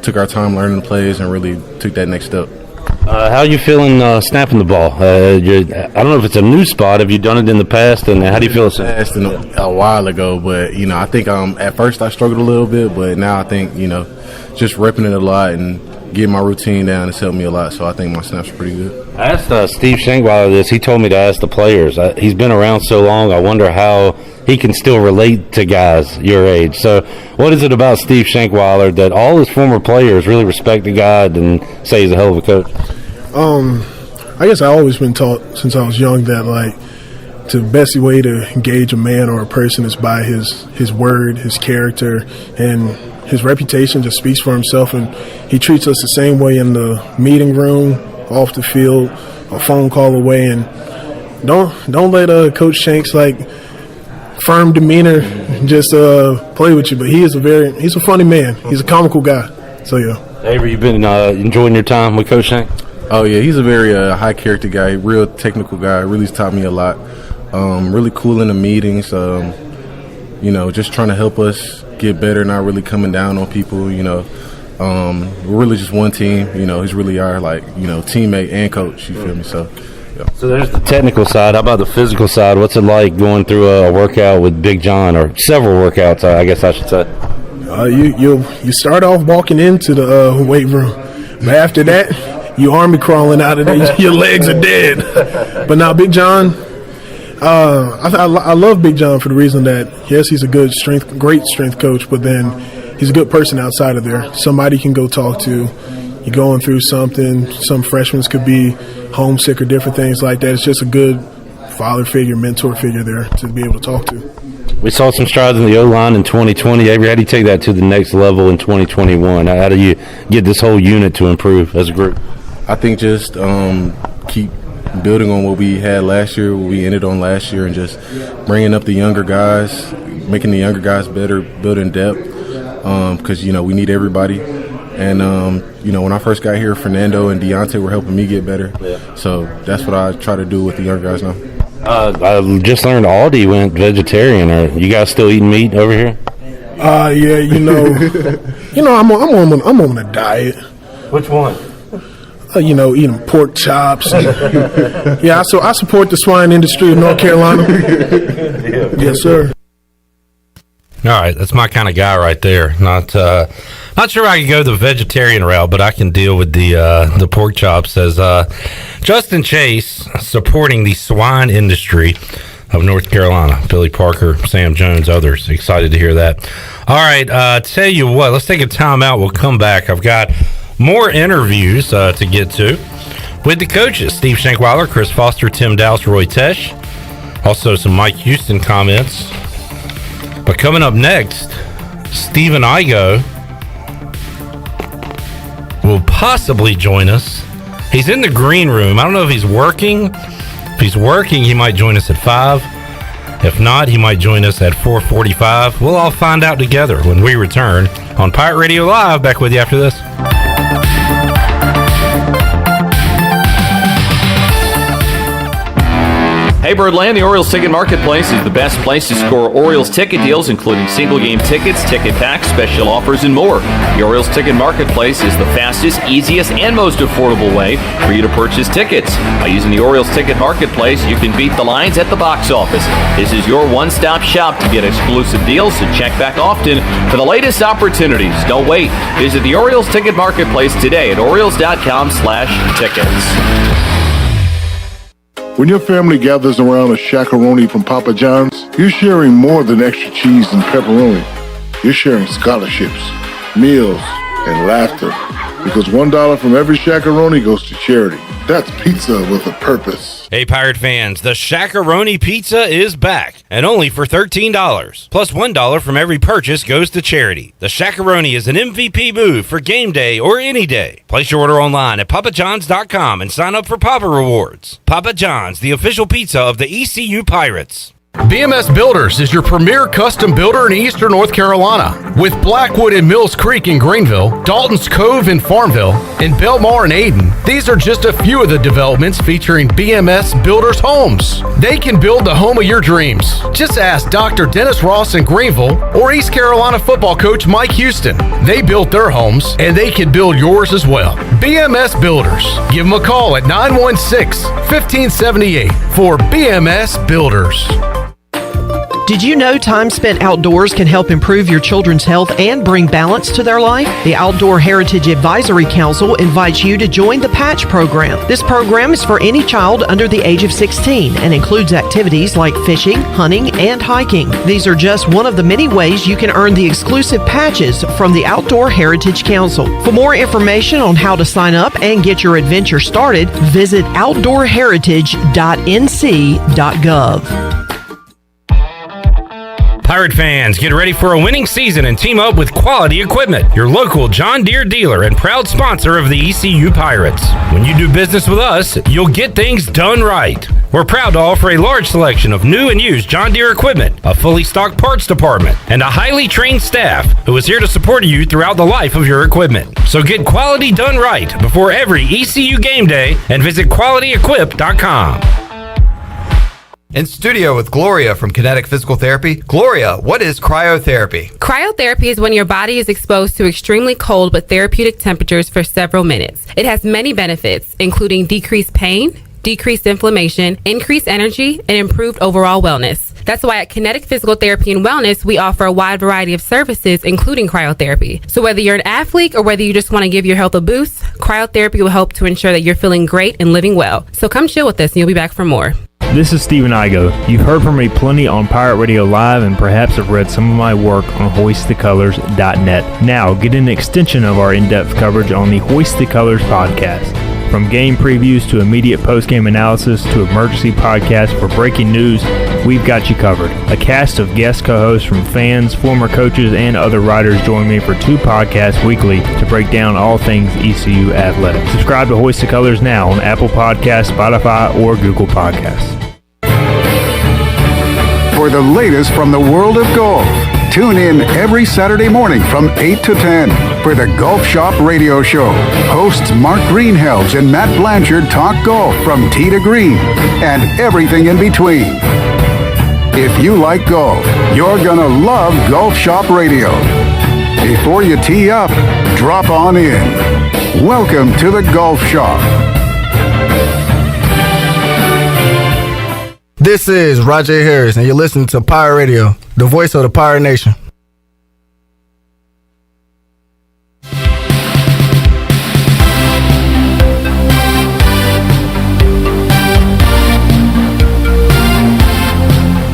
Speaker 9: took our time learning the plays and really took that next step.
Speaker 1: How are you feeling snapping the ball? I don't know if it's a new spot. Have you done it in the past, and how do you feel?
Speaker 9: A while ago, but I think at first I struggled a little bit, but now I think just repping it a lot and getting my routine down has helped me a lot. So I think my snaps are pretty good.
Speaker 1: I asked Steve Shankweiler this. He told me to ask the players. He's been around so long. I wonder how he can still relate to guys your age. So what is it about Steve Shankweiler that all his former players really respect the guy and say he's a hell of a coach?
Speaker 8: I guess I've always been taught since I was young that the best way to gauge a man or a person is by his word, his character, and his reputation just speaks for himself. And he treats us the same way in the meeting room, off the field, a phone call away. And don't let Coach Shanks firm demeanor just play with you. But he's a funny man. He's a comical guy. So yeah.
Speaker 1: Avery, you been enjoying your time with Coach Shanks?
Speaker 9: Oh yeah, he's a very high character guy, real technical guy. Really taught me a lot. Really cool in the meetings. Just trying to help us get better, not really coming down on people. We're really just one team. He's really our teammate and coach. You feel me? So. Yeah.
Speaker 1: So there's the technical side. How about the physical side? What's it like going through a workout with Big John, or several workouts, I guess I should say?
Speaker 8: You start off walking into the weight room, but after that, you army crawling out of there. Your legs are dead. But now Big John, I love Big John for the reason that yes, he's a great strength coach, but then he's a good person outside of there. Somebody you can go talk to. You're going through something. Some freshmen could be homesick or different things like that. It's just a good father figure, mentor figure there to be able to talk to.
Speaker 1: We saw some strides in the O-line in 2020. Avery, how do you take that to the next level in 2021? How do you get this whole unit to improve as a group?
Speaker 9: I think just keep building on what we had last year, what we ended on last year, and just bringing up the younger guys, making the younger guys better, building depth, because, we need everybody. And, when I first got here, Fernando and Deontay were helping me get better. Yeah. So that's what I try to do with the young guys now.
Speaker 1: I just learned Aldi went vegetarian. Are you guys still eating meat over here?
Speaker 8: Yeah, I'm on a diet.
Speaker 1: Which one?
Speaker 8: Eating pork chops. Yeah, so I support the swine industry of North Carolina. Yes, sir.
Speaker 2: All right, that's my kind of guy right there. Not sure I can go the vegetarian route, but I can deal with the pork chops. As Justin Chase supporting the swine industry of North Carolina. Billy Parker, Sam Jones, others. Excited to hear that. All right, tell you what, let's take a timeout. We'll come back. I've got more interviews to get to with the coaches. Steve Shankweiler, Chris Foster, Tim Dowse, Roy Tesh. Also some Mike Houston comments. But coming up next, Stephen Igoe will possibly join us. He's in the green room. I don't know if he's working. If he's working, he might join us at 5. If not, he might join us at 4:45. We'll all find out together when we return on Pirate Radio Live. Back with you after this.
Speaker 25: Hey Birdland, the Orioles Ticket Marketplace is the best place to score Orioles ticket deals, including single game tickets, ticket packs, special offers, and more. The Orioles Ticket Marketplace is the fastest, easiest, and most affordable way for you to purchase tickets. By using the Orioles Ticket Marketplace, you can beat the lines at the box office. This is your one-stop shop to get exclusive deals, so check back often for the latest opportunities. Don't wait. Visit the Orioles Ticket Marketplace today at Orioles.com/tickets.
Speaker 10: When your family gathers around a shakaroni from Papa John's, you're sharing more than extra cheese and pepperoni. You're sharing scholarships, meals, and laughter. Because $1 from every shakaroni goes to charity. That's pizza with a purpose.
Speaker 2: Hey, Pirate fans, the Shakaroni Pizza is back, and only for $13. Plus $1 from every purchase goes to charity. The Shakaroni is an MVP move for game day or any day. Place your order online at papajohns.com and sign up for Papa Rewards. Papa John's, the official pizza of the ECU Pirates.
Speaker 20: BMS Builders is your premier custom builder in eastern North Carolina. With Blackwood and Mills Creek in Greenville, Dalton's Cove in Farmville, and Belmar and Ayden, these are just a few of the developments featuring BMS Builders homes. They can build the home of your dreams. Just ask Dr. Dennis Ross in Greenville or East Carolina football coach Mike Houston. They built their homes, and they can build yours as well. BMS Builders. Give them a call at 916-1578 for BMS Builders.
Speaker 4: Did you know time spent outdoors can help improve your children's health and bring balance to their life? The Outdoor Heritage Advisory Council invites you to join the Patch program. This program is for any child under the age of 16 and includes activities like fishing, hunting, and hiking. These are just one of the many ways you can earn the exclusive patches from the Outdoor Heritage Council. For more information on how to sign up and get your adventure started, visit outdoorheritage.nc.gov.
Speaker 2: Pirate fans, get ready for a winning season and team up with Quality Equipment, your local John Deere dealer and proud sponsor of the ECU Pirates. When you do business with us, you'll get things done right. We're proud to offer a large selection of new and used John Deere equipment, a fully stocked parts department, and a highly trained staff who is here to support you throughout the life of your equipment. So get quality done right before every ECU game day and visit QualityEquip.com.
Speaker 11: In studio with Gloria from Kinetic Physical Therapy. Gloria, what is cryotherapy?
Speaker 13: Cryotherapy is when your body is exposed to extremely cold but therapeutic temperatures for several minutes. It has many benefits, including decreased pain, decreased inflammation, increased energy, and improved overall wellness. That's why at Kinetic Physical Therapy and Wellness, we offer a wide variety of services, including cryotherapy. So whether you're an athlete or whether you just want to give your health a boost, cryotherapy will help to ensure that you're feeling great and living well. So come chill with us and you'll be back for more.
Speaker 16: This is Stephen Igoe. You've heard from me plenty on Pirate Radio Live and perhaps have read some of my work on HoistTheColors.net. Now, get an extension of our in-depth coverage on the Hoist the Colors podcast. From game previews to immediate post-game analysis to emergency podcasts for breaking news, we've got you covered. A cast of guest co-hosts from fans, former coaches, and other writers join me for 2 podcasts weekly to break down all things ECU athletics. Subscribe to Hoist the Colors now on Apple Podcasts, Spotify, or Google Podcasts.
Speaker 15: For the latest from the world of golf, tune in every Saturday morning from 8 to 10 for the Golf Shop Radio Show. Hosts Mark Greenhelves and Matt Blanchard talk golf from tee to green and everything in between. If you like golf, you're gonna love Golf Shop Radio. Before you tee up, drop on in. Welcome to the Golf Shop.
Speaker 21: This is Roger Harris, and you're listening to Pirate Radio, the voice of the Pirate Nation.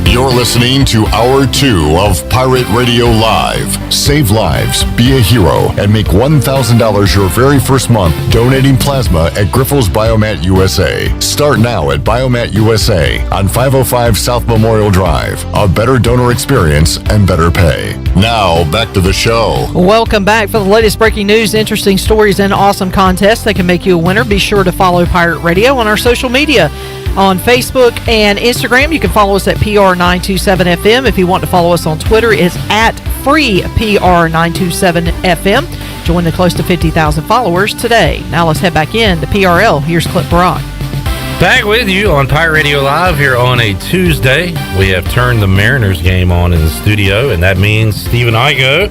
Speaker 6: You're listening to Hour 2 of Pirate Radio Live. Save lives, be a hero, and make $1,000 your very first month donating plasma at Grifols Biomat USA. Start now at Biomat USA on 505 South Memorial Drive. A better donor experience and better pay. Now, back to the show.
Speaker 4: Welcome back. For the latest breaking news, interesting stories, and awesome contests that can make you a winner, be sure to follow Pirate Radio on our social media. On Facebook and Instagram, you can follow us at PR927FM. If you want to follow us on Twitter, it's at FreePR927FM. Join the close to 50,000 followers today. Now let's head back in to PRL. Here's Clip Brock.
Speaker 2: Back with you on Pirate Radio Live here on a Tuesday. We have turned the Mariners game on in the studio, and that means Stephen Igoe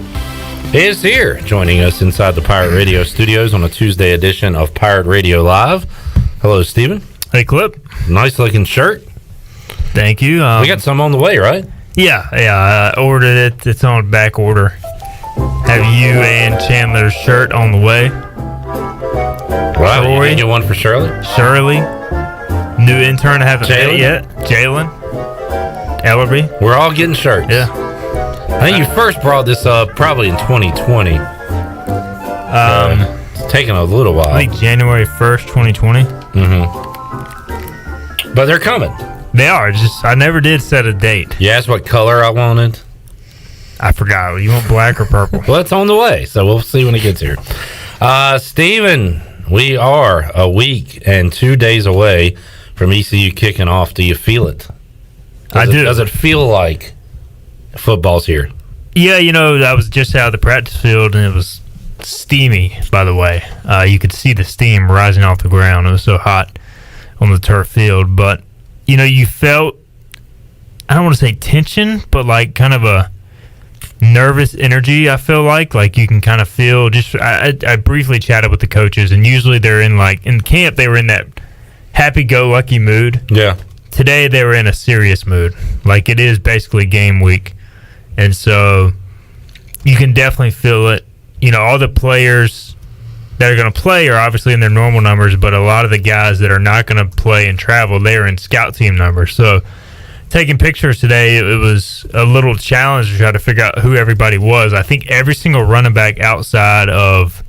Speaker 2: is here joining us inside the Pirate Radio studios on a Tuesday edition of Pirate Radio Live. Hello, Stephen.
Speaker 22: Hey, Clip.
Speaker 2: Nice looking shirt.
Speaker 22: Thank you.
Speaker 2: We got some on the way, right?
Speaker 22: Yeah. I ordered it. It's on back order. Have you and Chandler's shirt on the way?
Speaker 2: Wow, you didn't get one for Shirley?
Speaker 22: Shirley. New intern I haven't met yet. Jalen. Ellerby.
Speaker 2: We're all getting shirts.
Speaker 22: Yeah.
Speaker 2: I think you first brought this up probably in 2020. It's taken a little while.
Speaker 22: I think January 1st, 2020.
Speaker 2: Mm-hmm. But they're coming.
Speaker 22: They are. Just I never did set a date.
Speaker 2: You asked what color I wanted?
Speaker 22: I forgot. You want black or purple?
Speaker 2: Well, it's on the way, so we'll see when it gets here. Steven, we are a week and 2 days away from ECU kicking off. Do you feel it?
Speaker 22: I do.
Speaker 2: Does it feel like football's here?
Speaker 22: Yeah, I was just out of the practice field, and it was steamy, by the way. You could see the steam rising off the ground. It was so hot on the turf field. But, you felt, I don't want to say tension, but like kind of a nervous energy, I feel like you can kind of feel I briefly chatted with the coaches, and usually they're in camp, they were in that happy-go-lucky mood.
Speaker 2: Yeah.
Speaker 22: today they were in a serious mood. Like, it is basically game week. And so you can definitely feel it. You know, all the players that are going to play are obviously in their normal numbers, but a lot of the guys that are not going to play and travel, they are in scout team numbers. So taking pictures today, it was a little challenge to try to figure out who everybody was. I think every single running back outside of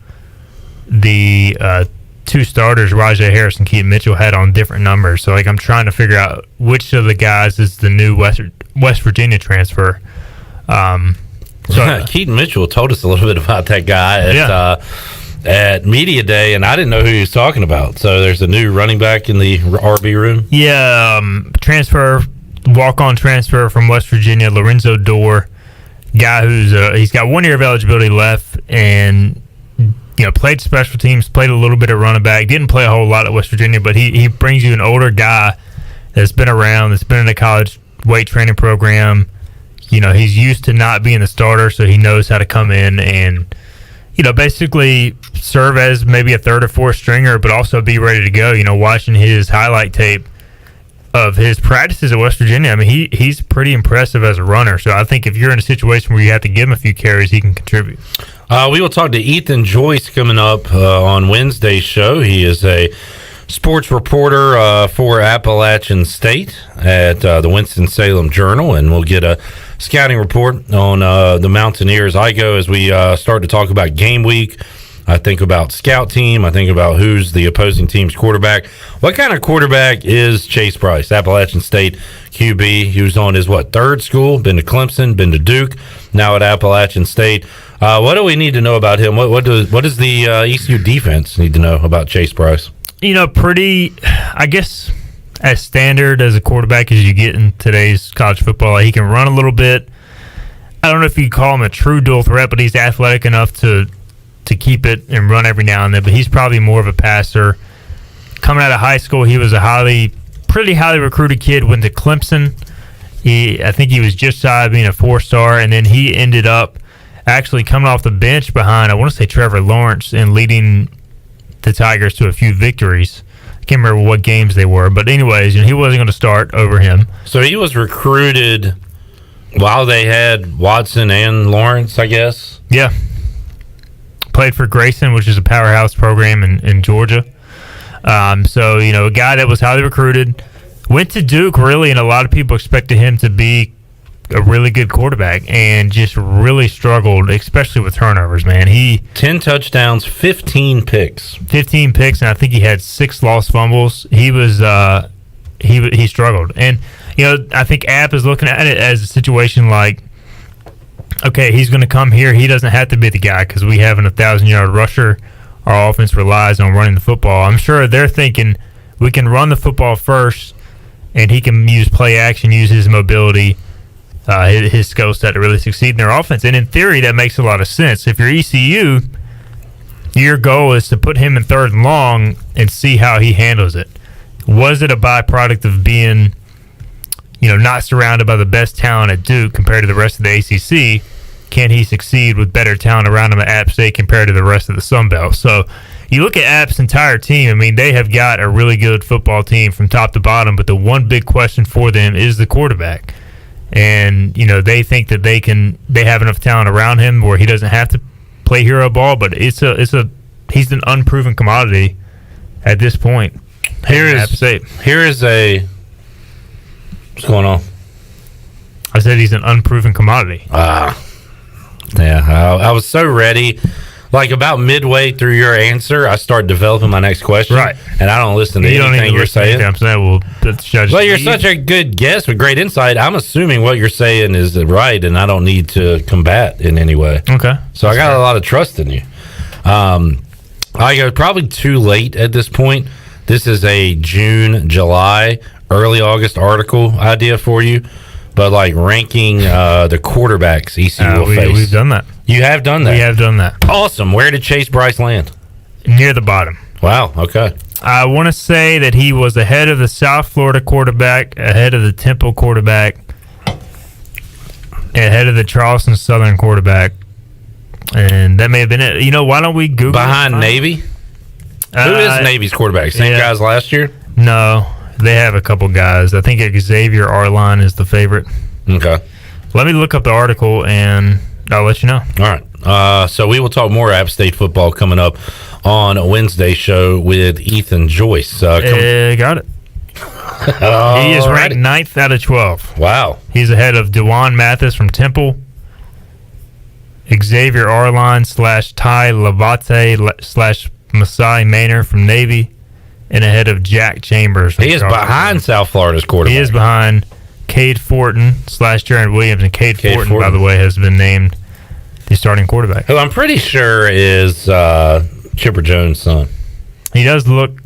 Speaker 22: the two starters, Rajay Harris and Keaton Mitchell, had on different numbers. So, like, I'm trying to figure out which of the guys is the new West Virginia transfer.
Speaker 2: Keaton Mitchell told us a little bit about that guy at Media Day, and I didn't know who he was talking about. So there's a new running back in the RB room?
Speaker 22: Yeah, walk-on transfer from West Virginia, Lorenzo Dorr, guy who's he's got 1 year of eligibility left, and played special teams, played a little bit of running back, didn't play a whole lot at West Virginia, but he brings you an older guy that's been around, that's been in a college weight training program. He's used to not being the starter, so he knows how to come in and basically serve as maybe a third or fourth stringer, but also be ready to go. Watching his highlight tape of his practices at West Virginia, I mean, he's pretty impressive as a runner. So I think if you're in a situation where you have to give him a few carries, he can contribute.
Speaker 2: We will talk to Ethan Joyce coming up on Wednesday's show. He is a sports reporter for Appalachian State at the Winston-Salem Journal, and we'll get a scouting report on the Mountaineers. Igoe, as we start to talk about game week, I think about scout team. I think about who's the opposing team's quarterback. What kind of quarterback is Chase Brice, Appalachian State QB? He was on his, third school, been to Clemson, been to Duke, now at Appalachian State. What do we need to know about him? What does the ECU defense need to know about Chase Brice?
Speaker 22: Pretty, I guess, as standard as a quarterback as you get in today's college football. He can run a little bit. I don't know if you call him a true dual threat, but he's athletic enough to keep it and run every now and then. But he's probably more of a passer. Coming out of high school, he was a pretty highly recruited kid. Went to Clemson. I think he was just shy of being a 4-star, and then he ended up actually coming off the bench behind, I want to say, Trevor Lawrence, and leading the Tigers to a few victories. I can't remember what games they were, but anyways, he wasn't going to start over him.
Speaker 2: So he was recruited while they had Watson and Lawrence, I guess?
Speaker 22: Yeah. Played for Grayson, which is a powerhouse program in Georgia. So, a guy that was highly recruited, went to Duke, really, and a lot of people expected him to be a really good quarterback, and just really struggled, especially with turnovers, man.
Speaker 2: 10 touchdowns, 15 picks.
Speaker 22: 15 picks, and I think he had 6 lost fumbles. He was he struggled. And, I think App is looking at it as a situation like, okay, he's going to come here. He doesn't have to be the guy because we have an 1,000-yard rusher. Our offense relies on running the football. I'm sure they're thinking we can run the football first, and he can use play action, use his mobility, his skill set to really succeed in their offense. And in theory, that makes a lot of sense. If you're ECU, your goal is to put him in third and long and see how he handles it. Was it a byproduct of being, not surrounded by the best talent at Duke compared to the rest of the ACC? Can he succeed with better talent around him at App State compared to the rest of the Sun Belt? So you look at App's entire team. I mean, they have got a really good football team from top to bottom, but the one big question for them is the quarterback. And, they think that they have enough talent around him where he doesn't have to play hero ball, but he's an unproven commodity at this point.
Speaker 2: What's going on?
Speaker 22: I said he's an unproven commodity.
Speaker 2: Yeah, I was so ready. Like, about midway through your answer, I start developing my next question.
Speaker 22: Right.
Speaker 2: And I don't listen to anything you're saying. Well, you're such a good guest with great insight. I'm assuming what you're saying is right, and I don't need to combat in any way.
Speaker 22: Okay.
Speaker 2: So I got a lot of trust in you. I go probably too late at this point. This is a June, July, early August article idea for you. But, like, ranking the quarterbacks ECU will face.
Speaker 22: We've done that.
Speaker 2: You have done that?
Speaker 22: We have done that.
Speaker 2: Awesome. Where did Chase Brice land?
Speaker 22: Near the bottom.
Speaker 2: Wow, okay.
Speaker 22: I want to say that he was ahead of the South Florida quarterback, ahead of the Temple quarterback, ahead of the Charleston Southern quarterback. And that may have been it. Why don't we Google
Speaker 2: behind Navy? Who is Navy's quarterback? Same guys last year?
Speaker 22: No. They have a couple guys. I think Xavier Arline is the favorite.
Speaker 2: Okay.
Speaker 22: Let me look up the article, and I'll let you know.
Speaker 2: All right. So we will talk more App State football coming up on a Wednesday show with Ethan Joyce.
Speaker 22: Got it. He is ranked 9th out of 12.
Speaker 2: Wow.
Speaker 22: He's ahead of DeJuan Mathis from Temple, Xavier Arline / Ty Lavate / Masai Maynor from Navy, and ahead of Jack Chambers.
Speaker 2: He is behind South Florida's quarterback.
Speaker 22: He is behind Cade Fortin / Jaron Williams, and Cade Fortin, by the way, has been named the starting quarterback.
Speaker 2: Who I'm pretty sure is Chipper Jones' son.
Speaker 22: He does look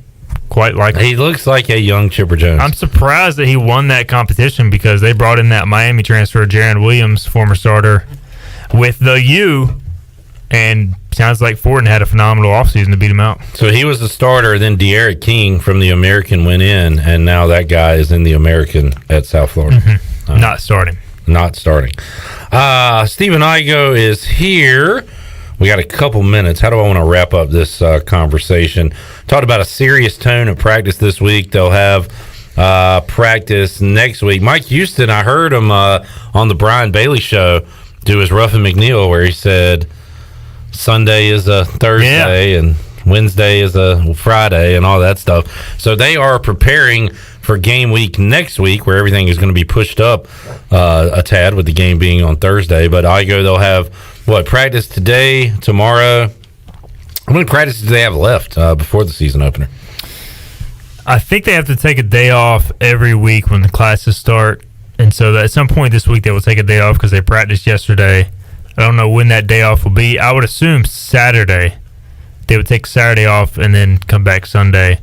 Speaker 22: quite like him.
Speaker 2: He looks like a young Chipper Jones.
Speaker 22: I'm surprised that he won that competition because they brought in that Miami transfer, Jaron Williams, former starter with the U, and sounds like Fortin had a phenomenal offseason to beat him out.
Speaker 2: So he was the starter, then De'Aaron King from the American went in, and now that guy is in the American at South Florida.
Speaker 22: Mm-hmm. Not starting.
Speaker 2: Stephen Igoe is here. We got a couple minutes. How do I want to wrap up this conversation? Talked about a serious tone of practice this week. They'll have practice next week. Mike Houston, I heard him on the Brian Bailey show do his Ruff and McNeil, where he said Sunday is a Thursday and Wednesday is a Friday and all that stuff. So they are preparing for game week next week, where everything is going to be pushed up a tad with the game being on Thursday. But Igoe, they'll have practice today, tomorrow. How many practices do they have left before the season opener?
Speaker 22: I think they have to take a day off every week when the classes start. And so at some point this week, they will take a day off because they practiced yesterday. I don't know when that day off will be. I would assume Saturday. They would take Saturday off and then come back Sunday.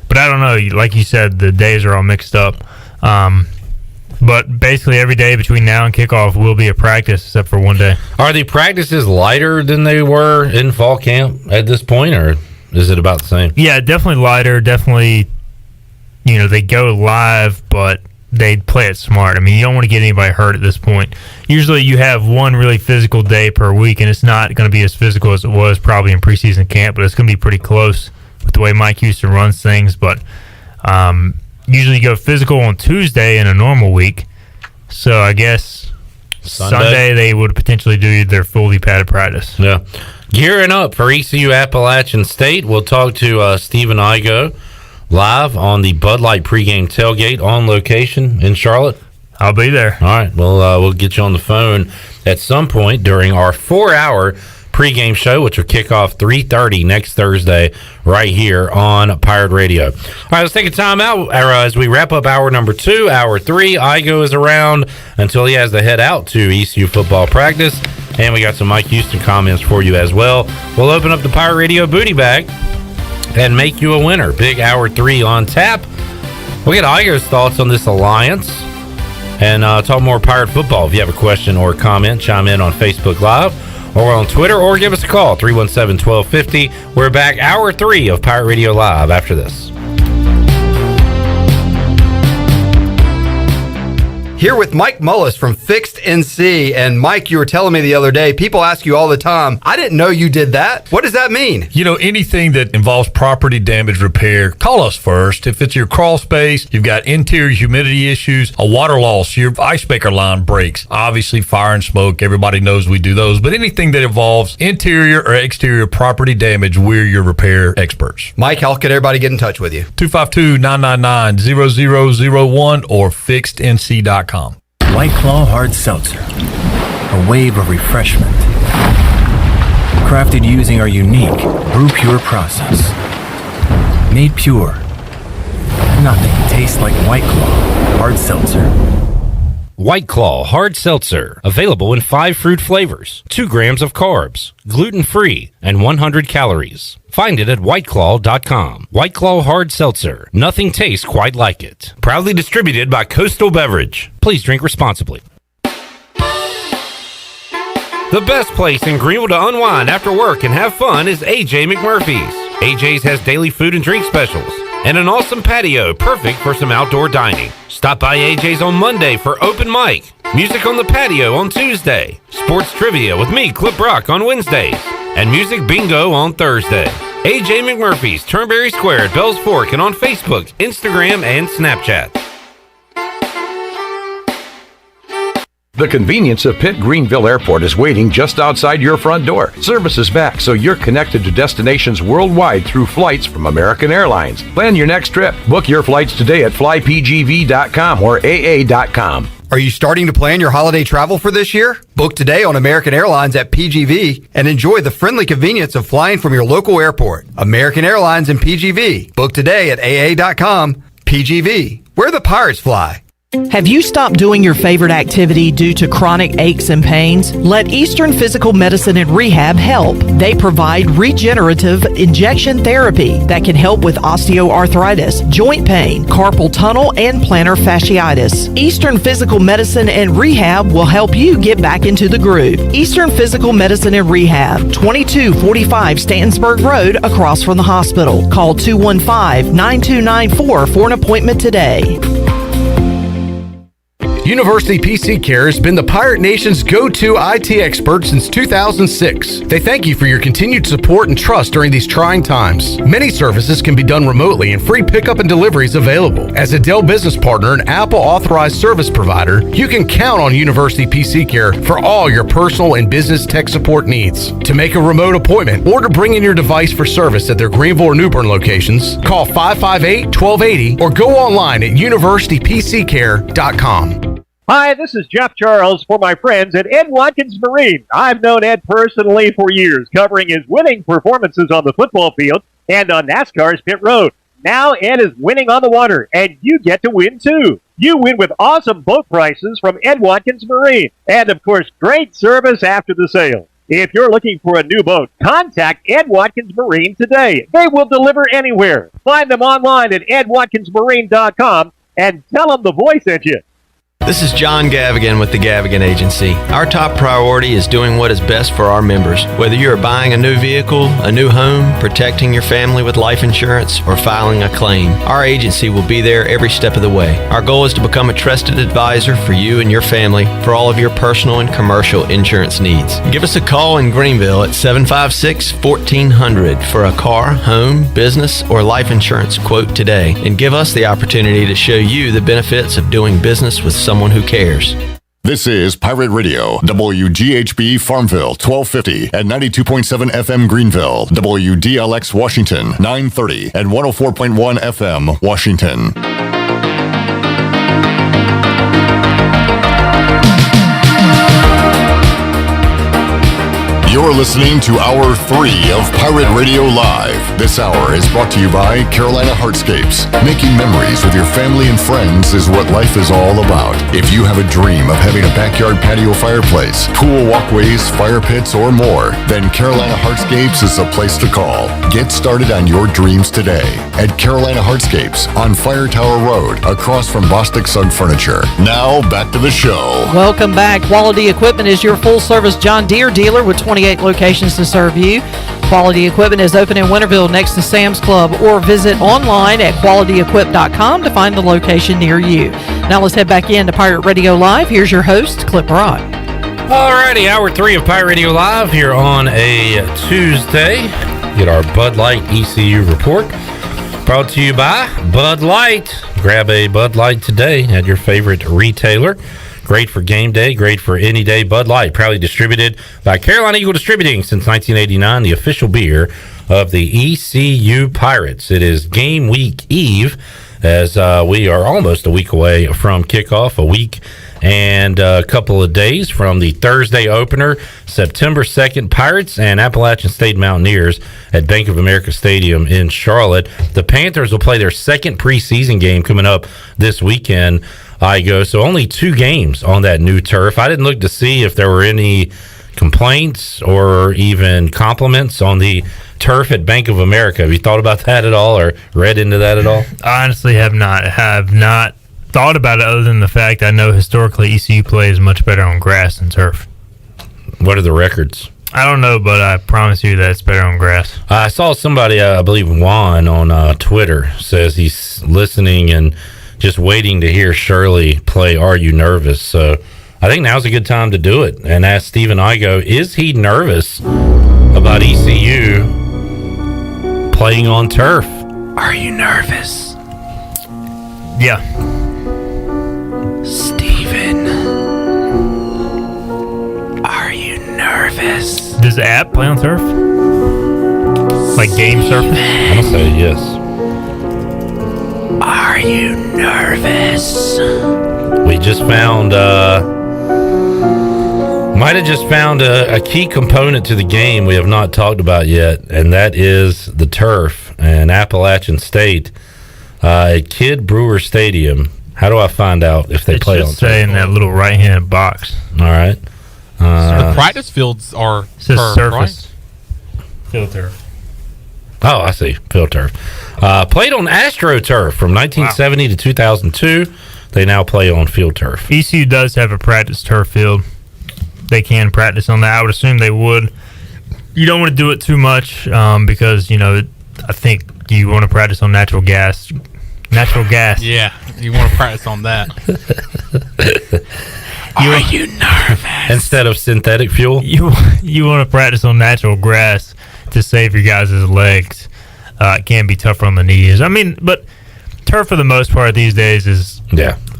Speaker 22: But I don't know. Like you said, the days are all mixed up. But basically every day between now and kickoff will be a practice except for one day.
Speaker 2: Are the practices lighter than they were in fall camp at this point, or is it about the same?
Speaker 22: Yeah, definitely lighter. Definitely, they go live, but they play it smart. I mean, you don't want to get anybody hurt at this point. Usually you have one really physical day per week, and it's not going to be as physical as it was probably in preseason camp, but it's going to be pretty close with the way Mike Houston runs things. But usually you go physical on Tuesday in a normal week. So I guess Sunday they would potentially do their fully padded practice.
Speaker 2: Yeah. Gearing up for ECU Appalachian State. We'll talk to Stephen Igoe live on the Bud Light pregame tailgate on location in Charlotte.
Speaker 22: I'll be there.
Speaker 2: All right. We'll get you on the phone at some point during our 4-hour pregame show, which will kick off 3:30 next Thursday right here on Pirate Radio. All right, let's take a time out as we wrap up hour number 2. Hour 3, Igoe is around until he has to head out to ECU football practice, and we got some Mike Houston comments for you as well. We'll open up the Pirate Radio booty bag and make you a winner. Big hour 3 on tap. We'll get Igoe's thoughts on this alliance and talk more Pirate football. If you have a question or a comment, chime in on Facebook Live or on Twitter, or give us a call, 317-1250. We're back hour 3 of Pirate Radio Live after this.
Speaker 11: Here with Mike Mullis from Fixed NC. And Mike, you were telling me the other day, people ask you all the time, I didn't know you did that. What does that mean?
Speaker 5: Anything that involves property damage repair, call us first. If it's your crawl space, you've got interior humidity issues, a water loss, your ice maker line breaks, obviously fire and smoke, everybody knows we do those, but anything that involves interior or exterior property damage, we're your repair experts.
Speaker 11: Mike, how can everybody get in touch with you?
Speaker 5: 252-999-0001 or fixednc.com.
Speaker 12: White Claw Hard Seltzer, a wave of refreshment. Crafted using our unique Brew Pure process. Made pure. Nothing tastes like White Claw Hard Seltzer.
Speaker 2: White Claw Hard Seltzer, available in 5 fruit flavors, 2 grams of carbs, gluten-free, and 100 calories. Find it at whiteclaw.com. White Claw Hard Seltzer. Nothing tastes quite like it. Proudly distributed by Coastal Beverage. Please drink responsibly. The best place in Greenville to unwind after work and have fun is AJ McMurphy's. AJ's has daily food and drink specials and an awesome patio perfect for some outdoor dining. Stop by AJ's on Monday for open mic, music on the patio on Tuesday, sports trivia with me, Clip Brock, on Wednesdays, and music bingo on Thursday. AJ McMurphy's Turnberry Square at Bells Fork and on Facebook, Instagram, and Snapchat.
Speaker 14: The convenience of Pitt Greenville Airport is waiting just outside your front door. Service is back, so you're connected to destinations worldwide through flights from American Airlines. Plan your next trip. Book your flights today at flypgv.com or aa.com.
Speaker 11: Are you starting to plan your holiday travel for this year? Book today on American Airlines at PGV and enjoy the friendly convenience of flying from your local airport. American Airlines and PGV. Book today at aa.com. PGV, where the pirates fly.
Speaker 4: Have you stopped doing your favorite activity due to chronic aches and pains? Let Eastern Physical Medicine and Rehab help. They provide regenerative injection therapy that can help with osteoarthritis, joint pain, carpal tunnel, and plantar fasciitis. Eastern Physical Medicine and Rehab will help you get back into the groove. Eastern Physical Medicine and Rehab, 2245 Stantonsburg Road, across from the hospital. Call 215-9294 for an appointment today.
Speaker 20: University PC Care has been the Pirate Nation's go-to IT expert since 2006. They thank you for your continued support and trust during these trying times. Many services can be done remotely and free pickup and delivery is available. As a Dell business partner and Apple authorized service provider, you can count on University PC Care for all your personal and business tech support needs. To make a remote appointment or to bring in your device for service at their Greenville or New Bern locations, call 558-1280 or go online at universitypccare.com.
Speaker 17: Hi, this is Jeff Charles for my friends at Ed Watkins Marine. I've known Ed personally for years, covering his winning performances on the football field and on NASCAR's pit road. Now Ed is winning on the water, and you get to win too. You win with awesome boat prices from Ed Watkins Marine, and of course, great service after the sale. If you're looking for a new boat, contact Ed Watkins Marine today. They will deliver anywhere. Find them online at edwatkinsmarine.com and tell them the voice sent you.
Speaker 18: This is John Gavigan with the Gavigan Agency. Our top priority is doing what is best for our members. Whether you are buying a new vehicle, a new home, protecting your family with life insurance, or filing a claim, our agency will be there every step of the way. Our goal is to become a trusted advisor for you and your family for all of your personal and commercial insurance needs. Give us a call in Greenville at 756-1400 for a car, home, business, or life insurance quote today, and give us the opportunity to show you the benefits of doing business with someone who cares.
Speaker 6: This is Pirate Radio, WGHB Farmville, 1250 and 92.7 FM Greenville, WDLX Washington, 930 and 104.1 FM Washington. You're listening to Hour 3 of Pirate Radio Live. This hour is brought to you by Carolina Heartscapes. Making memories with your family and friends is what life is all about. If you have a dream of having a backyard patio fireplace, pool walkways, fire pits, or more, then Carolina Heartscapes is the place to call. Get started on your dreams today at Carolina Heartscapes on Fire Tower Road, across from Bostic Sugg Furniture. Now, back to the show.
Speaker 4: Welcome back. Quality Equipment is your full-service John Deere dealer with 28 locations to serve you. Quality Equipment is open in Winterville next to Sam's Club, or visit online at qualityequip.com to find the location near you. Now let's head back into Pirate Radio Live. Here's your host, Clip Rock.
Speaker 2: Alrighty, Hour 3 of Pirate Radio Live here on a Tuesday. Get our Bud Light ECU report. Brought to you by Bud Light. Grab a Bud Light today at your favorite retailer. Great for game day, great for any day. Bud Light, proudly distributed by Carolina Eagle Distributing since 1989, the official beer of the ECU Pirates. It is game week eve, as we are almost a week away from kickoff, a week and a couple of days from the Thursday opener, September 2nd, Pirates and Appalachian State Mountaineers at Bank of America Stadium in Charlotte. The Panthers will play their second preseason game coming up this weekend, Igoe. So only 2 games on that new turf. I didn't look to see if there were any complaints or even compliments on the turf at Bank of America. Have you thought about that at all or read into that at all?
Speaker 22: I honestly have not thought about it, other than the fact I know historically ECU plays much better on grass than turf.
Speaker 2: What are the records?
Speaker 22: I don't know, but I promise you that it's better on grass.
Speaker 2: I saw somebody, I believe Juan on Twitter, says he's listening and just waiting to hear Shirley play Are You Nervous? So I think now's a good time to do it and ask Stephen Igoe, is he nervous about ECU playing on turf.
Speaker 12: Are you nervous?
Speaker 22: Yeah.
Speaker 12: Steven. Are you nervous?
Speaker 22: Does the app play on turf? Like game surfing?
Speaker 2: I'm going to say yes.
Speaker 12: Are you nervous?
Speaker 2: We just found, might have just found a key component to the game we have not talked about yet, and that is the turf and Appalachian State at Kidd Brewer Stadium. How do I find out if they play on turf?
Speaker 22: Say in that little right-hand box.
Speaker 2: All right.
Speaker 3: The practice fields are
Speaker 22: says
Speaker 3: turf,
Speaker 22: surface.
Speaker 3: right?
Speaker 22: Field turf.
Speaker 2: Oh, I see. Field turf. Played on AstroTurf from 1970 to 2002. They now play on field turf.
Speaker 22: ECU does have a practice turf field. They can practice on that. I would assume they would. You don't want to do it too much because, I think you want to practice on natural gas. Natural gas.
Speaker 3: Yeah, you want to practice on that.
Speaker 12: Are you nervous?
Speaker 2: Instead of synthetic fuel?
Speaker 22: You want to practice on natural grass to save your guys' legs. It can be tougher on the knees. I mean, but turf for the most part these days is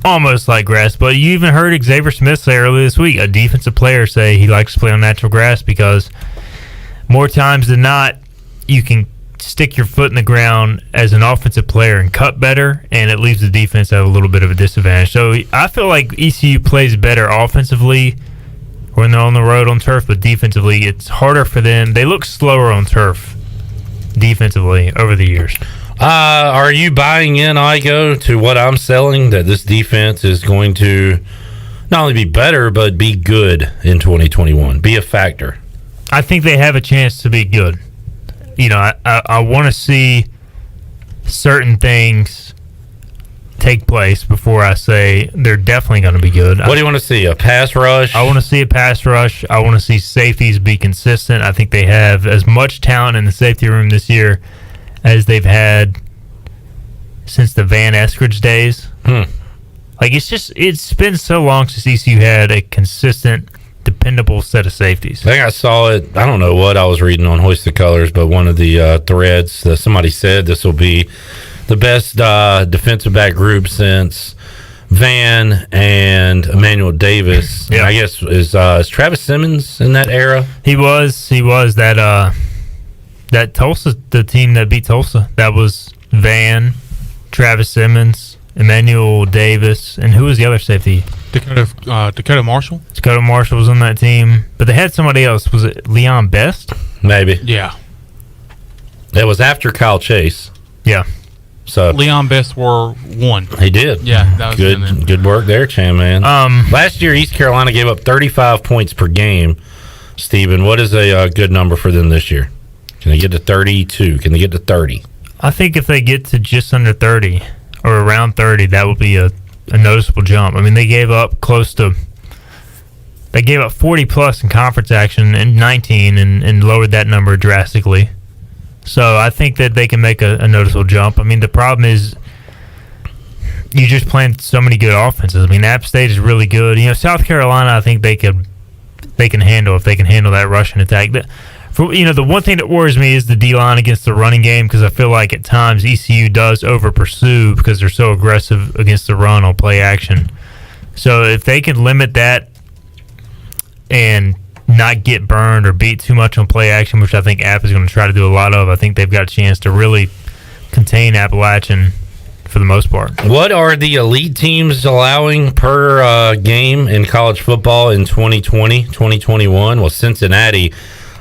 Speaker 22: almost like grass. But you even heard Xavier Smith say earlier this week, a defensive player say he likes to play on natural grass because more times than not, you can stick your foot in the ground as an offensive player and cut better, and it leaves the defense at a little bit of a disadvantage. So I feel like ECU plays better offensively when they're on the road on turf, but defensively it's harder for them. They look slower on turf defensively over the years.
Speaker 2: Are you buying in, Igoe, to what I'm selling, that this defense is going to not only be better, but be good in 2021, be a factor?
Speaker 22: I think they have a chance to be good. I want to see certain things take place before I say they're definitely going to be good.
Speaker 2: What do you want to see? A pass rush?
Speaker 22: I want to see a pass rush. I want to see safeties be consistent. I think they have as much talent in the safety room this year as they've had since the Van Eskridge days. Like, it's been so long since ECU had a consistent, dependable set of safeties.
Speaker 2: I think I saw it. I don't know what I was reading on Hoist the Colors, but one of the threads, somebody said this will be the best defensive back group since Van and Emmanuel Davis. Yeah. I guess is Travis Simmons in that era?
Speaker 22: He was that Tulsa, the team that beat Tulsa. That was Van, Travis Simmons, Emmanuel Davis, and who was the other safety?
Speaker 3: Dakota Marshall.
Speaker 22: Dakota Marshall was on that team, but they had somebody else. Was it Leon Best?
Speaker 2: Maybe.
Speaker 3: Yeah.
Speaker 2: It was after Kyle Chase.
Speaker 22: Yeah.
Speaker 2: So
Speaker 3: Leon Best won.
Speaker 2: He did.
Speaker 3: Yeah, that was
Speaker 2: good work there, Chan, man. Last year, East Carolina gave up 35 points per game. Steven, what is a good number for them this year? Can they get to 32? Can they get to 30?
Speaker 22: I think if they get to just under 30 or around 30, that would be a noticeable jump. I mean, they gave up 40 plus in conference action in 19 and lowered that number drastically. So I think that they can make a noticeable jump. I mean, the problem is you just playing so many good offenses. I mean, App State is really good. South Carolina, I think they can handle if they can handle that rushing attack. The one thing that worries me is the D-line against the running game, because I feel like at times ECU does over-pursue because they're so aggressive against the run on play action. So if they can limit that and not get burned or beat too much on play action, which I think App is going to try to do a lot of, I think they've got a chance to really contain Appalachian for the most part.
Speaker 2: What are the elite teams allowing per game in college football in 2020, 2021? Well, Cincinnati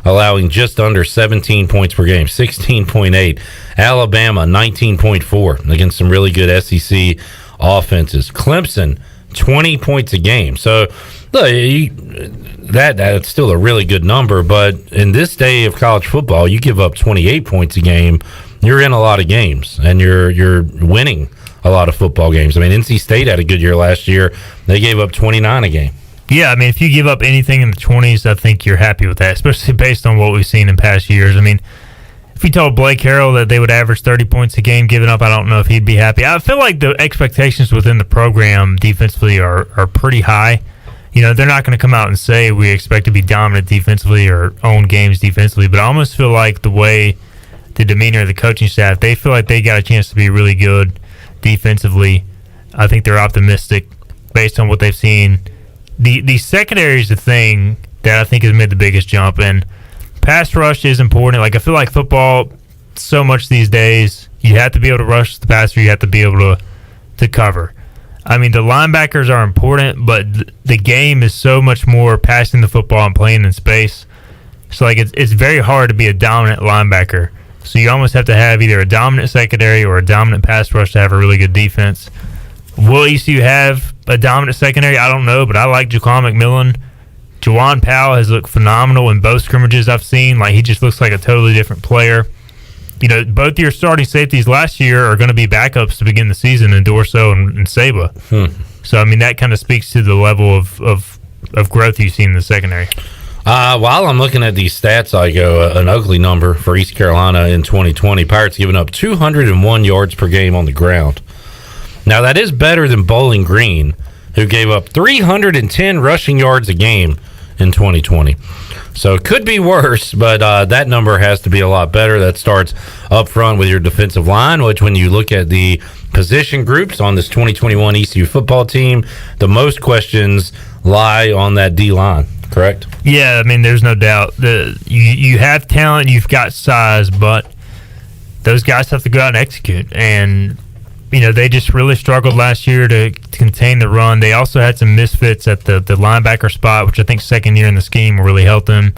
Speaker 2: allowing just under 17 points per game, 16.8. Alabama, 19.4 against some really good SEC offenses. Clemson, 20 points a game. So that's still a really good number, but in this day of college football, you give up 28 points a game, you're in a lot of games, and you're winning a lot of football games. I mean, NC State had a good year last year. They gave up 29 a game.
Speaker 22: Yeah, I mean, if you give up anything in the 20s, I think you're happy with that, especially based on what we've seen in past years. I mean, if you told Blake Harrell that they would average 30 points a game giving up, I don't know if he'd be happy. I feel like the expectations within the program defensively are pretty high. They're not going to come out and say we expect to be dominant defensively or own games defensively, but I almost feel like the way the demeanor of the coaching staff. They feel like they got a chance to be really good defensively. I think they're optimistic based on what they've seen. The secondary is the thing that I think has made the biggest jump, and pass rush is important. Like, I feel like football so much these days, you have to be able to rush the passer, you have to be able to cover. I mean, the linebackers are important, but the game is so much more passing the football and playing in space. So, like, it's very hard to be a dominant linebacker. So you almost have to have either a dominant secondary or a dominant pass rush to have a really good defense. Will ECU have a dominant secondary? I don't know, but I like Jaquan McMillan. Juwan Powell has looked phenomenal in both scrimmages I've seen. Like, he just looks like a totally different player. You know, both your starting safeties last year are going to be backups to begin the season in Dorso and Saba. So, I mean, that kind of speaks to the level of growth you've seen in the secondary.
Speaker 2: While I'm looking at these stats, I go an ugly number for East Carolina in 2020. Pirates giving up 201 yards per game on the ground. Now, that is better than Bowling Green, who gave up 310 rushing yards a game in 2020. So it could be worse, but that number has to be a lot better. That starts up front with your defensive line, which when you look at the position groups on this 2021 ECU football team, the most questions lie on that D-line, correct?
Speaker 22: Yeah, I mean, there's no doubt. You have talent, you've got size, but those guys have to go out and execute. And, you know, they just really struggled last year to contain the run. They also had some misfits at the linebacker spot, which I think second year in the scheme will really help them.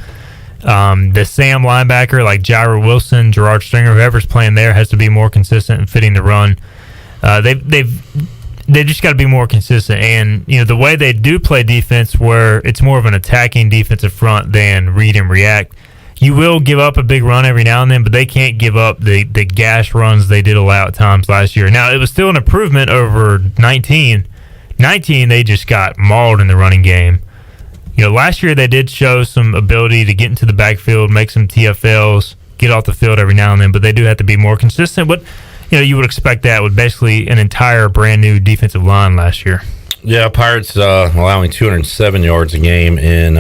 Speaker 22: The Sam linebacker, like Jaira Wilson, Gerard Stringer, whoever's playing there, has to be more consistent in fitting the run. They just got to be more consistent. And, you know, the way they do play defense, where it's more of an attacking defensive front than read and react, you will give up a big run every now and then, but they can't give up the gash runs they did allow at times last year. Now, it was still an improvement over 19. 19, they just got mauled in the running game. You know, last year they did show some ability to get into the backfield, make some TFLs, get off the field every now and then, but they do have to be more consistent. But, you know, you would expect that with basically an entire brand new defensive line last year.
Speaker 2: Yeah, Pirates allowing 207 yards a game in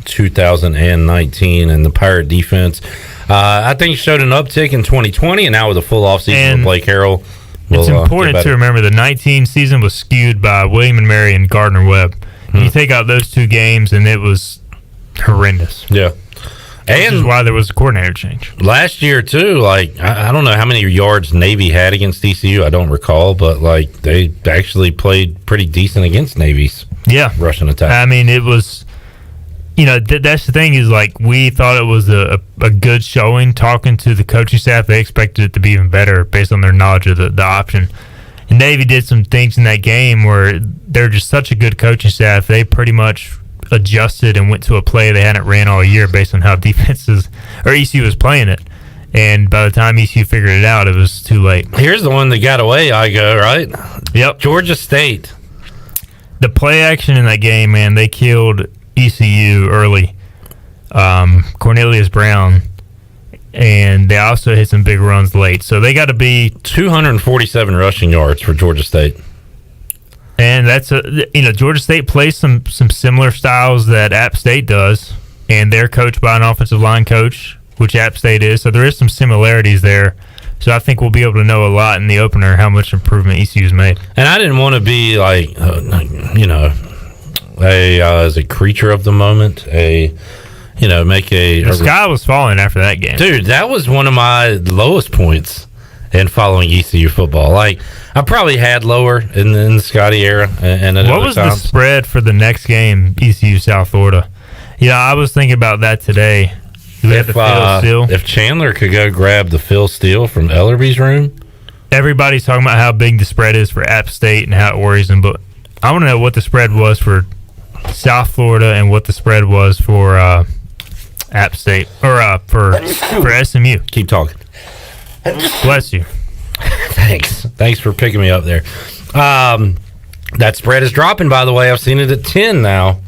Speaker 2: 2019, and the Pirate defense, I think, showed an uptick in 2020, and now with a full offseason with Blake Harrell.
Speaker 22: It's important to remember the 19 season was skewed by William and Mary and Gardner Webb. You take out those two games, and it was horrendous.
Speaker 2: Yeah.
Speaker 22: Which is why there was a coordinator change.
Speaker 2: Last year, too, like, I don't know how many yards Navy had against ECU. I don't recall, but, like, they actually played pretty decent against Navy's rushing attack.
Speaker 22: I mean, it was, you know, that's the thing is, like, we thought it was a good showing. Talking to the coaching staff, they expected it to be even better based on their knowledge of the option. And Navy did some things in that game where they're just such a good coaching staff. They pretty much adjusted and went to a play they hadn't ran all year based on how ECU was playing it. And by the time ECU figured it out, it was too late.
Speaker 2: Here's the one that got away, Igoe, right?
Speaker 22: Yep.
Speaker 2: Georgia State.
Speaker 22: The play action in that game, man, they killed ECU early. Cornelius Brown. And they also hit some big runs late. So they got to be
Speaker 2: 247 rushing yards for Georgia State.
Speaker 22: And that's Georgia State plays some similar styles that App State does, and they're coached by an offensive line coach, which App State is. So there is some similarities there. So I think we'll be able to know a lot in the opener how much improvement ECU's made.
Speaker 2: And I didn't want to be like, as a creature of the moment, the
Speaker 22: sky was falling after that game.
Speaker 2: Dude, that was one of my lowest points in following ECU football. Like, I probably had lower in the Scotty era. And
Speaker 22: what was the spread for the next game, ECU South Florida? Yeah, I was thinking about that today. Do we have the Phil Steele?
Speaker 2: If Chandler could go grab the Phil Steele from Ellerby's room.
Speaker 22: Everybody's talking about how big the spread is for App State and how it worries them, but I want to know what the spread was for South Florida and what the spread was for App State, or for SMU.
Speaker 2: Keep talking.
Speaker 22: Bless you.
Speaker 2: Thanks for picking me up there. That spread is dropping, by the way. I've seen it at 10 now.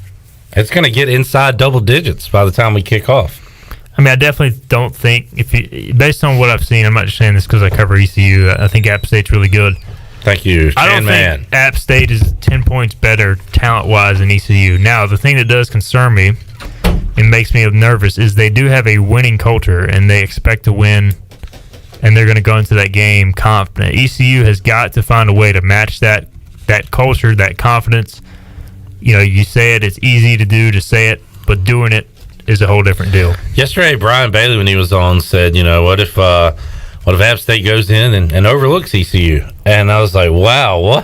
Speaker 2: It's going to get inside double digits by the time we kick off.
Speaker 22: I mean, I definitely don't think, based on what I've seen, I'm not just saying this because I cover ECU, I think App State's really good.
Speaker 2: Thank you,
Speaker 22: I don't think App State is 10 points better talent-wise than ECU. Now, the thing that does concern me and makes me nervous is they do have a winning culture, and they expect to win and they're going to go into that game confident. ECU has got to find a way to match that culture, that confidence. You say it, it's easy to do, to say it, but doing it is a whole different deal.
Speaker 2: Yesterday, Brian Bailey, when he was on, said, what if App State goes in and overlooks ECU? And I was like, wow,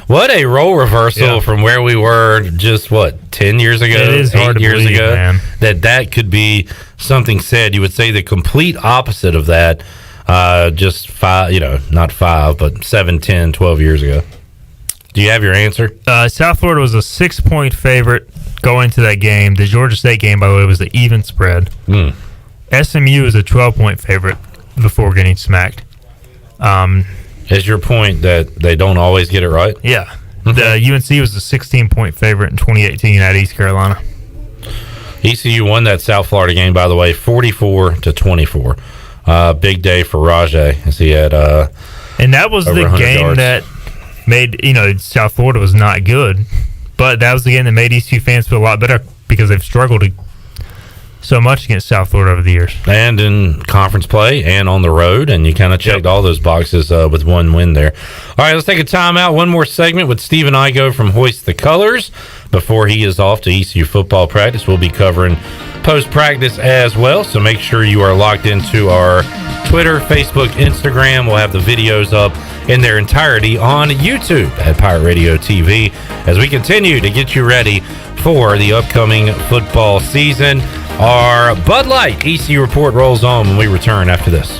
Speaker 2: what a role reversal from where we were just 10 years ago,
Speaker 22: it is
Speaker 2: 8
Speaker 22: hard to
Speaker 2: years
Speaker 22: believe,
Speaker 2: ago,
Speaker 22: man.
Speaker 2: that could be something said. You would say the complete opposite of that just 5, not 5, but 7, 10, 12 years ago. Do you have your answer?
Speaker 22: South Florida was a 6-point favorite going into that game. The Georgia State game, by the way, was the even spread. SMU is a 12-point favorite before getting smacked.
Speaker 2: Is your point that they don't always get it right?
Speaker 22: Yeah. The UNC was a 16-point favorite in 2018 at East Carolina.
Speaker 2: ECU won that South Florida game, by the way, 44-24. Big day for Rajay as he had
Speaker 22: and that was the game
Speaker 2: yards.
Speaker 22: that made, South Florida was not good, but that was the game that made ECU fans feel a lot better because they've struggled so much against South Florida over the years.
Speaker 2: And in conference play and on the road, and you kind of checked all those boxes with one win there. All right, let's take a timeout. One more segment with Stephen Igoe from Hoist the Colors before he is off to ECU football practice. We'll be covering post-practice as well, so make sure you are locked into our Twitter, Facebook, Instagram. We'll have the videos up in their entirety on YouTube at Pirate Radio TV as we continue to get you ready for the upcoming football season. Our Bud Light ECU report rolls on when we return after this.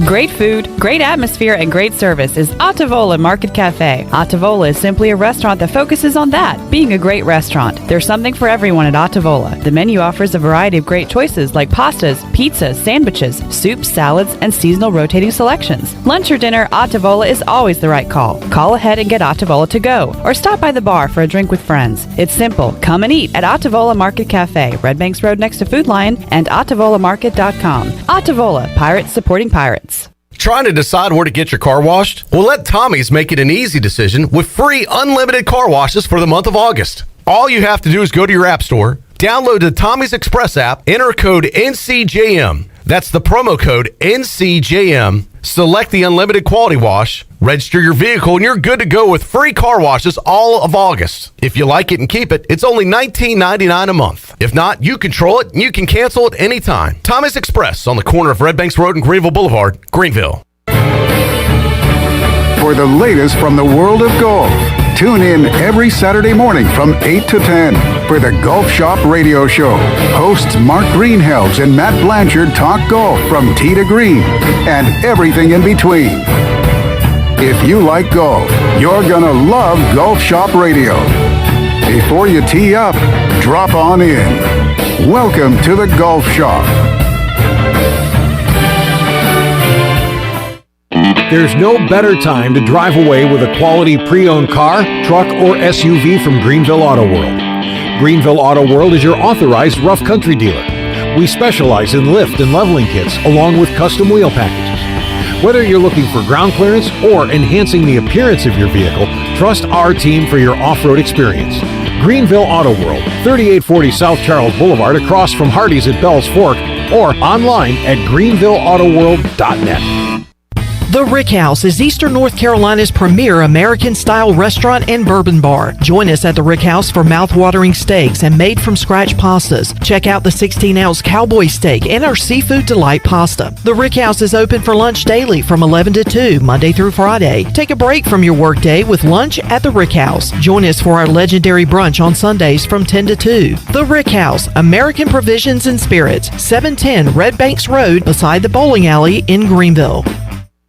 Speaker 7: Great food, great atmosphere, and great service is Ottavola Market Cafe. Ottavola is simply a restaurant that focuses on that, being a great restaurant. There's something for everyone at Ottavola. The menu offers a variety of great choices like pastas, pizzas, sandwiches, soups, salads, and seasonal rotating selections. Lunch or dinner, Ottavola is always the right call. Call ahead and get Ottavola to go, or stop by the bar for a drink with friends. It's simple. Come and eat at Ottavola Market Cafe, Red Banks Road next to Food Lion, and OttavolaMarket.com. Ottavola, pirates supporting pirates.
Speaker 20: Trying to decide where to get your car washed? Well, let Tommy's make it an easy decision with free unlimited car washes for the month of August. All you have to do is go to your app store, download the Tommy's Express app, enter code NCJM. That's the promo code NCJM. Select the unlimited quality wash, register your vehicle, and you're good to go with free car washes all of August. If you like it and keep it, it's only $19.99 a month. If not, you control it and you can cancel it anytime. Tommy's Express on the corner of Red Banks Road and Greenville Boulevard, Greenville.
Speaker 15: For the latest from the world of golf, tune in every Saturday morning from 8 to 10 for the Golf Shop Radio Show. Hosts Mark Greenhelves and Matt Blanchard talk golf from tee to green and everything in between. If you like golf, you're gonna love Golf Shop Radio. Before you tee up, drop on in. Welcome to the Golf Shop.
Speaker 9: There's no better time to drive away with a quality pre-owned car, truck, or SUV from Greenville Auto World. Greenville Auto World is your authorized rough country dealer. We specialize in lift and leveling kits along with custom wheel packages. Whether you're looking for ground clearance or enhancing the appearance of your vehicle, trust our team for your off-road experience. Greenville Auto World, 3840 South Charles Boulevard across from Hardee's at Bell's Fork, or online at greenvilleautoworld.net.
Speaker 4: The Rick House is Eastern North Carolina's premier American-style restaurant and bourbon bar. Join us at the Rick House for mouth-watering steaks and made-from-scratch pastas. Check out the 16-ounce cowboy steak and our seafood delight pasta. The Rick House is open for lunch daily from 11 to 2, Monday through Friday. Take a break from your workday with lunch at the Rick House. Join us for our legendary brunch on Sundays from 10 to 2. The Rick House, American Provisions and Spirits, 710 Red Banks Road beside the bowling alley in Greenville.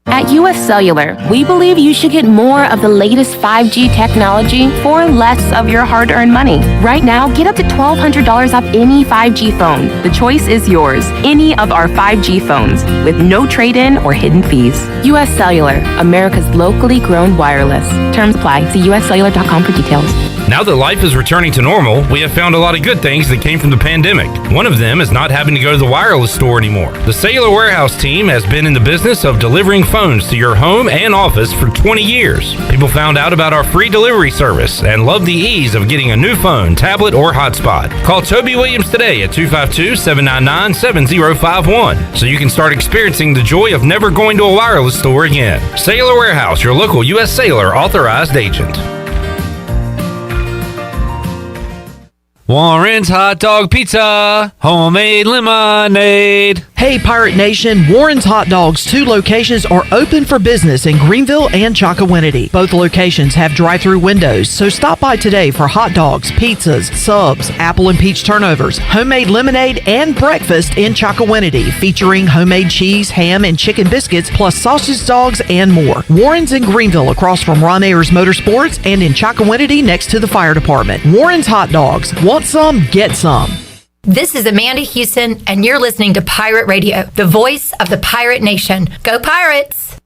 Speaker 19: At US Cellular, we believe you should get more of the latest 5G technology for less of your hard-earned money. Right now, get up to $1,200 off any 5G phone. The choice is yours. Any of our 5G phones with no trade-in or hidden fees. US Cellular, America's locally grown wireless. Terms apply. See uscellular.com for details.
Speaker 2: Now that life is returning to normal, we have found a lot of good things that came from the pandemic. One of them is not having to go to the wireless store anymore. The Cellular Warehouse team has been in the business of delivering phones to your home and office for 20 years. People found out about our free delivery service and love the ease of getting a new phone, tablet, or hotspot. Call Toby Williams today at 252-799-7051 so you can start experiencing the joy of never going to a wireless store again. Cellular Warehouse, your local U.S. Sailor authorized agent.
Speaker 1: Warren's Hot Dog Pizza, homemade lemonade.
Speaker 4: Hey, Pirate Nation, Warren's Hot Dogs, 2 locations are open for business in Greenville and Chocowinity. Both locations have drive-through windows, so stop by today for hot dogs, pizzas, subs, apple and peach turnovers, homemade lemonade, and breakfast in Chocowinity, featuring homemade cheese, ham, and chicken biscuits, plus sausage dogs and more. Warren's in Greenville, across from Ron Ayers Motorsports, and in Chocowinity next to the fire department. Warren's Hot Dogs. Want some? Get some.
Speaker 8: This is Amanda Houston, and you're listening to Pirate Radio, the voice of the Pirate Nation. Go Pirates!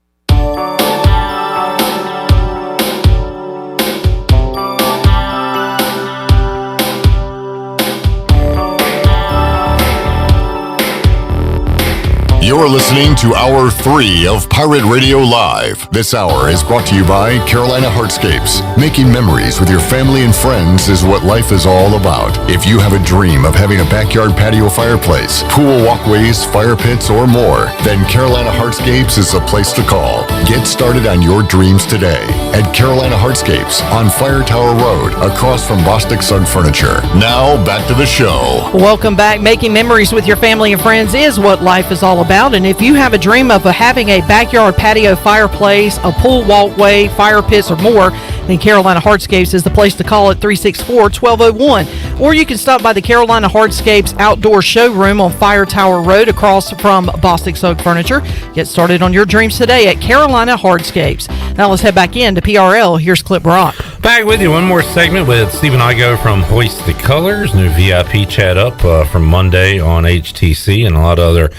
Speaker 6: You're listening to Hour 3 of Pirate Radio Live. This hour is brought to you by Carolina Heartscapes. Making memories with your family and friends is what life is all about. If you have a dream of having a backyard patio fireplace, pool walkways, fire pits, or more, then Carolina Heartscapes is the place to call. Get started on your dreams today at Carolina Heartscapes on Fire Tower Road, across from Bostic Sugg Furniture. Now, back to the show.
Speaker 4: Welcome back. Making memories with your family and friends is what life is all about. And if you have a dream of having a backyard patio fireplace, a pool walkway, fire pits, or more, then Carolina Hardscapes is the place to call at 364-1201. Or you can stop by the Carolina Hardscapes Outdoor Showroom on Fire Tower Road across from Bostic Sugg Furniture. Get started on your dreams today at Carolina Hardscapes. Now let's head back into PRL. Here's Clip Brock.
Speaker 2: Back with you. One more segment with Stephen Igoe from Hoist the Colors. New VIP chat up from Monday on HTC and a lot of other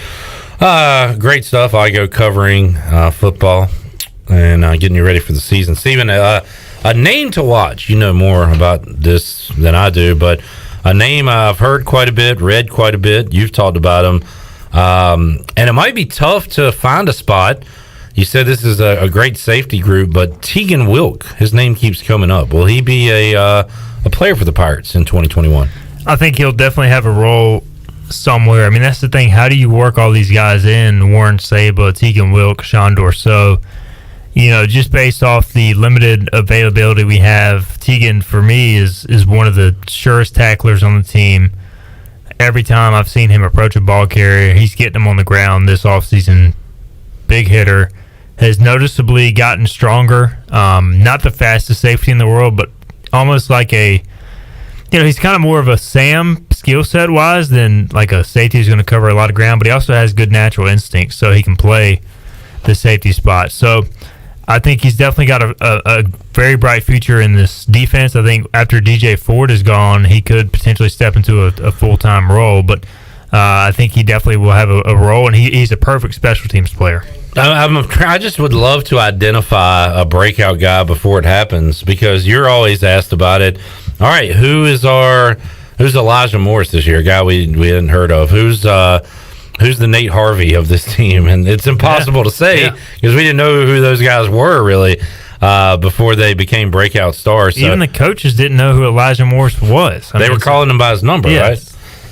Speaker 2: great stuff. Igoe covering football and getting you ready for the season. Stephen, a name to watch. You know more about this than I do, but a name I've heard quite a bit, read quite a bit. You've talked about him. And it might be tough to find a spot. You said this is a great safety group, but Tegan Wilk, his name keeps coming up. Will he be a player for the Pirates in 2021?
Speaker 22: I think he'll definitely have a role somewhere. I mean, that's the thing. How do you work all these guys in? Warren Saba, Tegan Wilk, Sean Dorso. You know, just based off the limited availability we have, Tegan, for me, is one of the surest tacklers on the team. Every time I've seen him approach a ball carrier, he's getting them on the ground this offseason. Big hitter. Has noticeably gotten stronger. Not the fastest safety in the world, but almost like he's kind of more of a Sam skill set wise than like a safety who's going to cover a lot of ground, but he also has good natural instincts, so he can play the safety spot. So I think he's definitely got a very bright future in this defense. I think after DJ Ford is gone, he could potentially step into a full-time role, but I think he definitely will have a role, and he's a perfect special teams player.
Speaker 2: I just would love to identify a breakout guy before it happens, because you're always asked about it. All right, who's Elijah Morris this year? A guy we hadn't heard of. Who's the Nate Harvey of this team? And it's impossible to say because we didn't know who those guys were really before they became breakout stars. So
Speaker 22: even the coaches didn't know who Elijah Morris was.
Speaker 2: They were calling him by his number, right?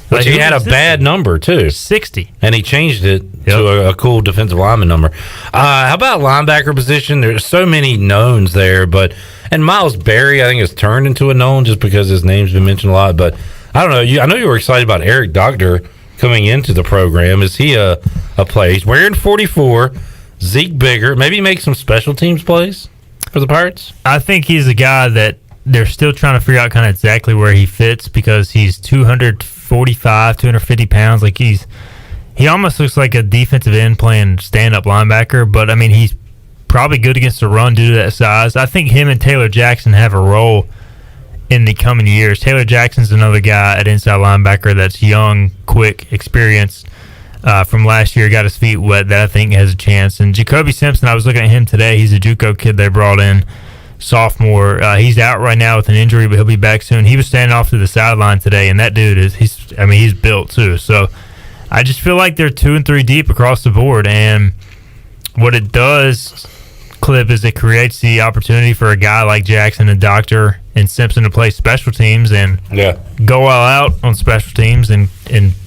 Speaker 2: Which he had a bad number, too.
Speaker 22: 60.
Speaker 2: And he changed it to a cool defensive lineman number. How about linebacker position? There's so many knowns there. And Miles Berry, I think, has turned into a known just because his name's been mentioned a lot. But I don't know. I know you were excited about Eric Doctor coming into the program. Is he a play? He's wearing 44. Zeke Bigger. Maybe make some special teams plays for the Pirates?
Speaker 22: I think he's a guy that they're still trying to figure out kind of exactly where he fits, because he's 245, 250 pounds. Like he almost looks like a defensive end playing stand-up linebacker, but I mean, he's probably good against the run due to that size. I think him and Taylor Jackson have a role in the coming years. Taylor Jackson's another guy at inside linebacker that's young, quick, experienced. From last year, got his feet wet, that I think has a chance. And Jacoby Simpson, I was looking at him today. He's a JUCO kid they brought in. sophomore. He's out right now with an injury, but he'll be back soon. He was standing off to the sideline today, and that dude he's built too. So I just feel like they're 2 and 3 deep across the board, and what it does, Clip, is it creates the opportunity for a guy like Jackson and Doctor and Simpson to play special teams and go all out on special teams and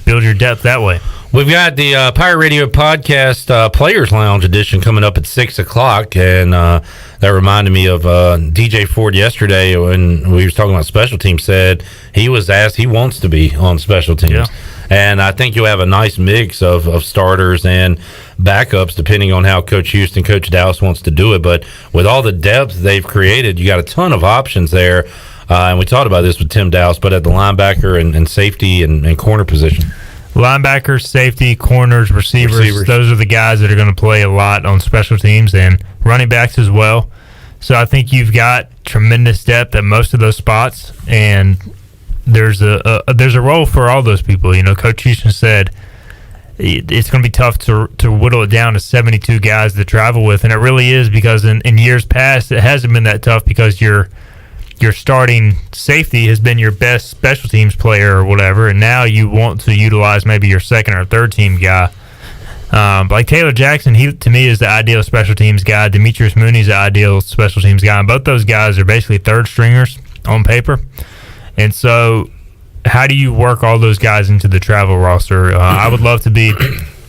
Speaker 22: build your depth that way.
Speaker 2: We've got the Pirate Radio Podcast Players Lounge edition coming up at 6 o'clock, and that reminded me of DJ Ford yesterday when we were talking about special teams, said he was asked he wants to be on special teams. Yeah. And I think you'll have a nice mix of starters and backups depending on how Coach Houston, Coach Dallas wants to do it. But with all the depth they've created, you got a ton of options there. And we talked about this with Tim Dallas, but at the linebacker and safety and corner position.
Speaker 22: Linebackers, safety, corners, receivers, those are the guys that are going to play a lot on special teams, and running backs as well. So I think you've got tremendous depth at most of those spots, and there's a role for all those people. You know, Coach Houston said it's going to be tough to whittle it down to 72 guys to travel with, and it really is, because in years past it hasn't been that tough because your starting safety has been your best special teams player or whatever, and now you want to utilize maybe your second or third team guy. Like Taylor Jackson, he to me is the ideal special teams guy. Demetrius Mooney's the ideal special teams guy, and both those guys are basically third stringers on paper. And so how do you work all those guys into the travel roster? I would love to be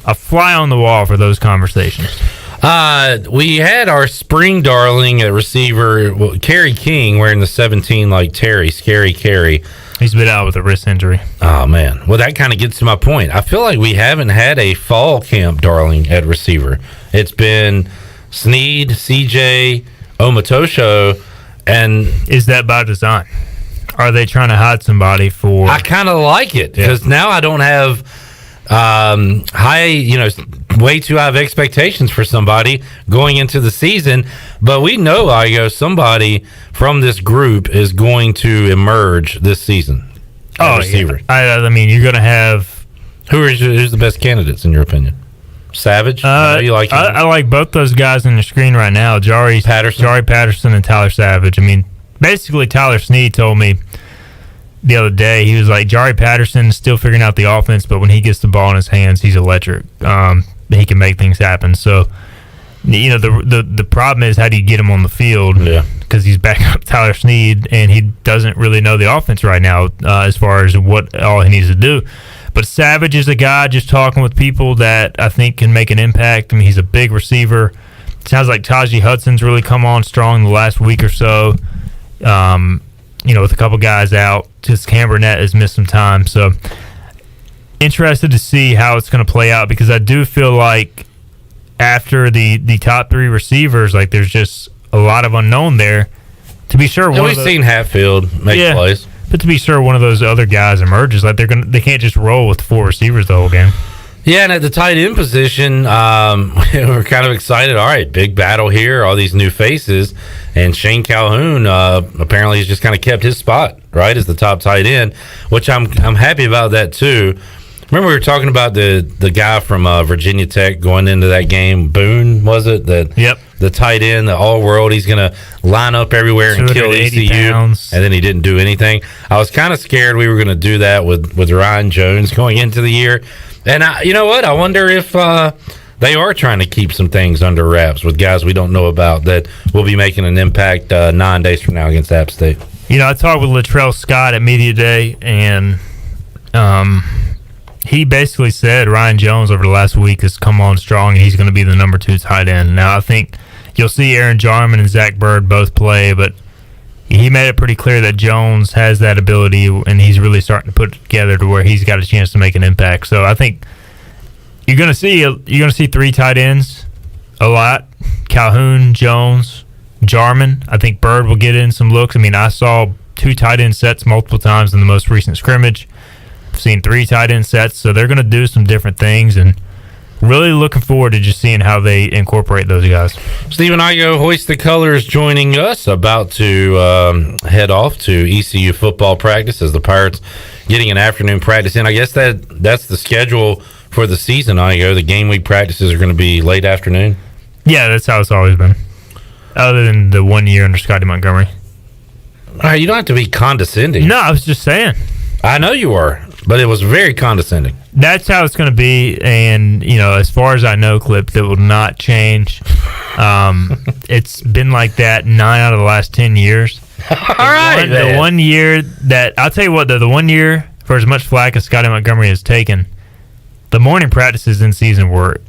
Speaker 22: a fly on the wall for those conversations.
Speaker 2: We had our spring darling at receiver, Kerry King, wearing the 17 like Terry, Scary Kerry.
Speaker 22: He's been out with a wrist injury.
Speaker 2: Oh, man. Well, that kind of gets to my point. I feel like we haven't had a fall camp darling at receiver. It's been Sneed, CJ, Omatosho, and...
Speaker 22: Is that by design? Are they trying to hide somebody for...
Speaker 2: I kind of like it, because now I don't have... way too high of expectations for somebody going into the season, but we know somebody from this group is going to emerge this season. Receiver.
Speaker 22: Yeah. I mean, you're going to have
Speaker 2: who's the best candidates in your opinion? Savage.
Speaker 22: I like both those guys on the screen right now. Jari Patterson and Tyler Savage. I mean, basically Tyler Sneed told me the other day, he was like, Jari Patterson's still figuring out the offense, but when he gets the ball in his hands, he's electric. He can make things happen. So, you know, the problem is, how do you get him on the field? Yeah. Because he's backing up Tyler Sneed, and he doesn't really know the offense right now as far as what all he needs to do. But Savage is a guy, just talking with people, that I think can make an impact. I mean, he's a big receiver. Sounds like Tajee Hudson's really come on strong the last week or so. You know, with a couple guys out, just Cam Burnett has missed some time. So, interested to see how it's going to play out, because I do feel like after the top three receivers, like there's just a lot of unknown there. To be sure,
Speaker 2: we've seen Hatfield make plays,
Speaker 22: but to be sure, one of those other guys emerges. Like they can't just roll with four receivers the whole game.
Speaker 2: Yeah, and at the tight end position, we're kind of excited. All right, big battle here, all these new faces. And Shane Calhoun apparently has just kind of kept his spot, right, as the top tight end, which I'm happy about that, too. Remember we were talking about the guy from Virginia Tech going into that game, Boone, was it?
Speaker 22: Yep.
Speaker 2: The tight end, the all-world, he's going to line up everywhere and kill ECU.
Speaker 22: Pounds.
Speaker 2: And then he didn't do anything. I was kind of scared we were going to do that with Ryan Jones going into the year. And you know what? I wonder if they are trying to keep some things under wraps with guys we don't know about that will be making an impact 9 days from now against App State.
Speaker 22: You know, I talked with Latrell Scott at Media Day, and he basically said Ryan Jones over the last week has come on strong, and he's going to be the number 2 tight end. Now, I think you'll see Aaron Jarman and Zach Bird both play, but he made it pretty clear that Jones has that ability, and he's really starting to put it together to where he's got a chance to make an impact. So I think you're going to see 3 tight ends a lot: Calhoun, Jones, Jarman. I think Bird will get in some looks. I mean, I saw 2 tight end sets multiple times in the most recent scrimmage. I've seen 3 tight end sets, so they're going to do some different things, and really looking forward to just seeing how they incorporate those guys.
Speaker 2: Stephen Igoe, Hoist the Colors, joining us, about to head off to ECU football practice as the Pirates getting an afternoon practice in. I guess that's the schedule for the season, Igoe. The game week practices are going to be late afternoon.
Speaker 22: Yeah, that's how it's always been. other than the 1 year under Scotty Montgomery.
Speaker 2: All right, you don't have to be condescending.
Speaker 22: No, I was just saying.
Speaker 2: I know you were, but it was very condescending.
Speaker 22: That's how it's going to be, and as far as I know, Clip, that will not change. It's been like that 9 out of the last 10 years.
Speaker 2: All right,
Speaker 22: the 1 year that I'll tell you what, though, the 1 year for as much flack as Scotty Montgomery has taken, the morning practices in season were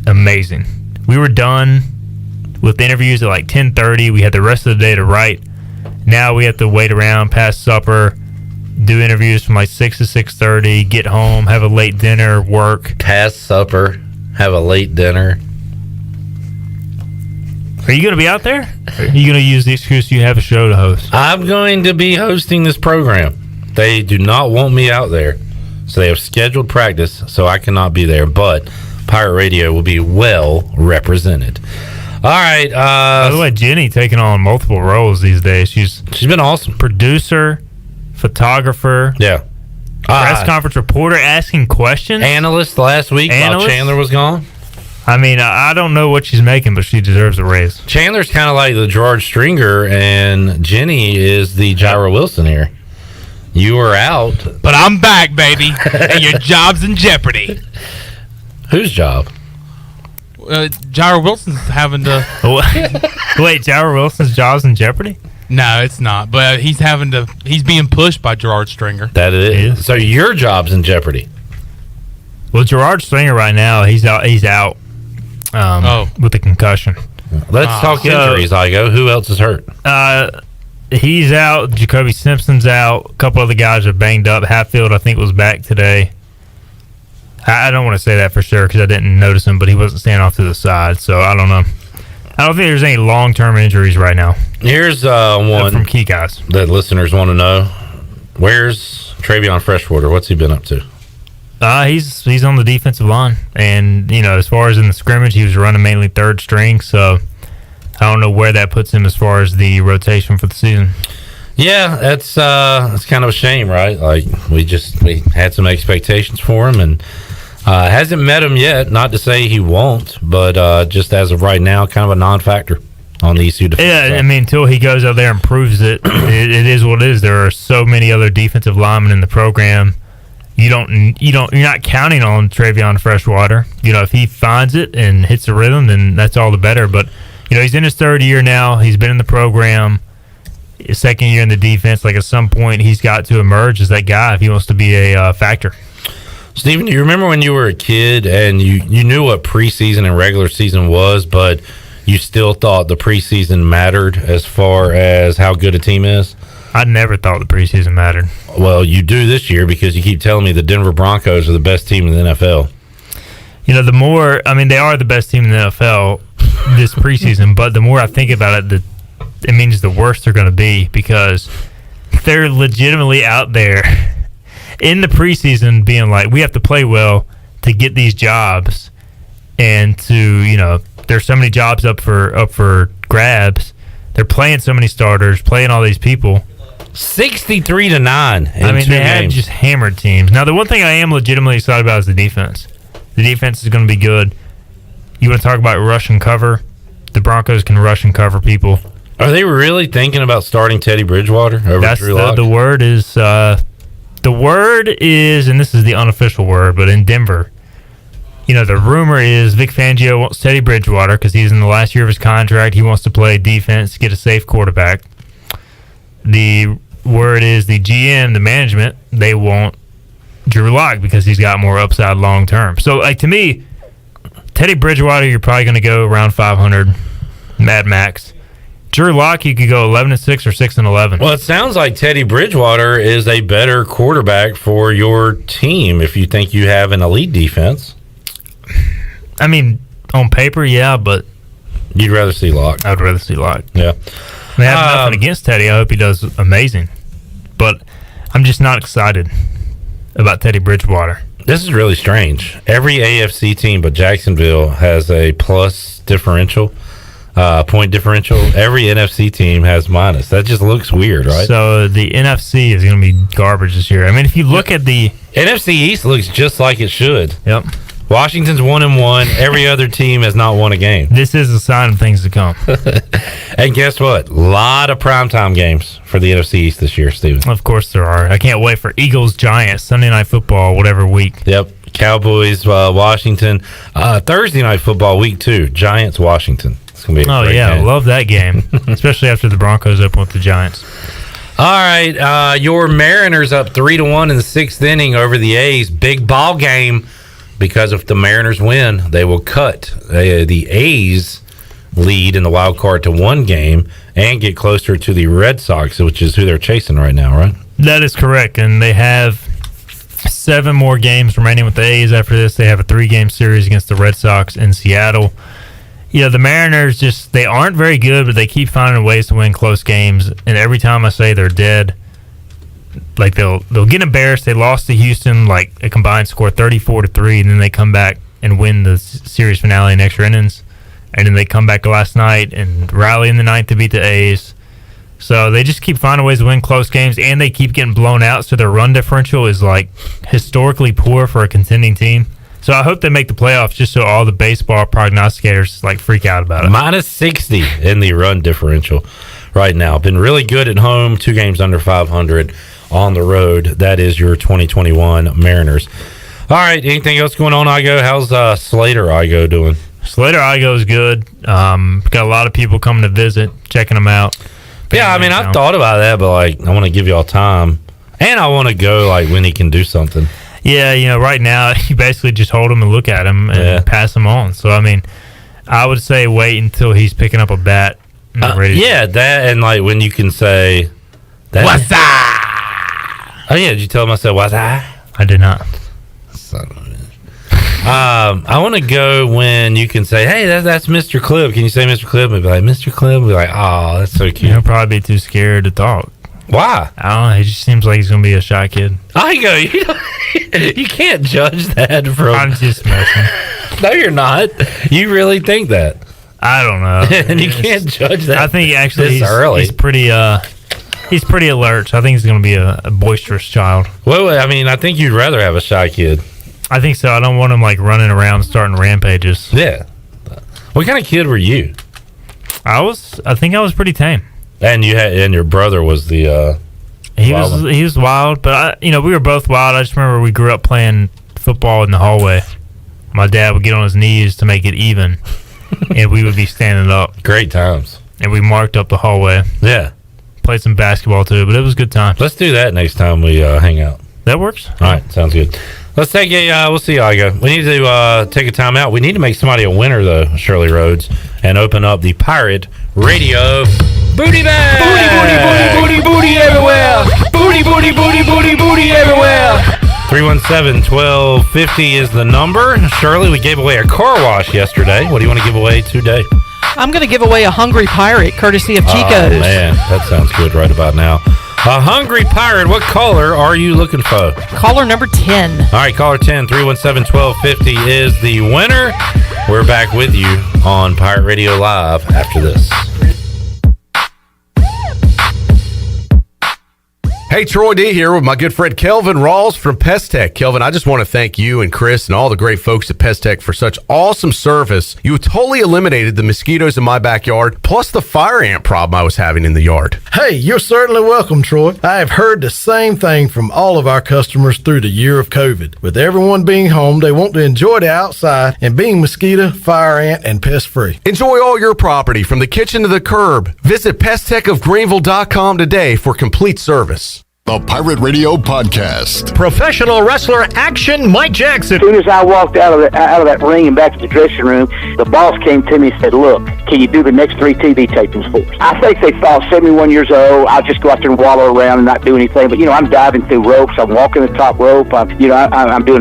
Speaker 22: amazing. We were done with interviews at like 10:30. We had the rest of the day to write. Now we have to wait around past supper, do interviews from like 6 to 6:30, get home, have a late dinner, work.
Speaker 2: Past supper, have a late dinner.
Speaker 22: Are you going to be out there? Or are you going to use the excuse you have a show to host?
Speaker 2: I'm going to be hosting this program. They do not want me out there. So they have scheduled practice, so I cannot be there. But Pirate Radio will be well represented. All right.
Speaker 22: By the way, Jenny taking on multiple roles these days. She's
Speaker 2: been awesome.
Speaker 22: Producer, photographer.
Speaker 2: Yeah.
Speaker 22: Press conference reporter asking questions.
Speaker 2: Analyst last week while Chandler was gone.
Speaker 22: I mean, I don't know what she's making, but she deserves a raise.
Speaker 2: Chandler's kind of like the George Stringer, and Jenny is the Gyra Wilson here. You were out.
Speaker 3: But I'm back, baby, and your job's in jeopardy.
Speaker 2: Whose job?
Speaker 3: Gyra Wilson's having to...
Speaker 22: Wait, Gyra Wilson's job's in jeopardy?
Speaker 3: No, it's not. But he's being pushed by Gerard Stringer.
Speaker 2: That it is. So your job's in jeopardy.
Speaker 22: Well, Gerard Stringer right now, he's out with a concussion.
Speaker 2: Let's talk injuries, Igo. Who else is hurt?
Speaker 22: He's out. Jacoby Simpson's out. A couple other guys are banged up. Hatfield, I think, was back today. I don't want to say that for sure because I didn't notice him, but he wasn't standing off to the side, so I don't know. I don't think there's any long-term injuries right now.
Speaker 2: Here's one
Speaker 22: from key guys
Speaker 2: that listeners want to know. Where's Travion Freshwater? What's he been up to?
Speaker 22: He's on the defensive line, and as far as in the scrimmage, he was running mainly third string, so I don't know where that puts him as far as the rotation for the season.
Speaker 2: Yeah, that's kind of a shame, right? Like we had some expectations for him, and hasn't met him yet. Not to say he won't, but just as of right now, kind of a non-factor on the ECU defense.
Speaker 22: Yeah, I mean, until he goes out there and proves it, it is what it is. There are so many other defensive linemen in the program. You're not counting on Travion Freshwater. If he finds it and hits the rhythm, then that's all the better. But he's in his third year now. He's been in the program. His second year in the defense. Like at some point, he's got to emerge as that guy if he wants to be a factor.
Speaker 2: Stephen, do you remember when you were a kid and you knew what preseason and regular season was, but you still thought the preseason mattered as far as how good a team is?
Speaker 22: I never thought the preseason mattered.
Speaker 2: Well, you do this year because you keep telling me the Denver Broncos are the best team in the NFL.
Speaker 22: They are the best team in the NFL this preseason, but the more I think about it, it means the worse they're going to be because they're legitimately out there in the preseason being like, we have to play well to get these jobs, and there's so many jobs up for grabs. They're playing so many starters, playing all these people.
Speaker 2: 63-9.
Speaker 22: They had just hammered teams. Now, the one thing I am legitimately excited about is the defense. The defense is going to be good. You want to talk about rush and cover? The Broncos can rush and cover people.
Speaker 2: Are they really thinking about starting Teddy Bridgewater over Drew Lock?
Speaker 22: The word is, and this is the unofficial word, but in Denver, the rumor is Vic Fangio wants Teddy Bridgewater because he's in the last year of his contract. He wants to play defense, get a safe quarterback. The word is the GM, the management, they want Drew Lock because he's got more upside long term. So, to me, Teddy Bridgewater, you're probably going to go around 500, Mad Max. Drew Lock, you could go 11-6 or 6-11.
Speaker 2: Well, it sounds like Teddy Bridgewater is a better quarterback for your team if you think you have an elite defense.
Speaker 22: I mean, on paper, yeah, but
Speaker 2: you'd rather see Lock.
Speaker 22: I'd rather see Lock.
Speaker 2: Yeah.
Speaker 22: I have nothing against Teddy. I hope he does amazing. But I'm just not excited about Teddy Bridgewater.
Speaker 2: This is really strange. Every AFC team but Jacksonville has a plus differential, point differential. Every NFC team has minus. That just looks weird, right?
Speaker 22: So the NFC is going to be garbage this year. I mean, if you look at the
Speaker 2: NFC East, looks just like it should.
Speaker 22: Yep.
Speaker 2: Washington's 1-1. Every other team has not won a game.
Speaker 22: This is a sign of things to come.
Speaker 2: And guess what? A lot of primetime games for the NFC East this year, Steven.
Speaker 22: Of course there are. I can't wait for Eagles, Giants, Sunday Night Football, whatever week.
Speaker 2: Yep. Cowboys, Washington. Thursday Night Football, week 2. Giants, Washington. It's going to be a great game.
Speaker 22: Love that game, especially after the Broncos open with the Giants.
Speaker 2: All right, your Mariners up 3-1 in the 6th inning over the A's. Big ball game, because if the Mariners win, they will cut the A's lead in the wild card to 1 game and get closer to the Red Sox, which is who they're chasing right now, right?
Speaker 22: That is correct, and they have 7 more games remaining with the A's after this. They have a 3-game series against the Red Sox in Seattle. Yeah, the Mariners they aren't very good, but they keep finding ways to win close games. And every time I say they're dead, like they'll get embarrassed. They lost to Houston, like a combined score 34-3, and then they come back and win the series finale in extra innings. And then they come back last night and rally in the 9th to beat the A's. So they just keep finding ways to win close games, and they keep getting blown out. So their run differential is like historically poor for a contending team. So I hope they make the playoffs just so all the baseball prognosticators like freak out about it.
Speaker 2: Minus 60 in the run differential right now. Been really good at home, 2 games under 500 on the road. That is your 2021 Mariners. All right, anything else going on, Igoe? How's Slater Igoe doing?
Speaker 22: Slater Igoe is good. Got a lot of people coming to visit, checking them out.
Speaker 2: Yeah, I mean, I've thought about that, but like, I want to give y'all time. And I want to go like when he can do something.
Speaker 22: Yeah, right now you basically just hold him and look at him and pass him on. So I mean, I would say wait until he's picking up a bat. Ready
Speaker 2: that and like when you can say, "What's that?" Oh yeah, did you tell him I said "What's that"?
Speaker 22: I did not.
Speaker 2: Son of a bitch. I want to go when you can say, "Hey, that's Mr. Clip." Can you say Mr. Clip? And be like, "Mr. Clip." And be like, "Oh, that's so cute."
Speaker 22: He'll probably be too scared to talk.
Speaker 2: Why?
Speaker 22: I don't know. He just seems like he's going to be a shy kid.
Speaker 2: You can't judge that from...
Speaker 22: I'm just messing.
Speaker 2: No, you're not. You really think that.
Speaker 22: I don't know.
Speaker 2: And you can't judge that.
Speaker 22: I think actually
Speaker 2: early.
Speaker 22: He's pretty alert. So I think he's going to be a boisterous child.
Speaker 2: Well, I mean, I think you'd rather have a shy kid.
Speaker 22: I think so. I don't want him like running around starting rampages.
Speaker 2: Yeah. What kind of kid were you?
Speaker 22: I think I was pretty tame.
Speaker 2: And your brother was the
Speaker 22: he was wild, but we were both wild. I just remember we grew up playing football in the hallway. My dad would get on his knees to make it even, and we would be standing up.
Speaker 2: Great times.
Speaker 22: And we marked up the hallway.
Speaker 2: Yeah.
Speaker 22: Played some basketball too, but it was a good time.
Speaker 2: Let's do that next time we hang out.
Speaker 22: That works.
Speaker 2: All right, sounds good. Let's take we'll see how I go. We need to take a time out. We need to make somebody a winner, though, Shirley Rhodes, and open up the Pirate Radio Booty Bag.
Speaker 1: Booty, booty, booty, booty, booty everywhere. Booty, booty, booty, booty, booty everywhere.
Speaker 2: 317-1250 is the number. Shirley, we gave away a car wash yesterday. What do you want to give away today?
Speaker 4: I'm going to give away a Hungry Pirate, courtesy of Chico's.
Speaker 2: Oh, man, that sounds good right about now. A Hungry Pirate, what caller are you looking for?
Speaker 4: Caller number 10.
Speaker 2: All right, caller 10, 317-1250 is the winner. We're back with you on Pirate Radio Live after this.
Speaker 20: Hey, Troy D here with my good friend Kelvin Rawls from Pest Tech. Kelvin, I just want to thank you and Chris and all the great folks at Pest Tech for such awesome service. You totally eliminated the mosquitoes in my backyard, plus the fire ant problem I was having in the yard.
Speaker 10: Hey, you're certainly welcome, Troy. I have heard the same thing from all of our customers through the year of COVID. With everyone being home, they want to enjoy the outside and being mosquito, fire ant, and pest free.
Speaker 20: Enjoy all your property from the kitchen to the curb. Visit pesttechofgreenville.com today for complete service.
Speaker 6: The Pirate Radio Podcast.
Speaker 13: Professional wrestler Action Mike Jackson.
Speaker 23: As soon as I walked out of that ring and back to the dressing room, the boss came to me and said, "Look, can you do the next 3 TV tapings for us?" I think they thought 71 years old, I'll just go out there and wallow around and not do anything. But, I'm diving through ropes. I'm walking the top rope. I'm doing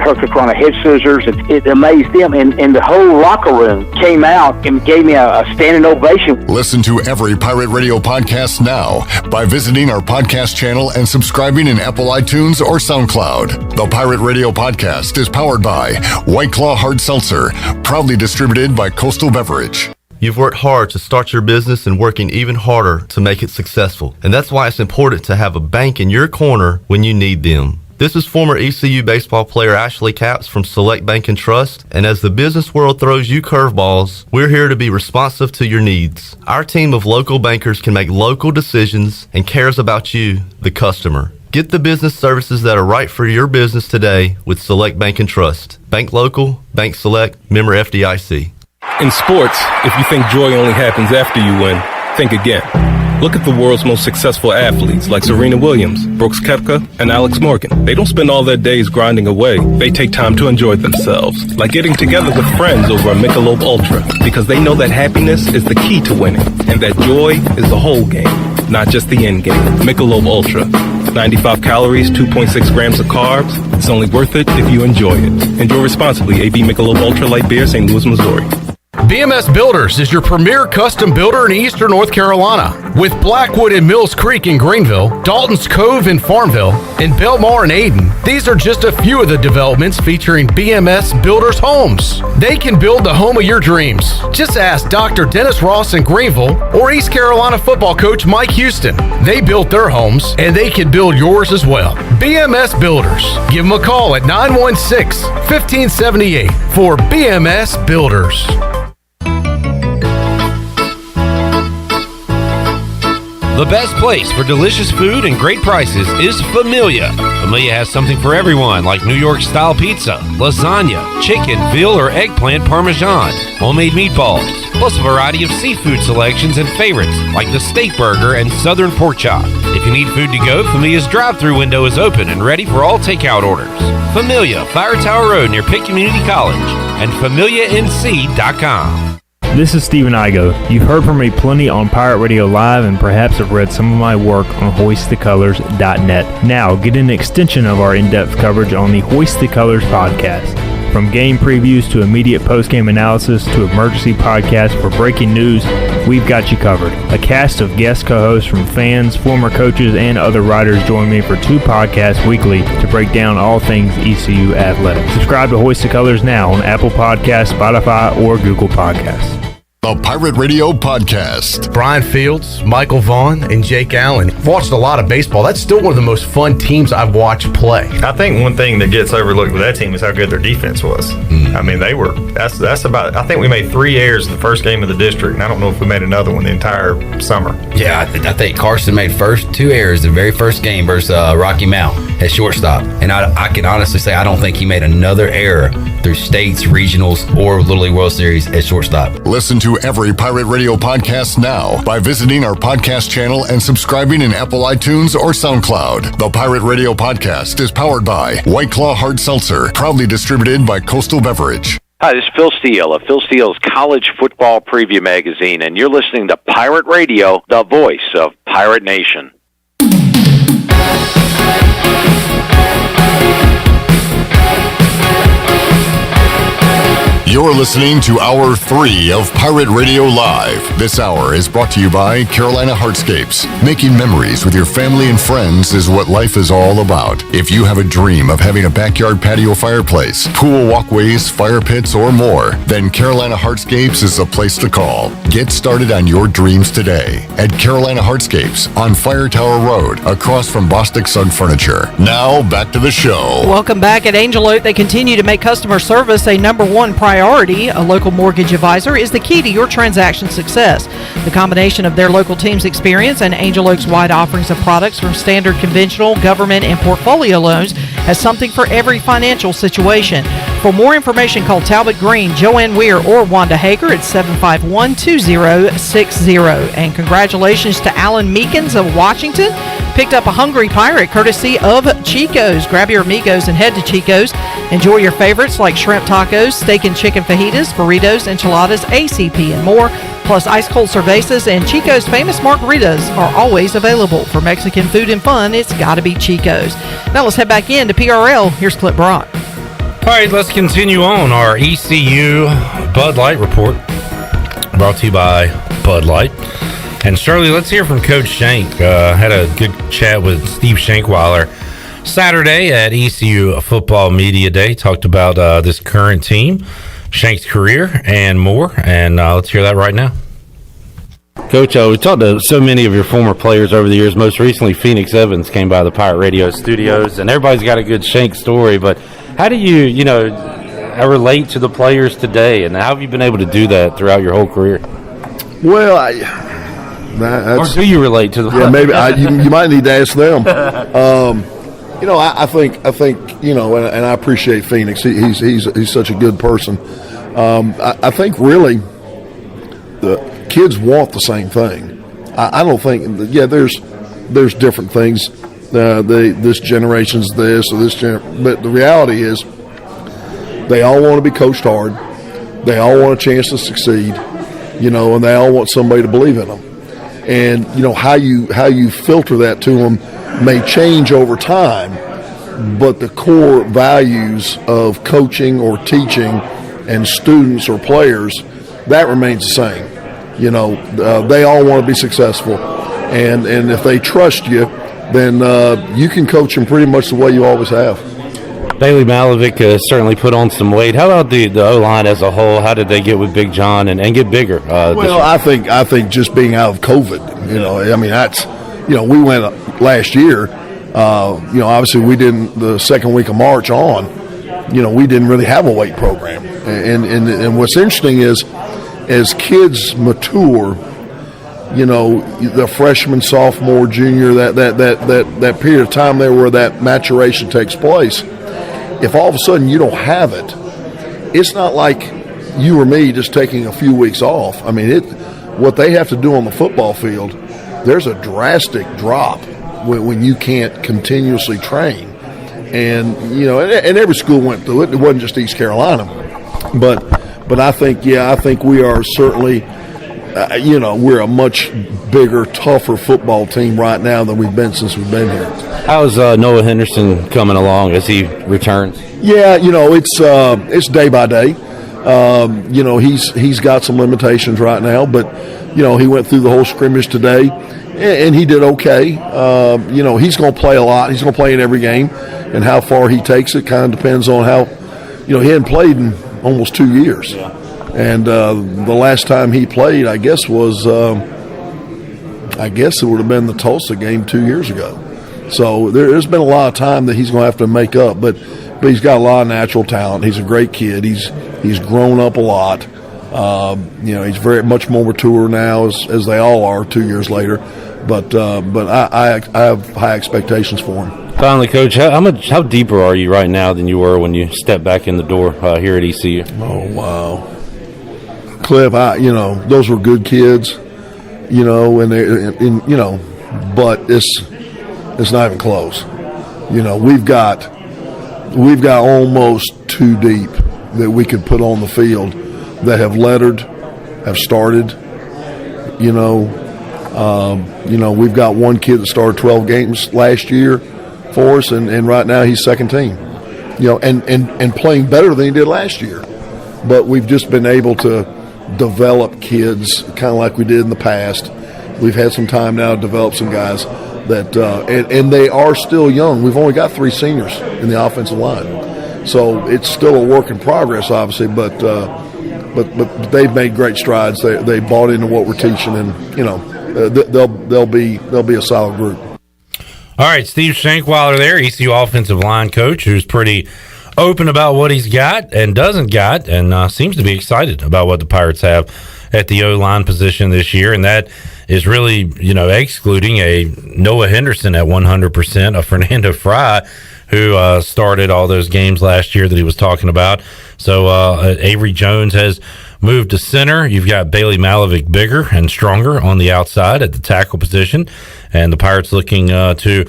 Speaker 23: Hurricanrana head scissors. And it amazed them. And the whole locker room came out and gave me a standing ovation.
Speaker 6: Listen to every Pirate Radio podcast now by visiting our podcast channel and subscribing in Apple iTunes or SoundCloud. The Pirate Radio Podcast is powered by White Claw Hard Seltzer, proudly distributed by Coastal Beverage.
Speaker 24: You've worked hard to start your business and working even harder to make it successful. And that's why it's important to have a bank in your corner when you need them. This is former ECU baseball player Ashley Capps from Select Bank and Trust, and as the business world throws you curveballs, we're here to be responsive to your needs. Our team of local bankers can make local decisions and cares about you, the customer. Get the business services that are right for your business today with Select Bank and Trust. Bank local, bank select, member FDIC.
Speaker 5: In sports, if you think joy only happens after you win, think again. Look at the world's most successful athletes like Serena Williams, Brooks Koepka, and Alex Morgan. They don't spend all their days grinding away. They take time to enjoy themselves, like getting together with friends over a Michelob Ultra, because they know that happiness is the key to winning, and that joy is the whole game, not just the end game. Michelob Ultra. 95 calories, 2.6 grams of carbs. It's only worth it if you enjoy it. Enjoy responsibly. AB Michelob Ultra Light Beer, St. Louis, Missouri.
Speaker 20: BMS Builders is your premier custom builder in eastern North Carolina. With Blackwood and Mills Creek in Greenville, Dalton's Cove in Farmville, and Belmar and Ayden, these are just a few of the developments featuring BMS Builders homes. They can build the home of your dreams. Just ask Dr. Dennis Ross in Greenville or East Carolina football coach Mike Houston. They built their homes, and they can build yours as well. BMS Builders. Give them a call at 916-1578 for BMS Builders.
Speaker 2: The best place for delicious food and great prices is Familia. Familia has something for everyone, like New York-style pizza, lasagna, chicken, veal, or eggplant parmesan, homemade meatballs, plus a variety of seafood selections and favorites, like the steak burger and southern pork chop. If you need food to go, Familia's drive-thru window is open and ready for all takeout orders. Familia, Fire Tower Road near Pitt Community College, and FamiliaNC.com.
Speaker 22: This is Stephen Igoe. You've heard from me plenty on Pirate Radio Live and perhaps have read some of my work on HoistTheColors.net. Now, get an extension of our in-depth coverage on the Hoist the Colors podcast. From game previews to immediate post-game analysis to emergency podcasts for breaking news, we've got you covered. A cast of guest co-hosts from fans, former coaches, and other writers join me for 2 podcasts weekly to break down all things ECU athletics. Subscribe to Hoist the Colors now on Apple Podcasts, Spotify, or Google Podcasts.
Speaker 6: The Pirate Radio Podcast.
Speaker 20: Brian Fields, Michael Vaughn, and Jake Allen. I've watched a lot of baseball. That's still one of the most fun teams I've watched play.
Speaker 14: I think one thing that gets overlooked with that team is how good their defense was. I mean, they were, that's about, I think we made 3 errors in the first game of the district, and I don't know if we made another one the entire summer.
Speaker 16: Yeah, I think Carson made 2 errors the very first game versus Rocky Mount at shortstop. And I can honestly say I don't think he made another error through states, regionals, or Little League World Series at shortstop.
Speaker 6: Listen to every Pirate Radio podcast now by visiting our podcast channel and subscribing in Apple iTunes or SoundCloud. The Pirate Radio Podcast is powered by White Claw Hard Seltzer, proudly distributed by Coastal Beverage.
Speaker 21: Hi, this is Phil Steele of Phil Steele's College Football Preview Magazine, and you're listening to Pirate Radio, the voice of Pirate Nation.
Speaker 6: You're listening to Hour 3 of Pirate Radio Live. This hour is brought to you by Carolina Hardscapes. Making memories with your family and friends is what life is all about. If you have a dream of having a backyard patio fireplace, pool walkways, fire pits, or more, then Carolina Hardscapes is the place to call. Get started on your dreams today at Carolina Hardscapes on Fire Tower Road, across from Bostic Sugg Furniture. Now, back to the show.
Speaker 4: Welcome back. At Angel Oak, they continue to make customer service a number 1 priority. A local mortgage advisor is the key to your transaction success. The combination of their local team's experience and Angel Oak's wide offerings of products from standard, conventional, government, and portfolio loans has something for every financial situation. For more information, call Talbot Green, Joanne Weir, or Wanda Hager at 751-2060. And congratulations to Alan Meekins of Washington. Picked up a Hungry Pirate courtesy of Chico's. Grab your amigos and head to Chico's. Enjoy your favorites like shrimp tacos, steak and chicken fajitas, burritos, enchiladas, ACP, and more. Plus, ice-cold cervezas and Chico's famous margaritas are always available. For Mexican food and fun, it's got to be Chico's. Now let's head back in to PRL. Here's Clip Brock.
Speaker 2: All right, let's continue on our ECU Bud Light report, brought to you by Bud Light. And Shirley, let's hear from Coach Shank. Had a good chat with Steve Shankweiler Saturday at ECU Football Media Day. Talked about this current team, Shank's career, and more. And let's hear that right now. Coach, we talked to so many of your former players over the years. Most recently, Phoenix Evans came by the Pirate Radio studios, and everybody's got a good Shank story. But how do you relate to the players today, and how have you been able to do that throughout your whole career?
Speaker 11: Well,
Speaker 2: or do you relate to the players?
Speaker 11: Yeah, maybe you might need to ask them. I think and I appreciate Phoenix. He's such a good person. I think really the kids want the same thing. I don't think. Yeah, there's different things. This generation's this or this but the reality is they all want to be coached hard. They all want a chance to succeed. And they all want somebody to believe in them. And how you filter that to them may change over time, but the core values of coaching or teaching and students or players, that remains the same. They all want to be successful, and if they trust you, then you can coach them pretty much the way you always have.
Speaker 2: Bailey Malovic certainly put on some weight. How about the O-line as a whole? How did they get with Big John and get bigger?
Speaker 11: I think just being out of COVID, that's we went last year. Obviously we didn't the second week of March on. We didn't really have a weight program, and what's interesting is as kids mature, the freshman, sophomore, junior, that period of time there where that maturation takes place. If all of a sudden you don't have it, it's not like you or me just taking a few weeks off. What they have to do on the football field, there's a drastic drop when you can't continuously train. And, and every school went through it. It wasn't just East Carolina. But I think we are certainly, we're a much bigger, tougher football team right now than we've been since we've been here.
Speaker 2: How's Noah Henderson coming along as he returns?
Speaker 11: Yeah, it's day by day. He's got some limitations right now, but he went through the whole scrimmage today, and he did okay. He's going to play a lot. He's going to play in every game, and how far he takes it kind of depends on how. He hadn't played in almost 2 years, and the last time he played, I guess it would have been the Tulsa game 2 years ago. So there's been a lot of time that he's going to have to make up, but he's got a lot of natural talent. He's a great kid. He's grown up a lot. He's very much more mature now, as they all are 2 years later. But I have high expectations for him.
Speaker 2: Finally, Coach, how deeper are you right now than you were when you stepped back in the door here at ECU?
Speaker 11: Oh wow, Cliff, those were good kids, but it's not even close. We've got almost too deep that we could put on the field that have lettered, have started. We've got one kid that started 12 games last year for us, and right now he's second team. And playing better than he did last year. But we've just been able to develop kids kind of like we did in the past. We've had some time now to develop some guys that and they are still young. We've only got 3 seniors in the offensive line, so it's still a work in progress, obviously. But they've made great strides. They bought into what we're teaching, and they'll be a solid group.
Speaker 2: All right, Steve Shankweiler there, ECU offensive line coach, who's pretty open about what he's got and doesn't got, and seems to be excited about what the Pirates have at the O-line position this year, and that is really, excluding a Noah Henderson at 100%, a Fernando Fry, who started all those games last year that he was talking about. So Avery Jones has moved to center. You've got Bailey Malovic bigger and stronger on the outside at the tackle position, and the Pirates looking to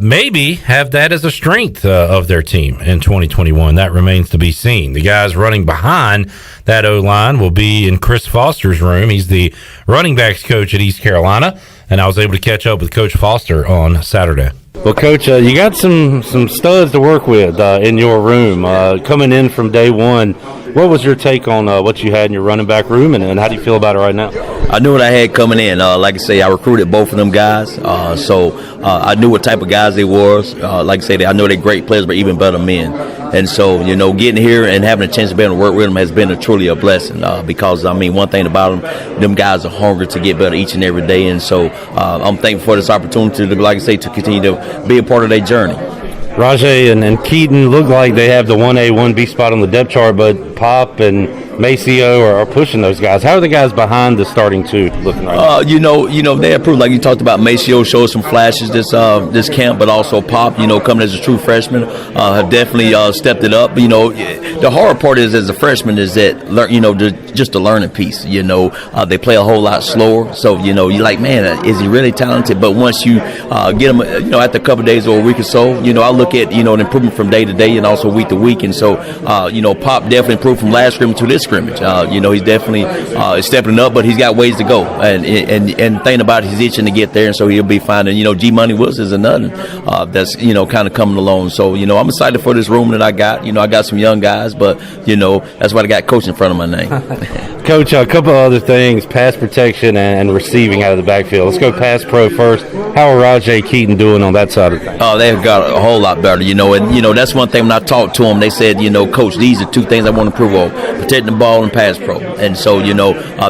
Speaker 2: maybe have that as a strength of their team in 2021. That remains to be seen. The guys running behind that O-line will be in Chris Foster's room. He's the running backs coach at East Carolina, and I was able to catch up with Coach Foster on Saturday. Well, Coach, you got some studs to work with in your room. Coming in from day one, what was your take on what you had in your running back room, and how do you feel about it right now?
Speaker 7: I knew what I had coming in. Like I say, I recruited both of them guys, so I knew what type of guys they was. Like I say, I know they're great players, but even better men. And so, getting here and having a chance to be able to work with them has been truly a blessing. Because one thing about them guys are hungry to get better each and every day. And so, I'm thankful for this opportunity to, like I say, to continue to be a part of their journey.
Speaker 2: Rajay and Keaton look like they have the 1A, 1B spot on the depth chart, but Pop and Maceo are pushing those guys. How are the guys behind the starting two looking right now?
Speaker 7: They improved. Like you talked about, Maceo showed some flashes this camp, but also Pop, coming as a true freshman, have definitely stepped it up. The hard part is as a freshman is that just the learning piece. They play a whole lot slower, so you're like, man, is he really talented? But once you get them, after a couple of days or a week or so, I look at an improvement from day to day and also week to week, and so Pop definitely improved from last scrimmage to this scrimmage. He's definitely stepping up, but he's got ways to go, and thinking about it, he's itching to get there, and so he'll be fine. And G Money Wilson is another that's kind of coming along. So I'm excited for this room that I got. I got some young guys, but that's why I got coach in front of my name.
Speaker 2: Coach, a couple of other things: pass protection and receiving out of the backfield. Let's go pass pro first. How are Rajay, Keaton doing on that side of things?
Speaker 7: Oh, they've got a whole lot better. And that's one thing when I talked to them, they said, Coach, these are two things I want to improve on: protecting the ball and pass pro. And so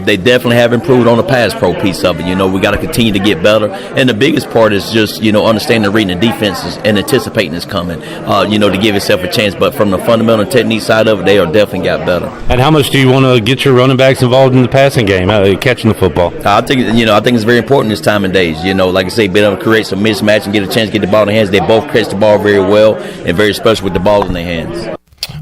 Speaker 7: they definitely have improved on the pass pro piece of it. We got to continue to get better. And the biggest part is just understanding reading the defenses and anticipating it's coming. To give yourself a chance. But from the fundamental technique side of it, they are definitely got better.
Speaker 2: And how much do you want to get your running backs involved in the passing game, catching the football?
Speaker 7: I think it's very important this time of days. Like I say, being able to create some mismatch and get a chance to get the ball in their hands. They both catch the ball very well and very special with the ball in their hands.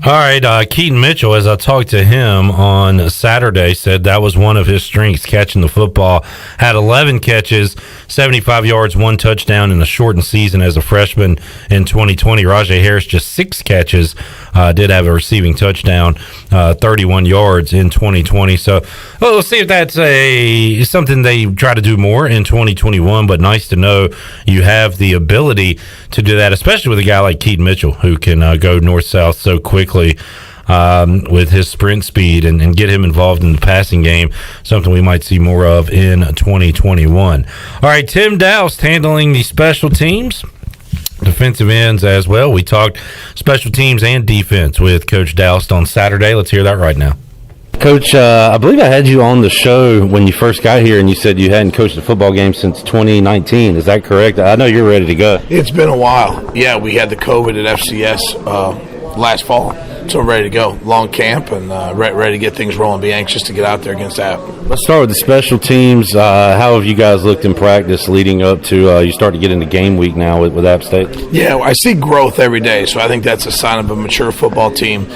Speaker 2: All right, Keaton Mitchell, as I talked to him on Saturday, said that was one of his strengths, catching the football. Had 11 catches, 75 yards, 1 touchdown in a shortened season as a freshman in 2020. Rajay Harris, just 6 catches, did have a receiving touchdown, 31 yards in 2020. So we'll see if that's something they try to do more in 2021, but nice to know you have the ability to do that, especially with a guy like Keaton Mitchell who can go north-south so quickly with his sprint speed and get him involved in the passing game, something we might see more of in 2021. All right, Tim Doust handling the special teams, defensive ends as well. We talked special teams and defense with Coach Doust on Saturday. Let's hear that right now. Coach, I believe I had you on the show when you first got here, and you said you hadn't coached a football game since 2019. Is that correct? I know you're ready to go.
Speaker 12: It's been a while. Yeah, we had the COVID at FCS last fall, so we're ready to go. Long camp and ready to get things rolling. Be anxious to get out there against App.
Speaker 2: Let's start with the special teams. How have you guys looked in practice leading up to you start to get into game week now with App State?
Speaker 12: Yeah, I see growth every day, so I think that's a sign of a mature football team.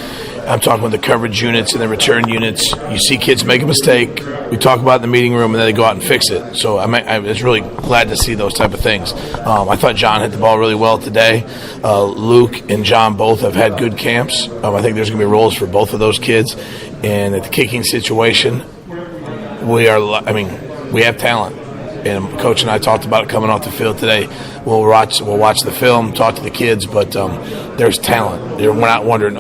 Speaker 12: I'm talking with the coverage units and the return units. You see kids make a mistake. We talk about it in the meeting room, and then they go out and fix it. So I was really glad to see those type of things. I thought John hit the ball really well today. Luke and John both have had good camps. I think there's going to be roles for both of those kids. And at the kicking situation, we have talent. And Coach and I talked about it coming off the field today. We'll watch the film, talk to the kids, but there's talent. We're not wondering,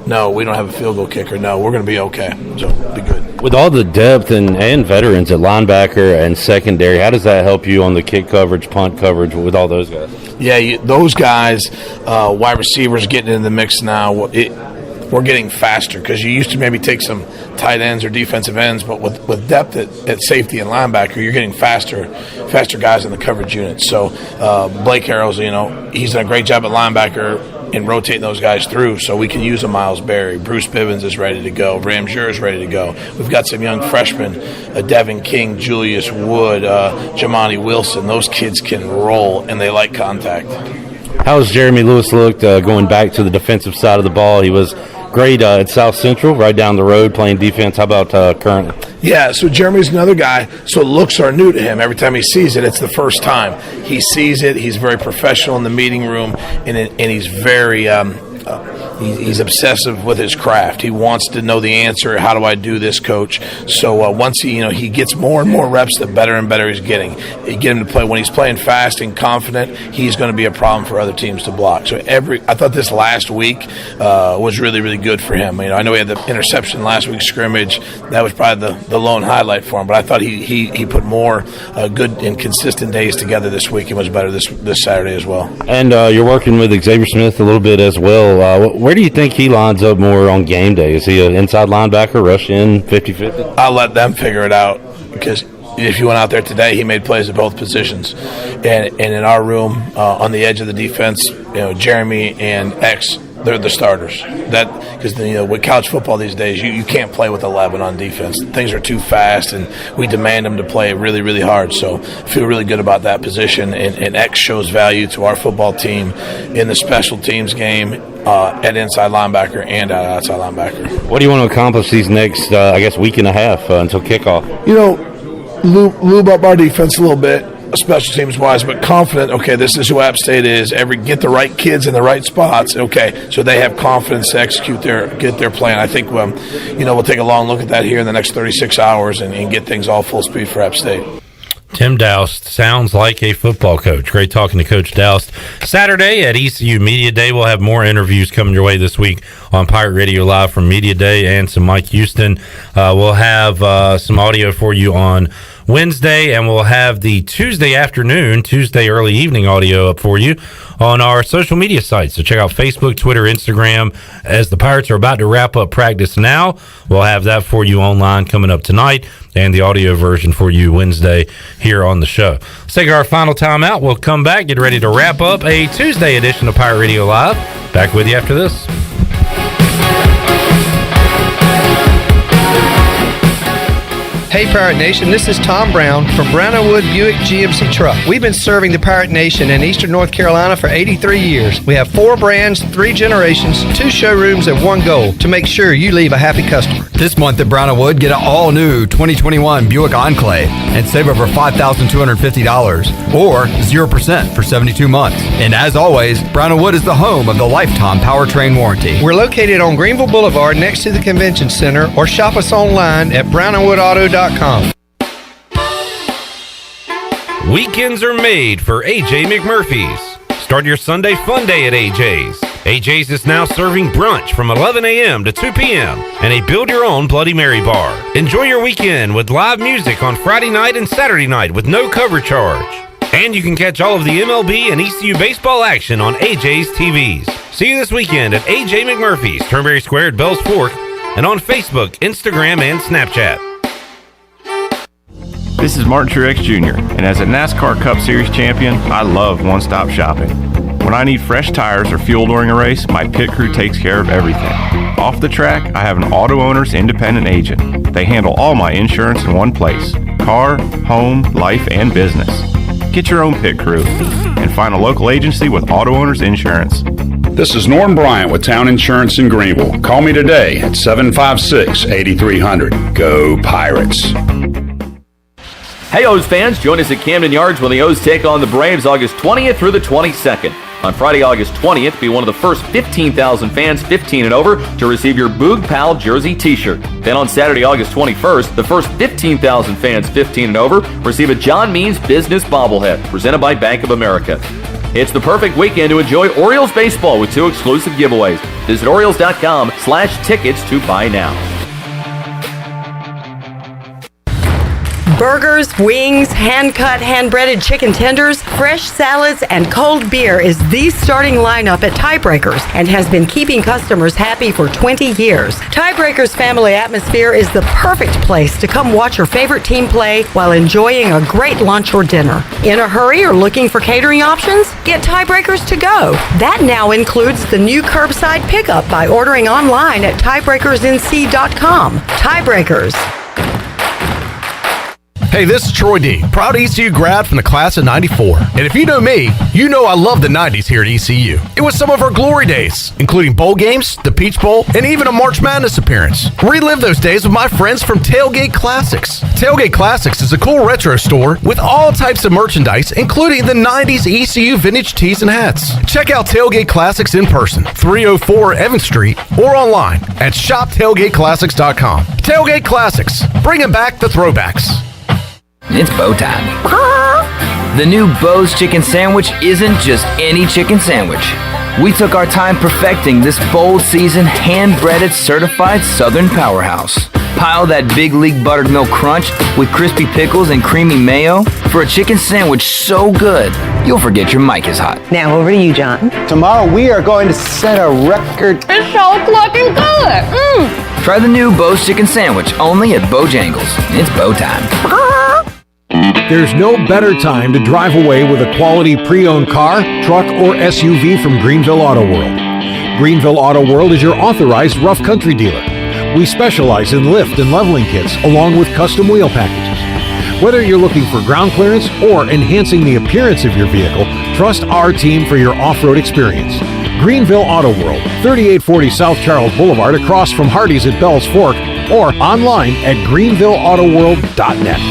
Speaker 12: no, we don't have a field goal kicker. No, we're going to be okay. So be good.
Speaker 2: With all the depth and veterans at linebacker and secondary, how does that help you on the kick coverage, punt coverage with all those guys?
Speaker 12: Yeah, those guys, wide receivers getting in the mix now. We're getting faster because you used to maybe take some tight ends or defensive ends, but with depth at safety and linebacker, you're getting faster guys in the coverage units. So Blake Harrell's, he's done a great job at linebacker in rotating those guys through, so we can use a Miles Berry. Bruce Bivens is ready to go. Ramjur is ready to go. We've got some young freshmen, Devin King, Julius Wood, Jamani Wilson. Those kids can roll, and they like contact.
Speaker 2: How's Jeremy Lewis looked going back to the defensive side of the ball? He was great at South Central, right down the road, playing defense. How about currently?
Speaker 12: Yeah, so Jeremy's another guy, so looks are new to him. Every time he sees it, it's the first time. He sees it, he's very professional in the meeting room, and he's very he's obsessive with his craft. He wants to know the answer. How do I do this, coach? So once he gets more and more reps, the better and better he's getting. You get him to play when he's playing fast and confident. He's going to be a problem for other teams to block. So I thought this last week was really, really good for him. I know he had the interception last week's scrimmage. That was probably the lone highlight for him. But I thought he put more good and consistent days together this week and was better this Saturday as well.
Speaker 2: And you're working with Xavier Smith a little bit as well. Where do you think he lines up more on game day? Is he an inside linebacker, rush in, 50-50?
Speaker 12: I'll let them figure it out, because if you went out there today, he made plays at both positions. And in our room, on the edge of the defense, Jeremy and X, they're the starters. Because with college football these days, you can't play with 11 on defense. Things are too fast, and we demand them to play really, really hard. So I feel really good about that position. And X shows value to our football team in the special teams game at inside linebacker and at outside linebacker.
Speaker 2: What do you want to accomplish these next, week and a half until kickoff?
Speaker 12: Lube up our defense a little bit, special teams wise, but confident. Okay, this is who App State is. Get the right kids in the right spots. Okay, so they have confidence to get their plan. I think we'll take a long look at that here in the next 36 hours and get things all full speed for App State.
Speaker 2: Tim Doust sounds like a football coach. Great talking to Coach Doust. Saturday at ECU Media Day, we'll have more interviews coming your way this week on Pirate Radio Live from Media Day and some Mike Houston. We'll have some audio for you on Wednesday, and we'll have the Tuesday early evening audio up for you on our social media sites. So check out Facebook, Twitter, Instagram. As the Pirates are about to wrap up practice now, we'll have that for you online coming up tonight, and the audio version for you Wednesday here on the show. Let's take our final time out. We'll come back, get ready to wrap up a Tuesday edition of Pirate Radio Live. Back with you after this.
Speaker 9: Hey Pirate Nation, this is Tom Brown from Brown & Wood Buick GMC Truck. We've been serving the Pirate Nation in Eastern North Carolina for 83 years. We have 4 brands, 3 generations, 2 showrooms, and 1 goal to make sure you leave a happy customer.
Speaker 15: This month at Brown & Wood, get an all-new 2021 Buick Enclave and save over $5,250 or 0% for 72 months. And as always, Brown & Wood is the home of the lifetime powertrain warranty.
Speaker 9: We're located on Greenville Boulevard next to the Convention Center, or shop us online at brownandwoodauto.com.
Speaker 2: Weekends are made for AJ McMurphy's. Start your Sunday fun day at AJ's. AJ's is now serving brunch from 11 a.m. to 2 p.m. and a build-your-own Bloody Mary bar. Enjoy your weekend with live music on Friday night and Saturday night with no cover charge. And you can catch all of the MLB and ECU baseball action on AJ's TVs. See you this weekend at AJ McMurphy's, Turnberry Square at Bells Fork, and on Facebook, Instagram, and Snapchat.
Speaker 17: This is Martin Truex Jr., and as a NASCAR Cup Series champion, I love one-stop shopping. When I need fresh tires or fuel during a race, my pit crew takes care of everything. Off the track, I have an Auto Owners independent agent. They handle all my insurance in one place: car, home, life, and business. Get your own pit crew and find a local agency with Auto Owners Insurance.
Speaker 18: This is Norm Bryant with Town Insurance in Greenville. Call me today at 756-8300. Go Pirates.
Speaker 25: Hey O's fans, join us at Camden Yards when the O's take on the Braves August 20th through the 22nd. On Friday, August 20th, be one of the first 15,000 fans 15 and over to receive your Boog Pal jersey t-shirt. Then on Saturday, August 21st, the first 15,000 fans 15 and over receive a John Means Business bobblehead presented by Bank of America. It's the perfect weekend to enjoy Orioles baseball with 2 exclusive giveaways. Visit Orioles.com/tickets to buy now.
Speaker 26: Burgers, wings, hand-cut, hand-breaded chicken tenders, fresh salads, and cold beer is the starting lineup at Tiebreakers and has been keeping customers happy for 20 years. Tiebreakers family atmosphere is the perfect place to come watch your favorite team play while enjoying a great lunch or dinner. In a hurry or looking for catering options? Get Tiebreakers to go. That now includes the new curbside pickup by ordering online at tiebreakersnc.com. Tiebreakers.
Speaker 20: Hey, this is Troy D, proud ECU grad from the class of 94. And if you know me, you know I love the 90s here at ECU. It was some of our glory days, including bowl games, the Peach Bowl, and even a March Madness appearance. Relive those days with my friends from Tailgate Classics. Tailgate Classics is a cool retro store with all types of merchandise, including the 90s ECU vintage tees and hats. Check out Tailgate Classics in person, 304 Evans Street, or online at shoptailgateclassics.com. Tailgate Classics, bringing back the throwbacks.
Speaker 1: It's bow time. The new Bo's Chicken Sandwich isn't just any chicken sandwich. We took our time perfecting this bold seasoned, hand-breaded, certified Southern powerhouse. Pile that big league buttered milk crunch with crispy pickles and creamy mayo for a chicken sandwich so good, you'll forget your mic is hot.
Speaker 3: Now over to you, John.
Speaker 8: Tomorrow we are going to set a record.
Speaker 3: It's so fucking good.
Speaker 1: Try the new Bo's Chicken Sandwich, only at Bojangles. It's bow time.
Speaker 10: There's no better time to drive away with a quality pre-owned car, truck, or SUV from Greenville Auto World. Greenville Auto World is your authorized rough country dealer. We specialize in lift and leveling kits along with custom wheel packages. Whether you're looking for ground clearance or enhancing the appearance of your vehicle, trust our team for your off-road experience. Greenville Auto World, 3840 South Charles Boulevard across from Hardee's at Bell's Fork, or online at greenvilleautoworld.net.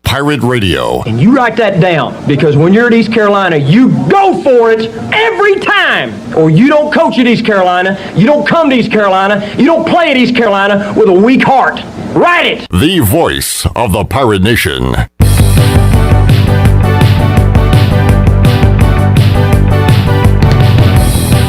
Speaker 6: Pirate Radio.
Speaker 13: And you write that down, because when you're at East Carolina, you go for it every time. Or you don't coach at East Carolina, you don't come to East Carolina, you don't play at East Carolina with a weak heart. Write it!
Speaker 6: The voice of the Pirate Nation.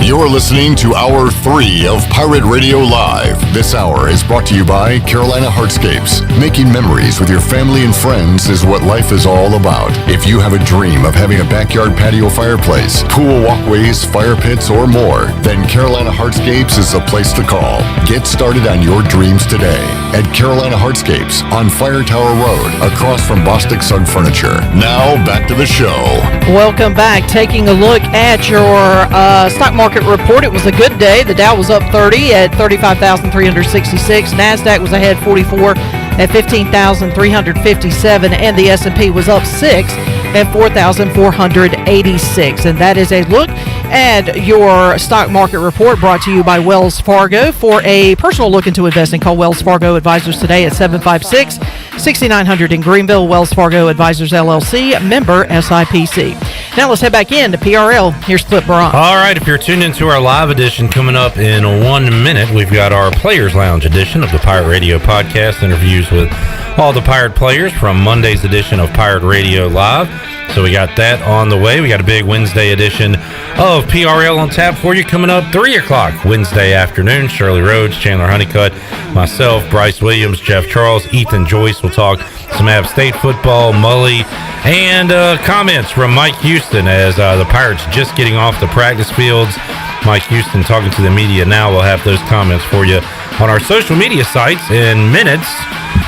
Speaker 6: You're listening to Hour 3 of Pirate Radio Live. This hour is brought to you by Carolina Hardscapes. Making memories with your family and friends is what life is all about. If you have a dream of having a backyard patio fireplace, pool walkways, fire pits, or more, then Carolina Hardscapes is the place to call. Get started on your dreams today at Carolina Hardscapes on Fire Tower Road, across from Bostic Sugg Furniture. Now, back to the show.
Speaker 4: Welcome back. Taking a look at your stock market report. It was a good day. The Dow was up 30 at 35,366. NASDAQ was ahead 44 at 15,357. And the S&P was up 6 at 4,486. And that is a look at your stock market report brought to you by Wells Fargo. For a personal look into investing, call Wells Fargo Advisors today at 756-6900 in Greenville. Wells Fargo Advisors, LLC, member SIPC. Now let's head back in to PRL. Here's Clip Braun.
Speaker 2: All right, if you're tuned into our live edition coming up in 1 minute, we've got our Players Lounge edition of the Pirate Radio podcast, interviews with all the Pirate players from Monday's edition of Pirate Radio Live. So we got that on the way. We got a big Wednesday edition of PRL on tap for you coming up 3 o'clock Wednesday afternoon. Shirley Rhodes, Chandler Honeycutt, myself, Bryce Williams, Jeff Charles, Ethan Joyce will talk some App State football, Mully, and comments from Mike Houston as the Pirates just getting off the practice fields. Mike Houston talking to the media now. We'll have those comments for you on our social media sites in minutes,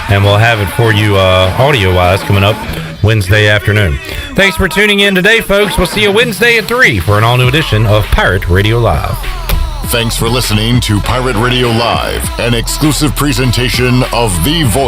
Speaker 2: and we'll have it for you audio-wise coming up Wednesday afternoon. Thanks for tuning in today, folks. We'll see you Wednesday at 3 for an all-new edition of Pirate Radio Live.
Speaker 6: Thanks for listening to Pirate Radio Live, an exclusive presentation of The Voice